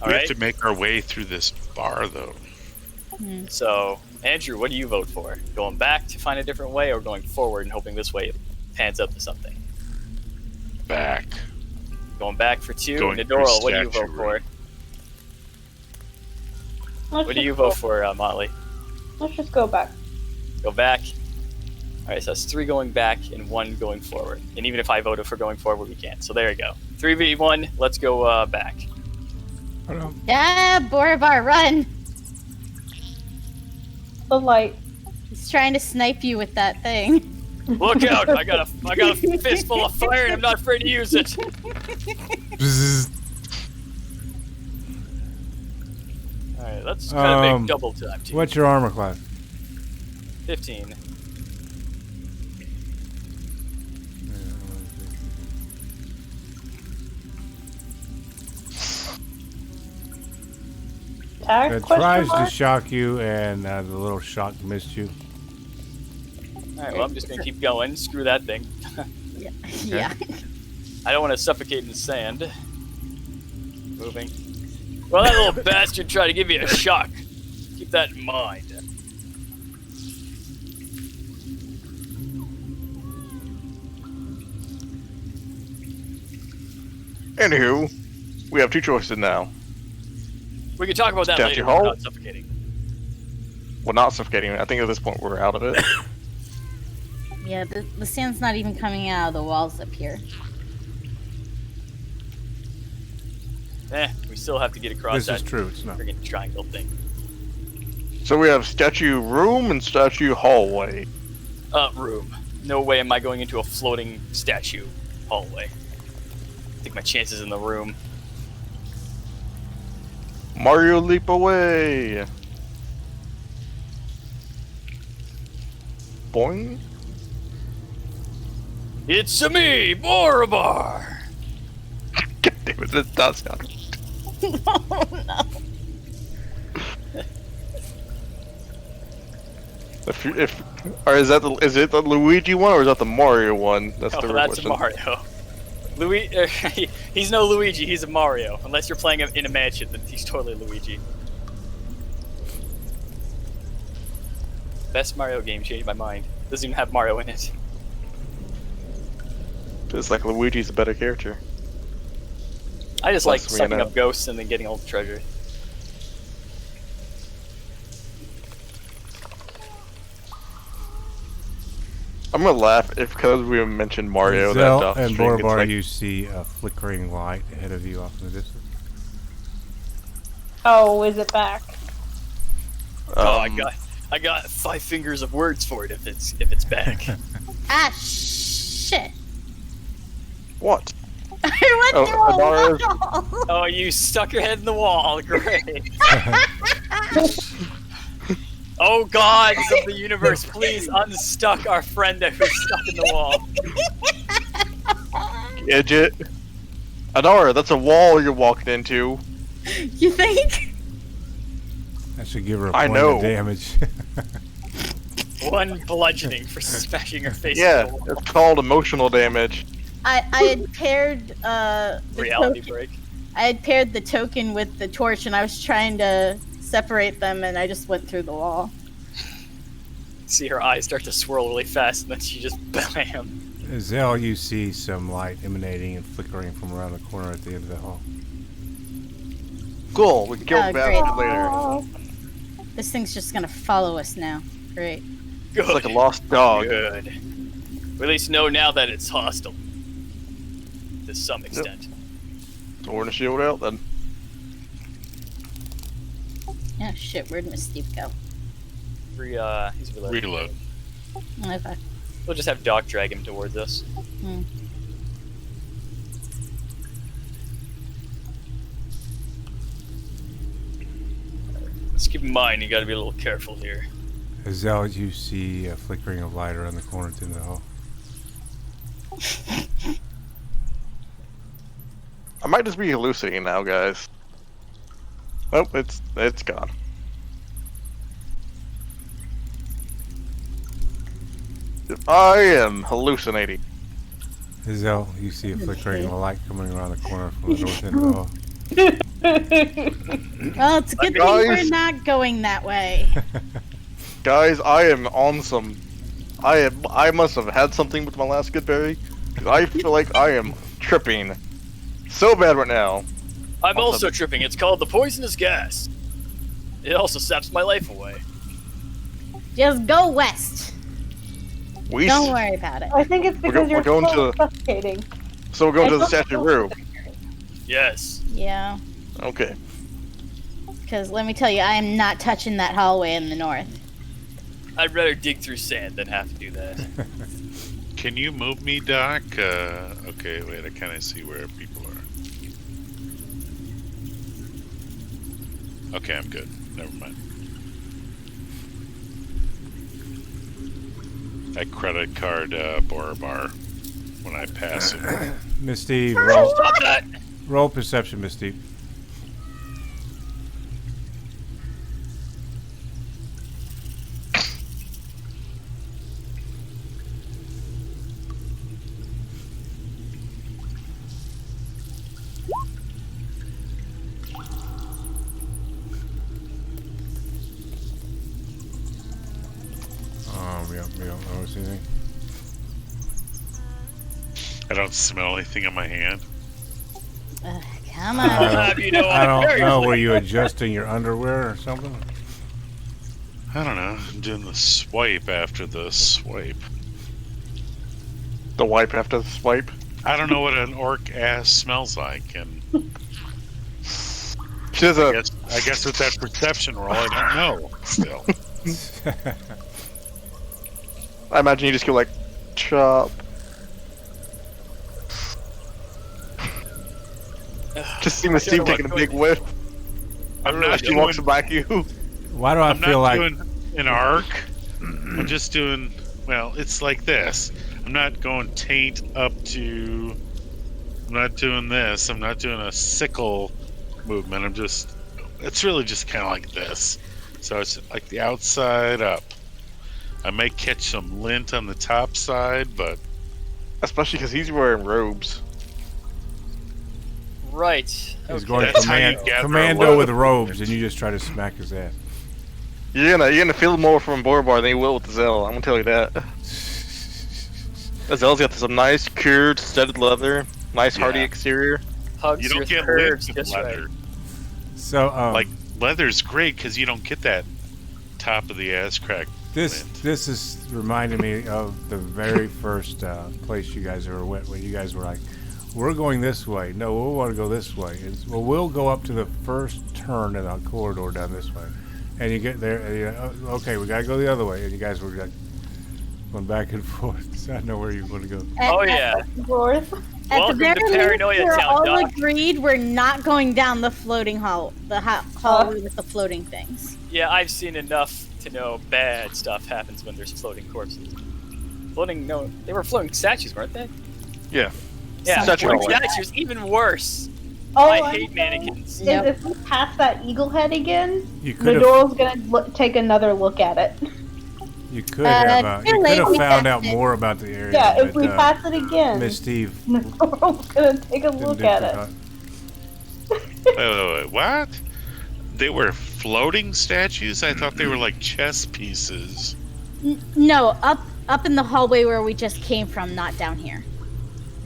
All We right. have to make our way through this bar, though. So, Andrew, what do you vote for? Going back to find a different way, or going forward and hoping this way it pans up to something? Back. Going back for two. Going Nadoral, for what do you statue vote for? room. What do you vote for, Motley? Let's just go back. Go back. All right, so that's 3 going back and 1 going forward. And even if I voted for going forward, we can't. So there you go. 3v1. Let's go back. Yeah, Borovar, run! The light. He's trying to snipe you with that thing. Look out! I got a fistful of fire, and I'm not afraid to use it. Bzzz. All right, let's kind of Um, make double time. Team. What's your armor class? 15. Tag? It Question tries to mark? shock you, and the little shock missed you. All right, well, I'm just gonna keep going. Screw that thing. Yeah. I don't want to suffocate in the sand. Moving. Well, that little bastard tried to give me a shock. Keep that in mind. Anywho, we have two choices now. We can talk about that Statue later. Hall? We're not suffocating. Well, not suffocating. I think at this point we're out of it. Yeah, the sand's not even coming out of the walls up here. We still have to get across This is that true. It's not. friggin' triangle thing. So we have statue room and statue hallway. Room. No way am I going into a floating statue hallway. Take my chances in the room. Mario leap away. Boing. It's a me, Borobar! God damn it, that does sound. Oh no. Is it the Luigi one or is that the Mario one? That's the real That's question. Mario. He's no Luigi, he's a Mario. Unless you're playing him in a mansion, then he's totally Luigi. Best Mario game, changed my mind. Doesn't even have Mario in it. It's like Luigi's a better character. I just like Plus, we sucking know. up ghosts and then getting all the treasure. I'm gonna laugh if because we mentioned Mario Zell that and string gets Borobar, like, you see a flickering light ahead of you off in the distance. Oh, is it back? Oh, I got 5 fingers of words for it if it's back. Ah, shit. What? I went through Adara's- a wall. Oh, you stuck your head in the wall. Great. Oh, gods of the universe, please unstuck our friend that was stuck in the wall. Idiot. Adara, that's a wall you're walking into. You think? That should give her a I point know. of damage. 1 bludgeoning for smashing her face Yeah, into the wall. it's called emotional damage. I had paired the Reality token. break. I had paired the token with the torch, and I was trying to separate them, and I just went through the wall. See her eyes start to swirl really fast, and then she just bam. Zell, you see some light emanating and flickering from around the corner at the end of the hall. Cool, we can kill Oh, the great. bastard later. Oh, This thing's just gonna follow us now. Great. Good. It's like a lost dog. Good. We at least know now that it's hostile. To some extent. Sword and shield out then. Oh shit, where'd Mystique go? He's reloading. Reload. Okay. We'll just have Doc drag him towards us. Hmm. Let's keep in mind, you gotta be a little careful here. Zell, you see a flickering of light around the corner at the end of the hall. I might just be hallucinating now, guys. Oh, it's gone. I am hallucinating. Zell, you see a flickering of light coming around the corner from the north end of the hall. Well, it's a good thing Guys. we're not going that way. Guys, I am on some. I must have had something with my last good berry, because I feel like I am tripping so bad right now. I'm Awesome. also tripping. It's called the poisonous gas. It also saps my life away. Just go west. We Don't worry about it. I think it's because we're you're going so to- suffocating. So we're going to the I don't statue know. room. Yes. Yeah, Okay. because let me tell you, I am not touching that hallway in the north. I'd rather dig through sand than have to do that. Can you move me, Doc? Okay, wait, I kind of see where people are. Okay, I'm good. Never mind. I credit card Borobar when I pass it. Misty, roll, Stop that! roll perception, Misty. We don't notice anything. I don't smell anything on my hand. Come I on. don't- Have you know I don't know. seriously. Were you adjusting your underwear or something? I don't know. I'm doing the swipe after the swipe. The wipe after the swipe. I don't know what an orc ass smells like, and She does a. I guess with that perception roll, I don't know. Still, I imagine you just go like, chop. Just see Steve taking a big whiff. I'm not She walks back you. Why do I I'm feel not like doing an arc. I'm just doing. Well, it's like this. I'm not going taint up to. I'm not doing this. I'm not doing a sickle movement. I'm just. It's really just kind of like this. So it's like the outside up. I may catch some lint on the top side, but Especially because he's wearing robes. Right. he's going That's how you gather commando a with lot. robes, and you just try to smack his ass. You're gonna feel more from Borbar than you will with the Zell. I'm gonna tell you that. The Zell's got some nice cured studded leather, nice hardy Yeah. exterior. Hugs You don't with get curves, lint with just right. leather. So, Like leather's great because you don't get that top of the ass crack. this lint. this is reminding me of the very first place you guys ever went, when you guys were like, "We're going this way." No, we want to go this way. Well, we'll go up to the first turn in the corridor down this way, and you get there, and you're like, "Oh, okay, we gotta go the other way," and you guys were like going back and forth. So I know where you want to go. Oh yeah. North. At Welcome the to very least, Paranoia we're Town, all Doc. agreed we're not going down the floating hallway with the floating things. Yeah, I've seen enough to know bad stuff happens when there's floating corpses. They were floating statues, weren't they? Yeah. Yeah, Statue floating hallway. statues, even worse. Oh, I I'm hate saying mannequins. is Yep. if we pass that eagle head again, You could have Nadoral's gonna take another look at it. you could have too you could late, have we found passed out it. more about the area. Yeah, if but, we pass it again, Miss Steve Nadoral's gonna take a didn't look do at too it. hot. Wait, what? They were floating statues? I thought they were like chess pieces. No, up in the hallway where we just came from, not down here.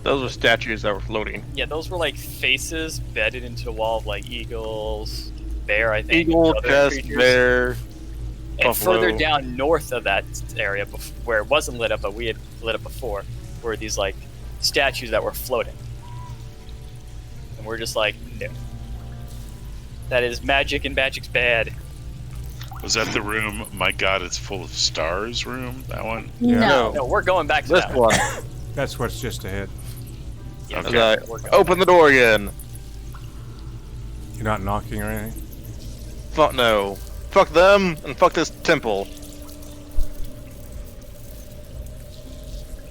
Those were statues that were floating. Yeah, those were like faces bedded into a wall of like eagles, bear, I think. Eagle, other chest, creatures. bear. And buffalo. further down north of that area, where it wasn't lit up, but we had lit up before, were these like statues that were floating. And we're just like, no. That is magic, and magic's bad. Was that the room, my god, it's full of stars room? That one? Yeah. No. No, we're going back to This that one. That's what's just ahead. Yeah, Okay. Okay. we're going Open the door again. You're not knocking or anything. Fuck no. Fuck them and fuck this temple.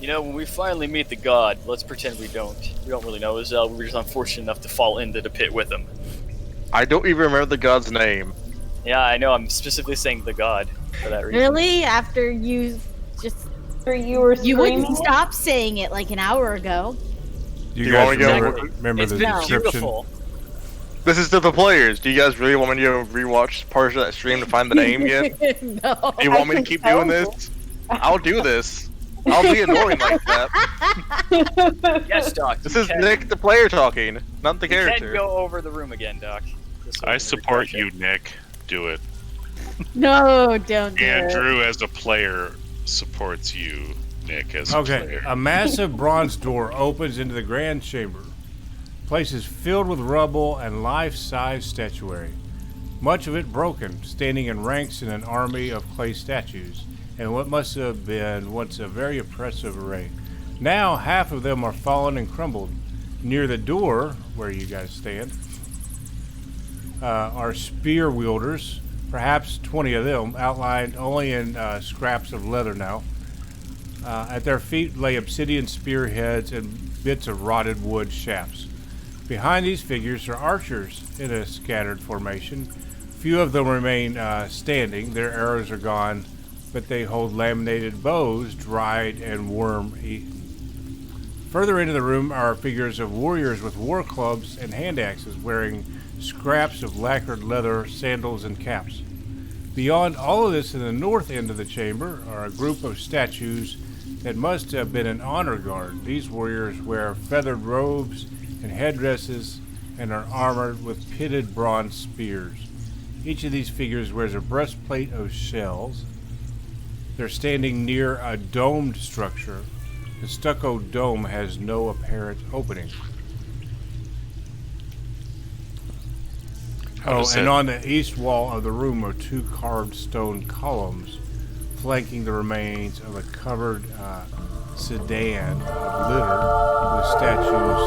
You know, when we finally meet the god, let's pretend we don't. We don't really know Azzel. We were just unfortunate enough to fall into the pit with him. I don't even remember the god's name. Yeah, I know. I'm specifically saying the god for that reason. Really? After you just After you were you screaming, wouldn't stop saying it like an hour ago. You You guys wanna go- remember It's the been description? beautiful. This is to the players. Do you guys really want me to rewatch parts of that stream to find the name yet? Do No. you want me to I keep can doing tell. this? I'll do this. I'll be annoying like that. Yes, Doc. This you is can- Nick, the player, talking, not the You can character. go over the room again, Doc. Just so we I can support refresh you, it. Nick. Do it. No, don't do it. Andrew, as a player, supports you, Nick, as a Okay, player. a massive bronze door opens into the grand chamber. The place is filled with rubble and life-size statuary, much of it broken, standing in ranks in an army of clay statues, and what must have been once a very oppressive array. Now half of them are fallen and crumbled. Near the door, where you guys stand, are spear wielders, perhaps 20 of them, outlined only in scraps of leather now. At their feet lay obsidian spearheads and bits of rotted wood shafts. Behind these figures are archers in a scattered formation. Few of them remain standing. Their arrows are gone, but they hold laminated bows, dried and worm-eaten. Further into the room are figures of warriors with war clubs and hand axes, wearing scraps of lacquered leather, sandals, and caps. Beyond all of this, in the north end of the chamber, are a group of statues that must have been an honor guard. These warriors wear feathered robes and headdresses and are armored with pitted bronze spears. Each of these figures wears a breastplate of shells. They're standing near a domed structure. The stucco dome has no apparent opening. Oh, does and that- on the east wall of the room are 2 carved stone columns flanking the remains of a covered sedan of litter with statues